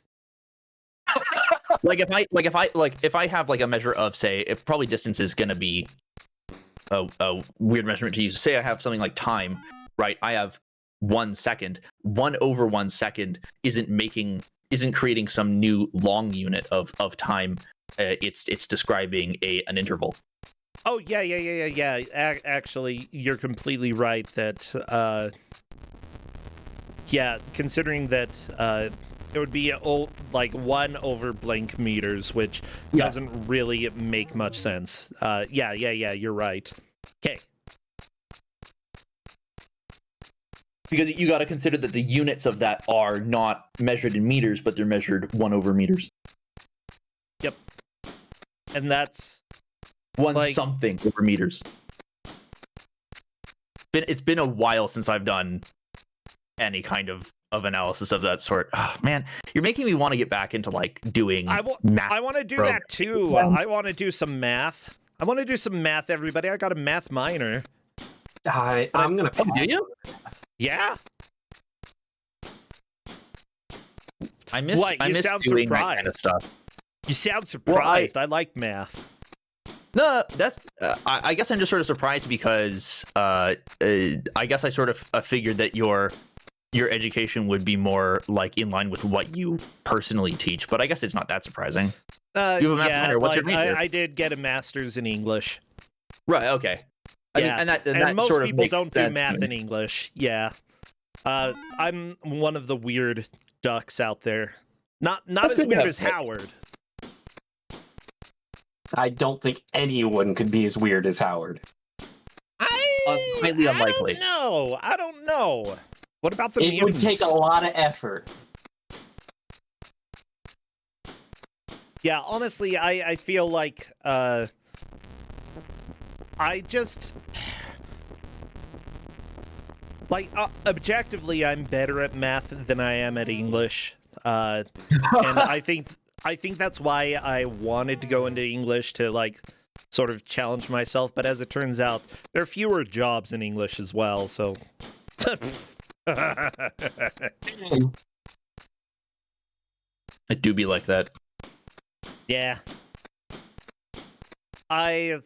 if I have like a measure of, say, if probably distance is gonna be a weird measurement to use. Say I have something like time, right? I have 1 second. 1 over 1 second isn't creating some new long unit of time. It's describing an interval. Oh yeah. Actually, you're completely right that considering that it would be like 1 over blank meters, which doesn't really make much sense. Yeah, you're right. Okay. Because you got to consider that the units of that are not measured in meters, but they're measured 1 over meters. Yep. And that's 1 something over meters. It's been a while since I've done any kind of analysis of that sort. Oh, man, you're making me want to get back into like doing math. I want to do that too. I want to do some math. Everybody. I got a math minor. I'm gonna pass. Do you? Yeah. I miss sound doing surprised. that kind of stuff. You sound surprised. I like math. No, that's. I guess I'm just sort of surprised because I guess I sort of figured that your education would be more like in line with what you personally teach, but I guess it's not that surprising. You have a math minor. What's your major? I did get a master's in English. Right. Okay. Yeah. And that most sort of people makes don't do sense math in English. Yeah. I'm one of the weird ducks out there. Not as weird as Howard. I don't think anyone could be as weird as Howard. Highly unlikely. I don't know. What about the It mutants? would take a lot of effort. Yeah, honestly, I feel like I just like objectively I'm better at math than I am at English. And I think that's why I wanted to go into English, to like sort of challenge myself, but as it turns out, there are fewer jobs in English as well, so... It do be like that. Yeah. I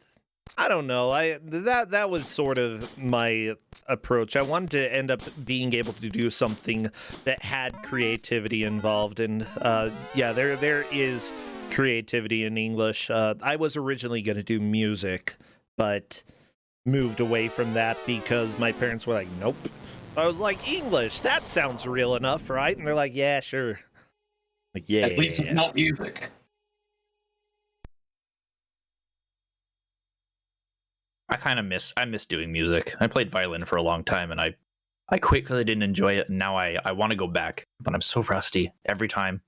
don't know. That was sort of my approach. I wanted to end up being able to do something that had creativity involved, and yeah, there is creativity in English. I was originally going to do music, but moved away from that because my parents were like, "Nope." I was like, "English, that sounds real enough, right?" And they're like, "Yeah, sure." Like, yeah. At least it's not music. I miss doing music. I played violin for a long time, and I quit because I didn't enjoy it, and now I want to go back, but I'm so rusty every time.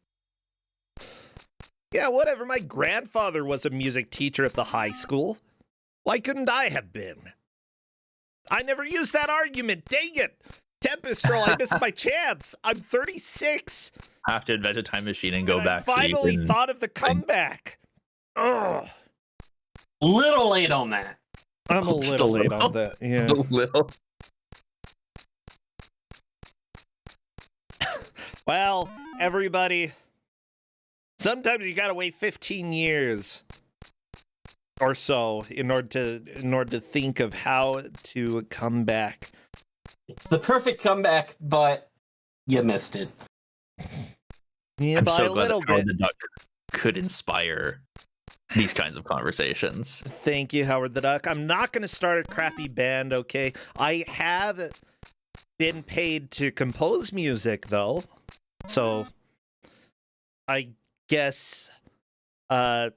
Yeah, whatever. My grandfather was a music teacher at the high school. Why couldn't I have been? I never used that argument. Dang it! Tempestrol, I missed my chance. I'm 36. I have to invent a time machine and go back. I finally thought of the comeback. Ugh. Little late on that. I'm a little late on that. Yeah. A little. Well, everybody, sometimes you gotta wait 15 years or so in order to think of how to come back. It's the perfect comeback, but you missed it. Yeah, I'm by so a glad little that Howard bit. the Duck could inspire these kinds of conversations. Thank you, Howard the Duck. I'm not going to start a crappy band, okay? I have been paid to compose music, though. So, I guess I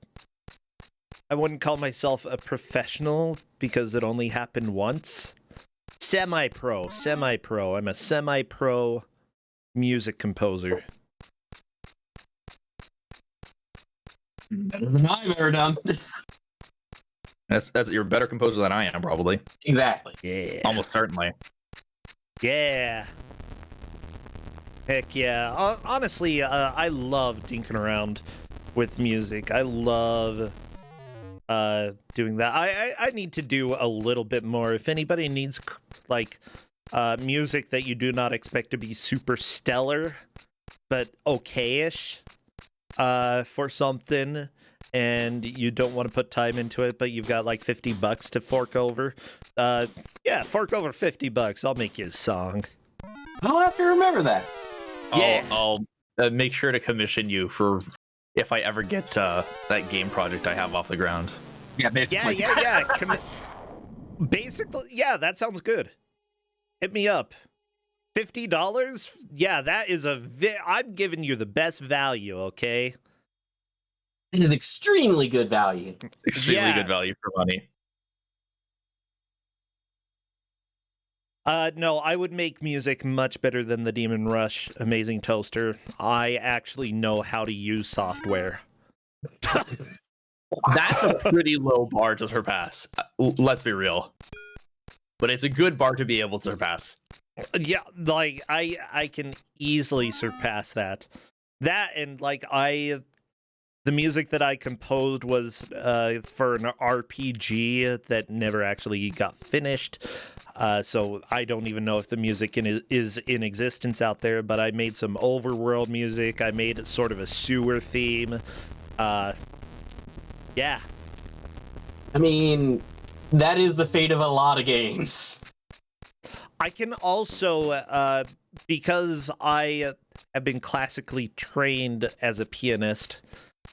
wouldn't call myself a professional because it only happened once. Semi-pro. I'm a semi-pro music composer. Better than I've ever done. That's you're a better composer than I am, probably. Exactly. Yeah. Almost certainly. Yeah. Heck yeah. Honestly, I love dinking around with music. I love doing that. I need to do a little bit more. If anybody needs like music that you do not expect to be super stellar, but okay-ish for something, and you don't want to put time into it, but you've got like $50 to fork over, yeah, fork over $50. I'll make you a song. I'll have to remember that. Yeah. I'll make sure to commission you for if I ever get that game project I have off the ground. Yeah, basically. Yeah. Basically, yeah, that sounds good. Hit me up. $50? Yeah, that is I'm giving you the best value, okay? It is extremely good value. Extremely good value for money. No, I would make music much better than the Demon Rush Amazing Toaster. I actually know how to use software. That's a pretty low bar to surpass. Let's be real. But it's a good bar to be able to surpass. Yeah, like I can easily surpass that. That and like the music that I composed was for an RPG that never actually got finished. So I don't even know if the music is in existence out there, but I made some overworld music. I made sort of a sewer theme. Yeah. I mean, that is the fate of a lot of games. I can also, because I have been classically trained as a pianist,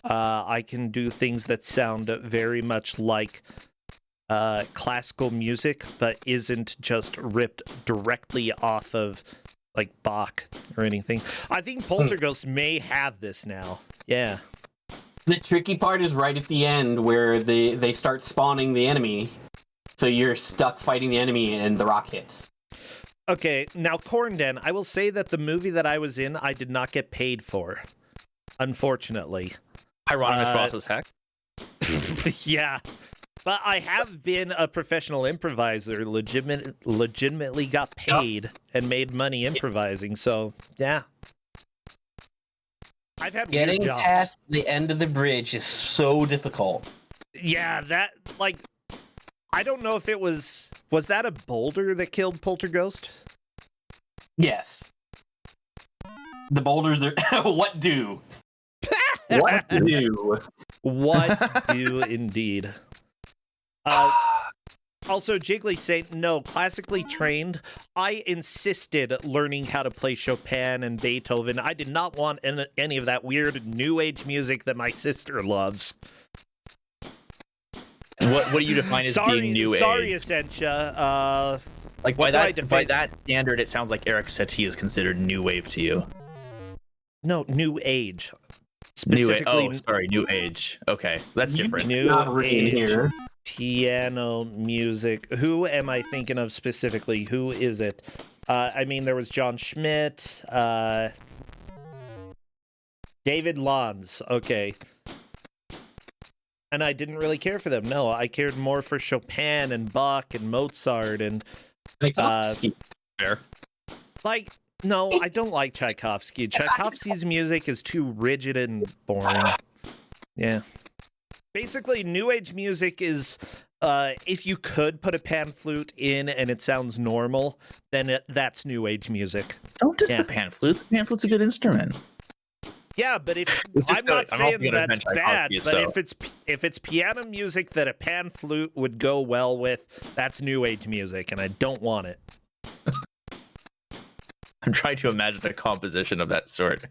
I can do things that sound very much like classical music, but isn't just ripped directly off of like Bach or anything. I think Poltergeist may have this now. Yeah. The tricky part is right at the end where they start spawning the enemy. So you're stuck fighting the enemy and the rock hits. Okay, now Cornden, I will say that the movie that I was in, I did not get paid for. Unfortunately. Hieronymus Boss heck. Yeah. But I have been a professional improviser, legitimately got paid and made money improvising, so yeah. I've had Getting weird jobs. past the end of the bridge is so difficult. Yeah, that, like, I don't know if it was that a boulder that killed Polterghost? Yes. The boulders are what do? What do? What do indeed. Also, Jiggly saying, no, classically trained. I insisted learning how to play Chopin and Beethoven. I did not want any of that weird new age music that my sister loves. What do you define as being new age? Sorry, Essentia. Like by that standard, it sounds like Eric Satie is considered new wave to you. No, new age. Specifically, new age. Okay, that's different. New age here. Piano music. Who am I thinking of specifically? Who is it? I mean, there was John Schmidt, David Lanz. Okay. And I didn't really care for them. No, I cared more for Chopin and Bach and Mozart and fair. Like, no, I don't like Tchaikovsky. Tchaikovsky's music is too rigid and boring. Yeah. Basically, new age music is, if you could put a pan flute in and it sounds normal, then that's new age music. Don't diss the pan flute. The pan flute's a good instrument. Yeah, but I'm not saying that's bad, but if it's piano music that a pan flute would go well with, that's new age music, and I don't want it. I'm trying to imagine a composition of that sort.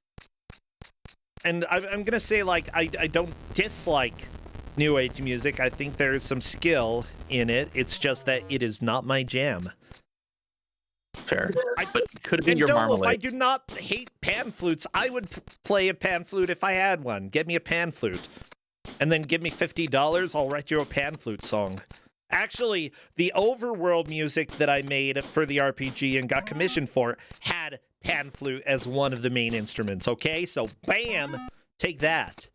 And I'm gonna say, like, I don't dislike new age music. I think there's some skill in it. It's just that it is not my jam. Fair. But could have been your Marmalade. I do not hate pan flutes. I would play a pan flute if I had one. Get me a pan flute. And then give me $50, I'll write you a pan flute song. Actually, the overworld music that I made for the RPG and got commissioned for had pan flute as one of the main instruments, okay? So, bam! Take that.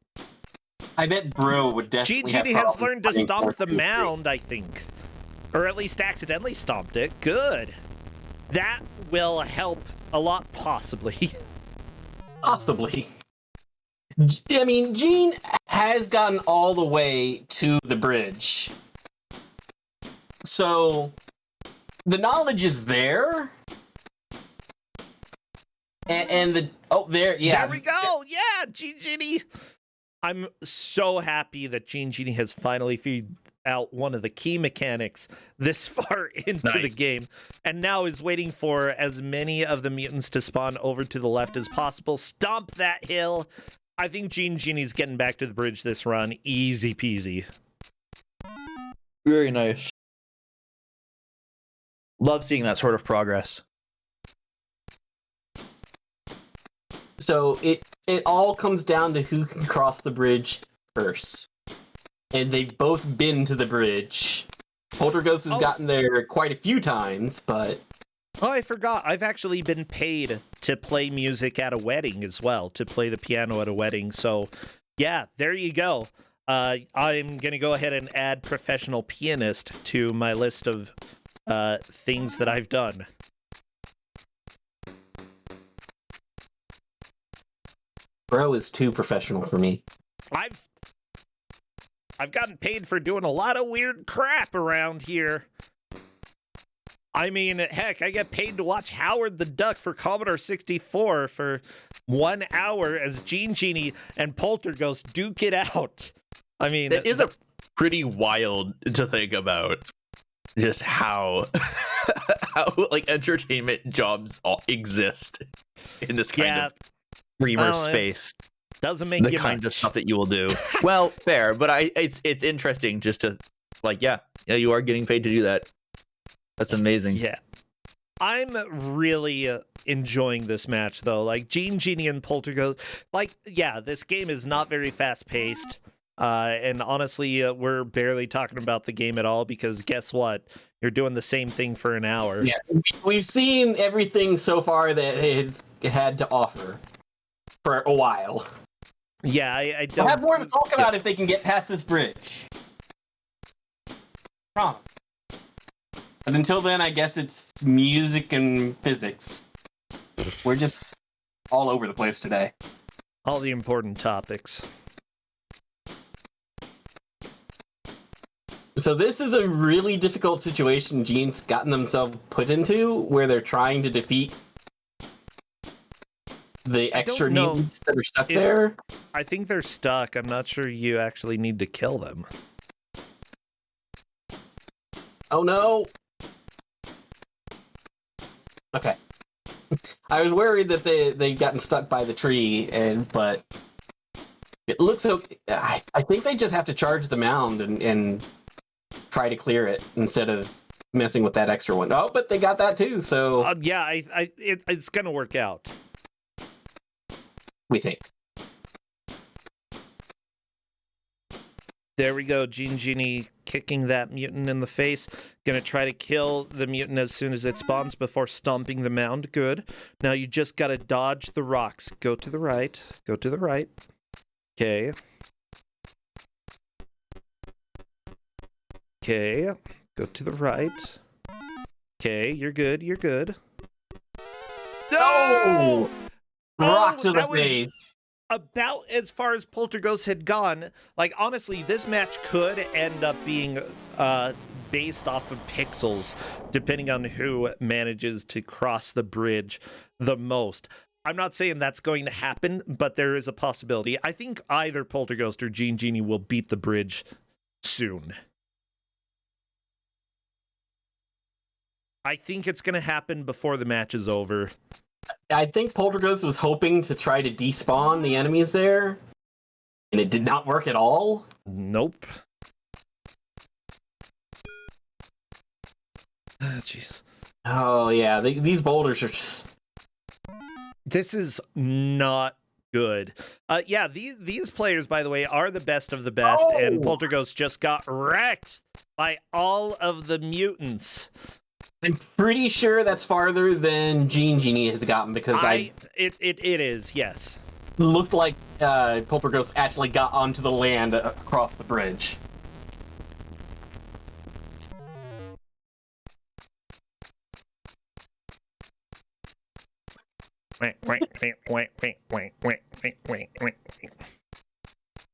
I bet Bro would definitely Genie has learned to stomp the mound, I think. Or at least accidentally stomped it. Good. That will help a lot, possibly. Possibly. I mean, Gene has gotten all the way to the bridge. So, the knowledge is there. And the... Oh, there, yeah. There we go! Yeah, Genie! I'm so happy that Genie has finally figured out one of the key mechanics this far into the game, and now is waiting for as many of the mutants to spawn over to the left as possible. Stomp that hill! I think Genie's getting back to the bridge this run. Easy peasy. Very nice. Love seeing that sort of progress. So it all comes down to who can cross the bridge first. And they've both been to the bridge. Polterghost has gotten there quite a few times, but... Oh, I forgot. I've actually been paid to play music at a wedding as well, to play the piano at a wedding. So, yeah, there you go. I'm going to go ahead and add professional pianist to my list of things that I've done. Bro is too professional for me. I've gotten paid for doing a lot of weird crap around here. I mean, heck, I get paid to watch Howard the Duck for Commodore 64 for 1 hour as Genie and Polterghost duke it out. I mean... It is a pretty wild to think about. Just how like entertainment jobs exist in this kind of streamer space. Doesn't make the you kind much. of stuff that you will do. Well, fair, but it's interesting just to like, yeah, you are getting paid to do that. That's amazing. Yeah. I'm really enjoying this match, though. Like, Genie and Polterghost. Like, yeah, this game is not very fast-paced. And honestly, we're barely talking about the game at all because guess what? You're doing the same thing for an hour. Yeah, we've seen everything so far that it's had to offer for a while. Yeah, I don't... We'll have more to talk about if they can get past this bridge. Promise. But until then, I guess it's music and physics. We're just all over the place today. All the important topics. So this is a really difficult situation Gene's gotten themselves put into, where they're trying to defeat the extra mutants that are stuck there. I think they're stuck. I'm not sure you actually need to kill them. Oh no! Okay. I was worried that they'd gotten stuck by the tree, but it looks okay. I think they just have to charge the mound and try to clear it instead of messing with that extra one. Oh, but they got that too, so... yeah, it's gonna work out. We think. There we go, Genie kicking that mutant in the face. Gonna try to kill the mutant as soon as it spawns before stomping the mound. Good. Now you just gotta dodge the rocks. Go to the right. Go to the right. Okay. Okay. Go to the right. Okay, you're good. You're good. No! Rock to the face. About as far as Poltergeist had gone. Like, honestly, this match could end up being based off of pixels, depending on who manages to cross the bridge the most. I'm not saying that's going to happen, but there is a possibility. I think either Poltergeist or Genie will beat the bridge soon. I think it's going to happen before the match is over. I think Poltergeist was hoping to try to despawn the enemies there, and it did not work at all. Nope. Jeez. Oh, yeah, these boulders are just... This is not good. Yeah, these players, by the way, are the best of the best, and Poltergeist just got wrecked by all of the mutants. I'm pretty sure that's farther than Genie has gotten, because it is, yes. Looked like Poltergeist actually got onto the land across the bridge.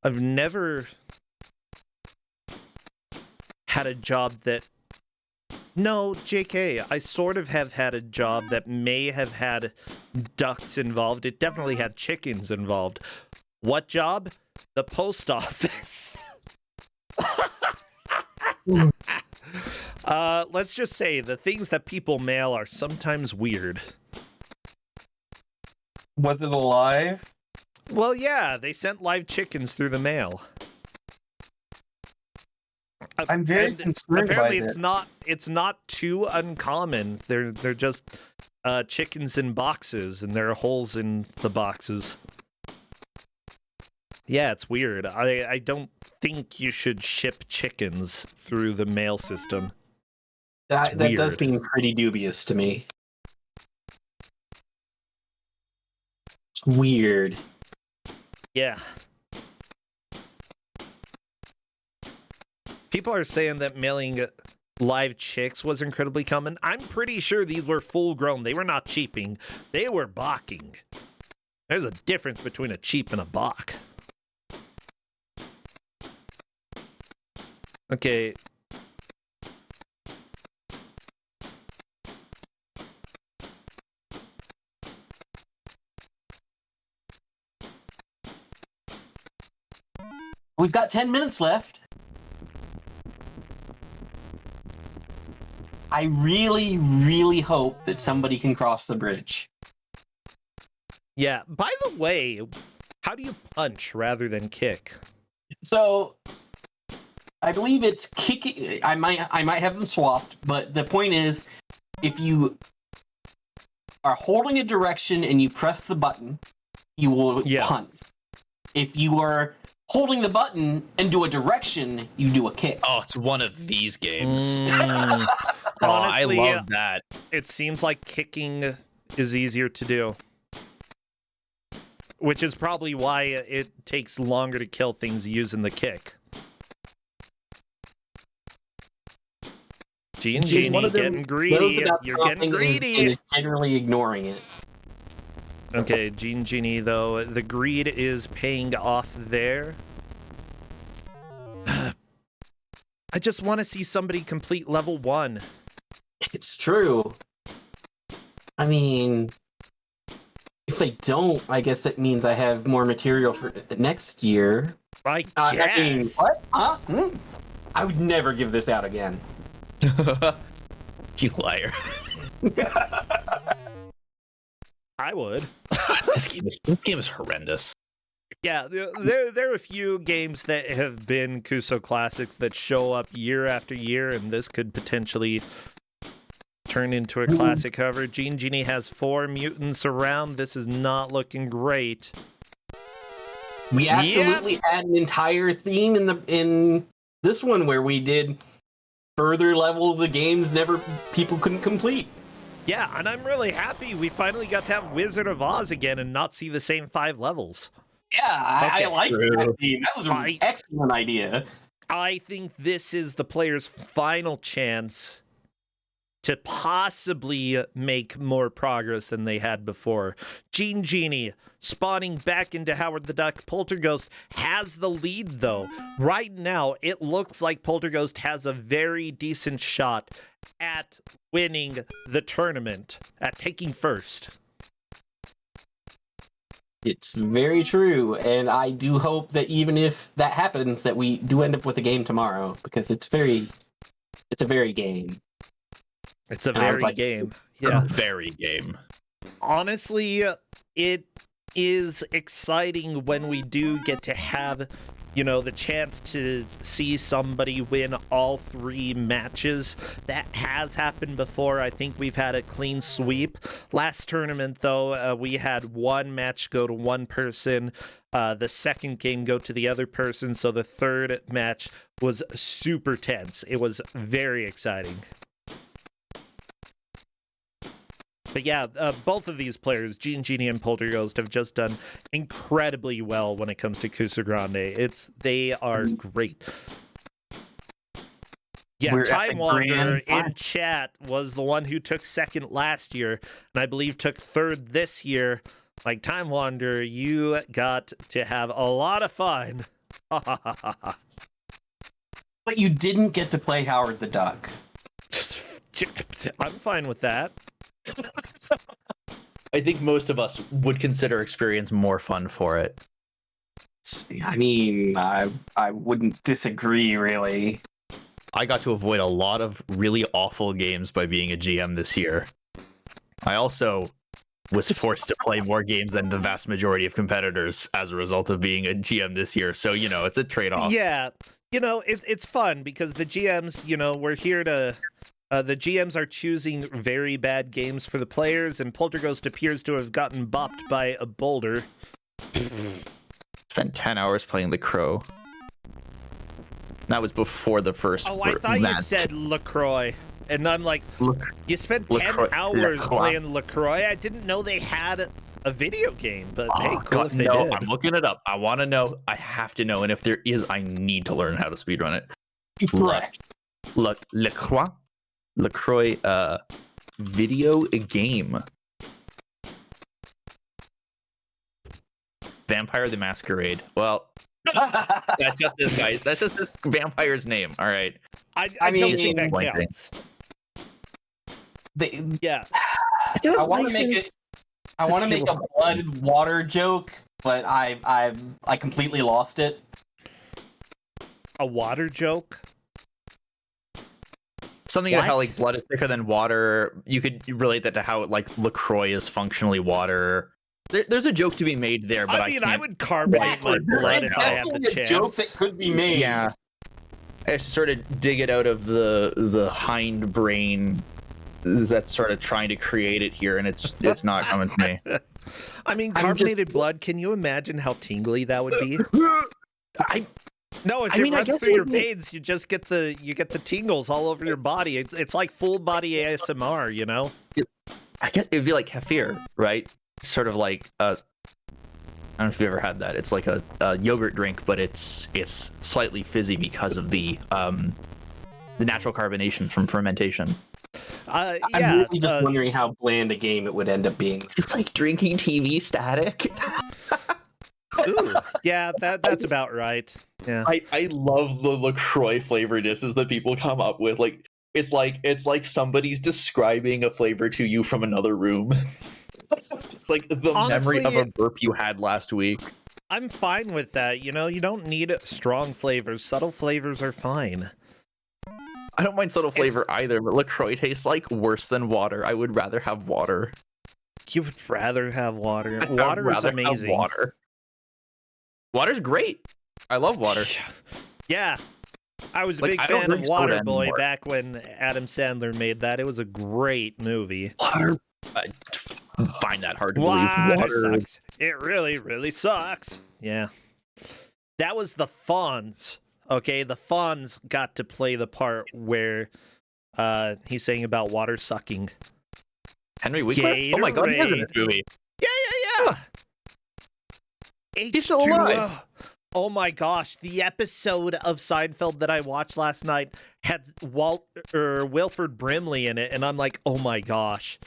I've never had a job that... No, JK, I sort of have had a job that may have had ducks involved. It definitely had chickens involved. What job? The post office. Let's just say the things that people mail are sometimes weird. Was it alive? Well, yeah, they sent live chickens through the mail. I'm very concerned. Apparently, it's not too uncommon. They're just chickens in boxes, and there are holes in the boxes. Yeah, it's weird. I don't think you should ship chickens through the mail system. That does seem pretty dubious to me. It's weird. Yeah. People are saying that mailing live chicks was incredibly common. I'm pretty sure these were full grown. They were not cheaping. They were balking. There's a difference between a cheap and a balk. Okay. We've got 10 minutes left. I really, really hope that somebody can cross the bridge. Yeah, by the way, how do you punch rather than kick? So, I believe it's kicking. I might have them swapped, but the point is, if you are holding a direction and you press the button, you will punch. If you are holding the button and do a direction, you do a kick. Oh, it's one of these games. Honestly, I love that. It seems like kicking is easier to do. Which is probably why it takes longer to kill things using the kick. Genie getting greedy. You're getting greedy. And is generally ignoring it. Okay, Genie, though, the greed is paying off there. I just want to see somebody complete level 1. It's true. I mean, if they don't, I guess that means I have more material for next year. I guess. I mean, what? Huh? I would never give this out again. You liar. I would. This game is horrendous. Yeah, there are a few games that have been Kuso classics that show up year after year, and this could potentially turn into a classic. However, Genie has 4 mutants around. This is not looking great. We absolutely had an entire theme in this one where we did further levels of games people couldn't complete. Yeah, and I'm really happy we finally got to have Wizard of Oz again and not see the same 5 levels. Yeah, Okay. I like that theme. That was an excellent idea. I think this is the player's final chance to possibly make more progress than they had before. Genie spawning back into Howard the Duck. Polterghost has the lead, though. Right now, it looks like Polterghost has a very decent shot at winning the tournament, at taking first. It's very true, and I do hope that even if that happens, that we do end up with a game tomorrow, because it's a very game. It's a very game. Yeah. Very game. Honestly, it is exciting when we do get to have, the chance to see somebody win all 3 matches. That has happened before. I think we've had a clean sweep. Last tournament, though, we had 1 match go to one person, the second game go to the other person, so the third match was super tense. It was very exciting. But yeah, both of these players, Genie and Polterghost, have just done incredibly well when it comes to Kuso6rande. They are great. Yeah, Time Wanderer in chat was the one who took second last year, and I believe took third this year. Like, Time Wanderer, you got to have a lot of fun. But you didn't get to play Howard the Duck. I'm fine with that. I think most of us would consider experience more fun for it. I mean, I wouldn't disagree, really. I got to avoid a lot of really awful games by being a GM this year. I also was forced to play more games than the vast majority of competitors as a result of being a GM this year. So, it's a trade-off. Yeah, it's fun because the GMs, we're here to... the GMs are choosing very bad games for the players, and Polterghost appears to have gotten bopped by a boulder. Spent 10 hours playing the Crow. That was before the first. Oh, I thought you said LaCroix. And I'm like, you spent 10 hours playing LaCroix? I didn't know they had a video game, but hey, cool if they did. I'm looking it up. I want to know. I have to know. And if there is, I need to learn how to speedrun it. Correct. LaCroix video game. Vampire the Masquerade. Well, that's just this guy. That's just this vampire's name. All right. I mean, don't think that counts. Yeah. I want to make it. I want to make a blood water joke, but I completely lost it. A water joke? Something about how like blood is thicker than water. You could relate that to how like LaCroix is functionally water. There's a joke to be made there, but I can't. I would carbonate my blood if I had the chance. A joke that could be made. Yeah, I sort of dig it out of the hind brain that's sort of trying to create it here, and it's not coming to me. I mean, carbonated blood. Can you imagine how tingly that would be? No, if it runs through your veins, you just get the tingles all over your body. It's like full body ASMR, I guess it'd be like kefir, right? Sort of like I don't know if you ever had that. It's like a yogurt drink, but it's slightly fizzy because of the natural carbonation from fermentation. I'm really just wondering how bland a game it would end up being. It's like drinking TV static. Ooh, yeah, that's about right. Yeah. I love the LaCroix flavor dishes that people come up with. Like it's like somebody's describing a flavor to you from another room. Like the Honestly, memory of a burp you had last week. I'm fine with that. You know, you don't need strong flavors. Subtle flavors are fine. I don't mind subtle flavor either, but LaCroix tastes like worse than water. I would rather have water. You would rather have water. I'd Water is rather have amazing. water. Water's great. I love water. Yeah. I was a Like, big I don't fan of drink soda Waterboy anymore. back when Adam Sandler made that. It was a great movie. Water. I find that hard to believe. Water sucks. It really, really sucks. Yeah. That was the Fonz. Okay, the Fonz got to play the part where he's saying about water sucking. Henry Winkler? Oh my god, he was in this movie. Yeah. He's still alive. Oh my gosh, the episode of Seinfeld that I watched last night had Wilford Brimley in it, and I'm like, oh my gosh.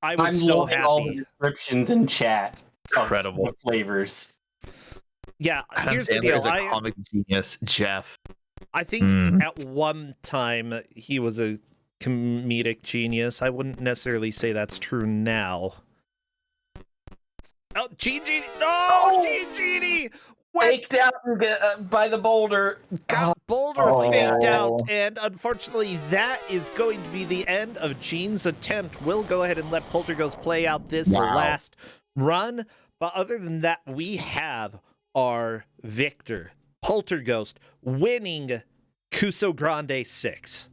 I'm so loving happy. all the descriptions in chat. Incredible. Of the flavors. Yeah, Adam here's the Sandler deal. is a comic genius. Jeff. I think at one time he was a comedic genius. I wouldn't necessarily say that's true now. Oh, Gene Genie! No, Gene Genie! Faked out by the boulder. Got boulder faked out, and unfortunately, that is going to be the end of Gene's attempt. We'll go ahead and let Polterghost play out this last run, but other than that, we have our victor, Polterghost, winning Kuso6rande 6.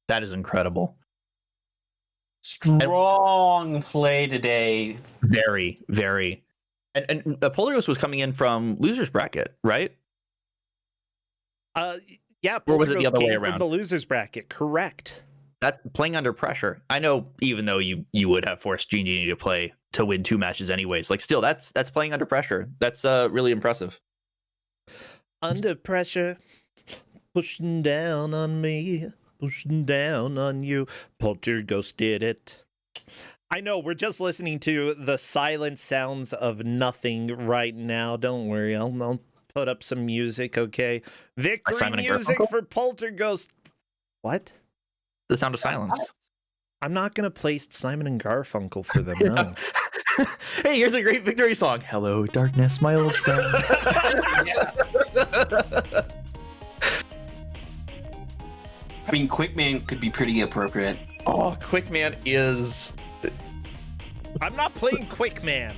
That is incredible. Strong play today. Very, very. And Polterghost was coming in from losers bracket, right? Yeah, or was it the Polterghost other way came from around? the losers bracket, correct. That's playing under pressure. I know, even though you would have forced Gene Genie to play to win 2 matches anyways. Like, still, that's playing under pressure. That's really impressive. Under pressure, pushing down on me, pushing down on you. Polterghost did it. I know, we're just listening to the silent sounds of nothing right now. Don't worry, I'll put up some music, okay? Victory Simon and music Garfunkel? for Polterghost. What? The sound of silence. I'm not going to play Simon and Garfunkel for them, no. Hey, here's a great victory song. Hello, darkness, my old friend. I mean, Quickman could be pretty appropriate. Oh, Quickman is... I'm not playing Quickman.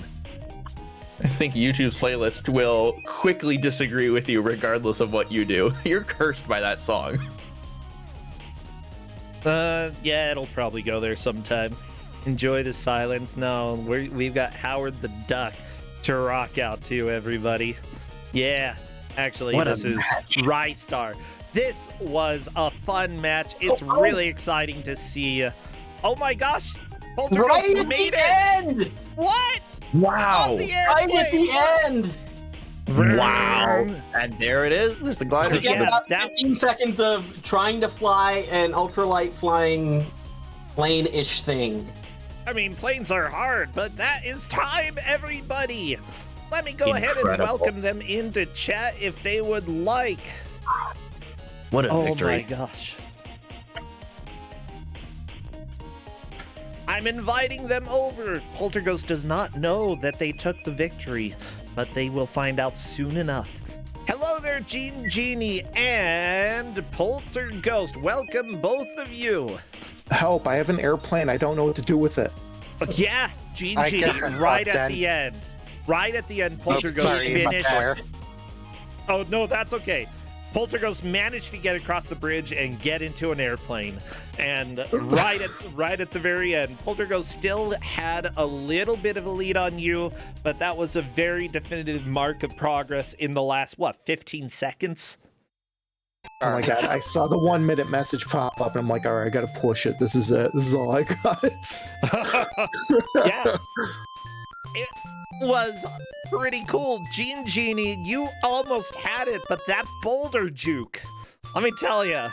I think YouTube's playlist will quickly disagree with you regardless of what you do. You're cursed by that song. Yeah, it'll probably go there sometime. Enjoy the silence. No, we've got Howard the Duck to rock out to, everybody. Yeah, actually, this is Rystar. This was a fun match. It's really exciting to see. Oh my gosh, Polterghost made it! End! What? Wow! On the Right at the end! Wow! And there it is. There's the glider. We get about 15 seconds of trying to fly an ultralight flying plane-ish thing. I mean, planes are hard, but that is time, everybody. Let me go ahead and welcome them into chat if they would like. What a victory. Oh my gosh. I'm inviting them over. Polterghost does not know that they took the victory, but they will find out soon enough. Hello there, Gene Genie and Polterghost. Welcome, both of you. Help, I have an airplane. I don't know what to do with it. Yeah, Gene Genie, right at the end. Right at the end, Polterghost finished. Oh, no, that's okay. Polterghost managed to get across the bridge and get into an airplane. And right at the very end, Polterghost still had a little bit of a lead on you, but that was a very definitive mark of progress in the last, 15 seconds? Oh my god, I saw the 1 minute message pop up and I'm like, all right, I gotta push it. This is it. This is all I got. Yeah. It was pretty cool. Gene Genie, you almost had it, but that boulder juke, let me tell you,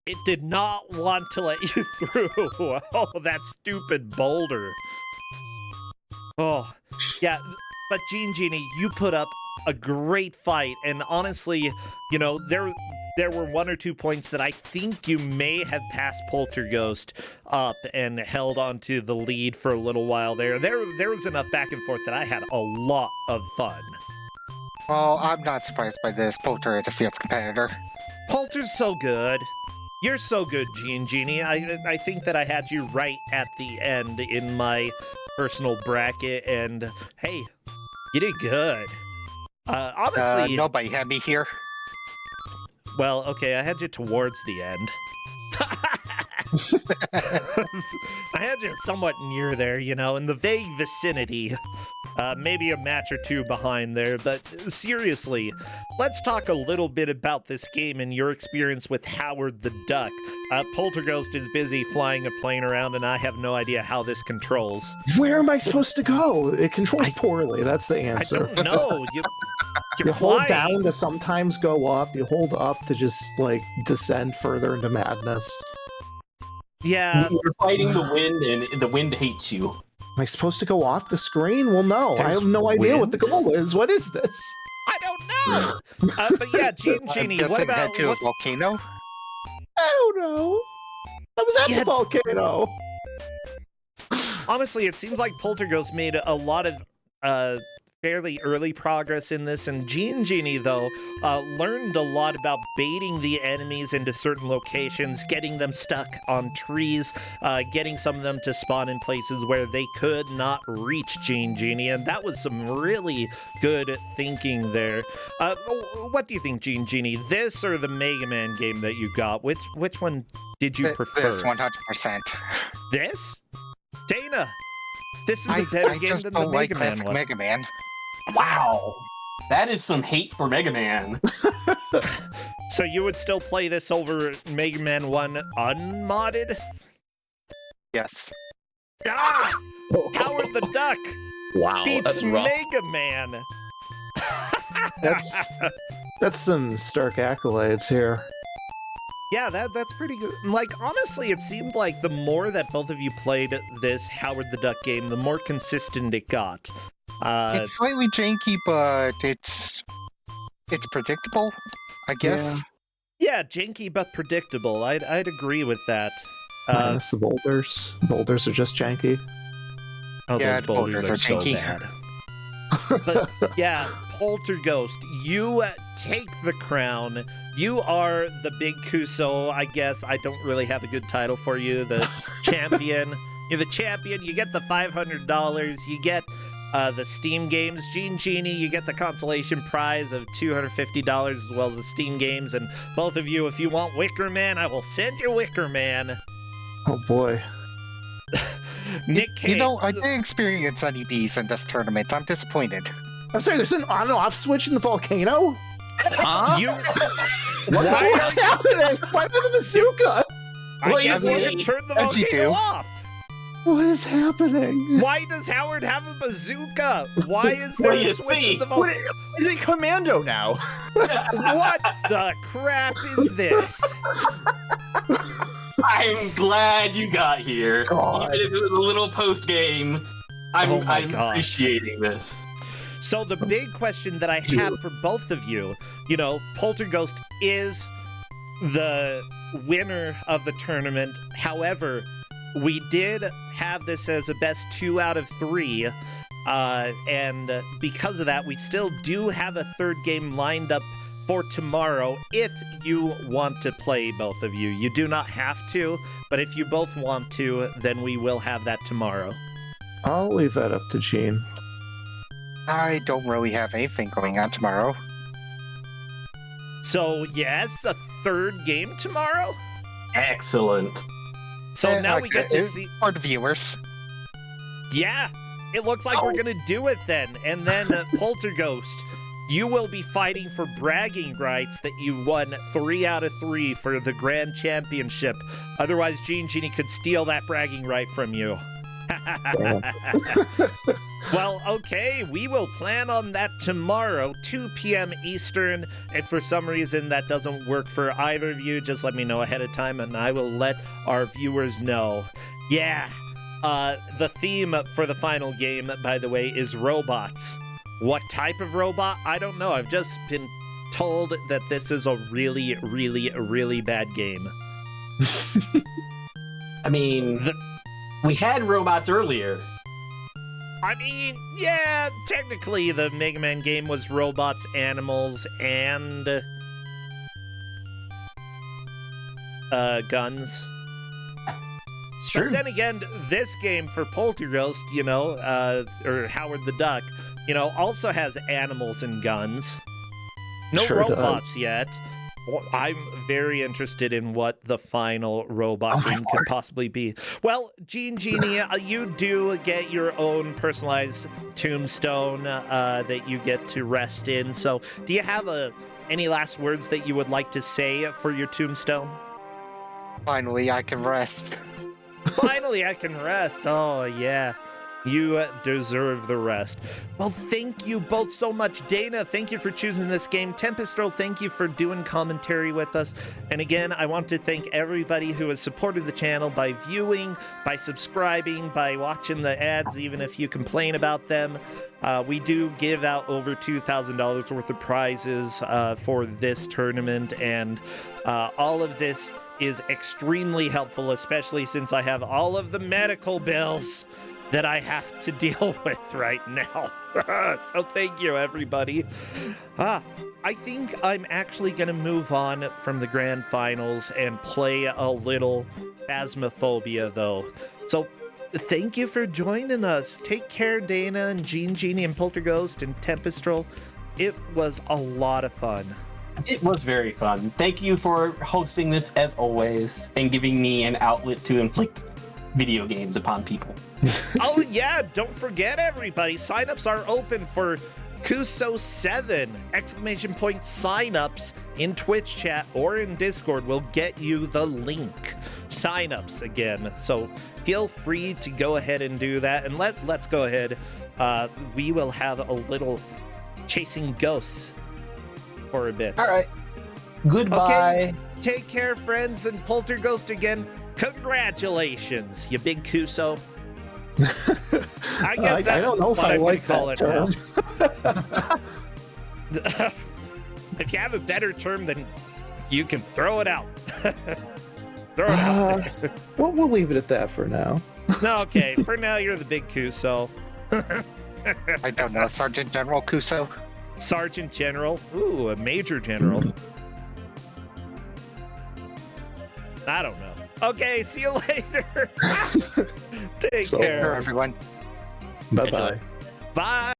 it did not want to let you through. Oh, that stupid boulder. Oh, yeah, but Genie, you put up a great fight, and honestly, you know, there were 1 or 2 points that I think you may have passed Polterghost up and held onto the lead for a little while there. There was enough back and forth that I had a lot of fun. Well, I'm not surprised by this. Polter is a fierce competitor. Polter's so good. You're so good, Genie. I think that I had you right at the end in my personal bracket, and hey, you did good. Honestly, nobody had me here. Well, okay, I had you towards the end. I had you somewhat near there, you know, in the vague vicinity. Maybe a match or two behind there, but seriously, let's talk a little bit about this game and your experience with Howard the Duck. Polterghost is busy flying a plane around, and I have no idea how this controls. Where am I supposed to go? It controls poorly. That's the answer. I don't know. You hold down to sometimes go up. You hold up to just like descend further into madness. Yeah. You're fighting the wind, and the wind hates you. Am I supposed to go off the screen? Well, no. I have no idea what the goal is. What is this? I don't know. But yeah, Genie, what about head to a volcano? I don't know. I was at the volcano. Honestly, it seems like Polterghost made a lot of fairly early progress in this, and Genie, though, learned a lot about baiting the enemies into certain locations, getting them stuck on trees, getting some of them to spawn in places where they could not reach Genie, and that was some really good thinking there. What do you think, Genie? This or the Mega Man game that you got? Which one did you prefer? This 100%. This? Dana, this is a better game than the Mega Man one. Mega Man. Wow, that is some hate for Mega Man. So you would still play this over Mega Man 1 unmodded? Yes. Ah! Howard the Duck Wow, beats that's rough. Mega Man. That's some stark accolades here. Yeah, that's pretty good. Like, honestly, it seemed like the more that both of you played this Howard the Duck game, the more consistent it got. It's slightly janky, but it's predictable, I guess. Yeah, janky but predictable. I'd agree with that. Minus the boulders. Boulders are just janky. Oh, Yeah, those boulders are so janky. bad. But yeah, Polterghost, you take the crown. You are the big Kuso, I guess. I don't really have a good title for you. The champion. You're the champion. You get the $500. You get the Steam games. Genie, you get the consolation prize of $250 as well as the Steam games. And both of you, if you want Wicker Man, I will send you Wicker Man. Oh boy. Nick Cage. You know, I didn't experience any bees in this tournament. I'm disappointed. I'm sorry, there's an on and off switch in the volcano? Huh? What's happening? Why the bazooka? I guess you can turn the volcano off. What is happening? Why does Howard have a bazooka? Why is there a switch in the volcano? Is it commando now? What the crap is this? I'm glad you got here. God. Even if it was a little post game, I'm gosh. appreciating this. So the big question that I have for both of you, you know, Polterghost is the winner of the tournament. However, we did have this as a best 2 out of 3. And because of that, we still do have a third game lined up for tomorrow if you want to play, both of you. You do not have to, but if you both want to, then we will have that tomorrow. I'll leave that up to Gene. I don't really have anything going on tomorrow. So, yes, a third game tomorrow? Excellent. So now we get to see... For the viewers. Yeah, it looks like we're going to do it then. And then Polterghost, you will be fighting for bragging rights that you won 3 out of 3 for the Grand Championship. Otherwise, Genie could steal that bragging right from you. Well, okay, we will plan on that tomorrow, 2 p.m. Eastern. If for some reason that doesn't work for either of you, just let me know ahead of time and I will let our viewers know. Yeah, The theme for the final game, by the way, is robots. What type of robot? I don't know. I've just been told that this is a really, really, really bad game. I mean, we had robots earlier. I mean, yeah, technically the Mega Man game was robots, animals, and guns. It's true. But then again, this game for Poltergeist, you know, or Howard the Duck, you know, also has animals and guns. No Sure robots yet. Well, I'm very interested in what the final robot game could possibly be. Well, Genie, you do get your own personalized tombstone that you get to rest in. So do you have any last words that you would like to say for your tombstone? Finally, I can rest. Finally, I can rest. Oh, yeah. You deserve the rest. Well, thank you both so much. Dana, thank you for choosing this game. Tempestro, thank you for doing commentary with us. And again, I want to thank everybody who has supported the channel by viewing, by subscribing, by watching the ads, even if you complain about them. We do give out over $2,000 worth of prizes for this tournament, and all of this is extremely helpful, especially since I have all of the medical bills that I have to deal with right now. So thank you, everybody. I think I'm actually going to move on from the grand finals and play a little Phasmophobia, though. So thank you for joining us. Take care, Dana and Genie and Poltergeist and Tempestral. It was a lot of fun. It was very fun. Thank you for hosting this as always and giving me an outlet to inflict video games upon people. Oh yeah, don't forget, everybody, signups are open for Kuso6rande! Exclamation point signups in Twitch chat or in Discord will get you the link. Signups again, so feel free to go ahead and do that. And let's go ahead. We will have a little chasing ghosts for a bit. All right. Goodbye. Okay, take care, friends, and Poltergeist again. Congratulations, you big Kuso. I guess I don't know if I like that term. If you have a better term, then you can throw it out. Throw it out there. Well, we'll leave it at that for now. No, okay. For now, you're the big Kuso. I don't know, Sergeant General Kuso. Sergeant General. Ooh, a Major General. I don't know. Okay, see you later. Take care, everyone. Bye-bye. Bye.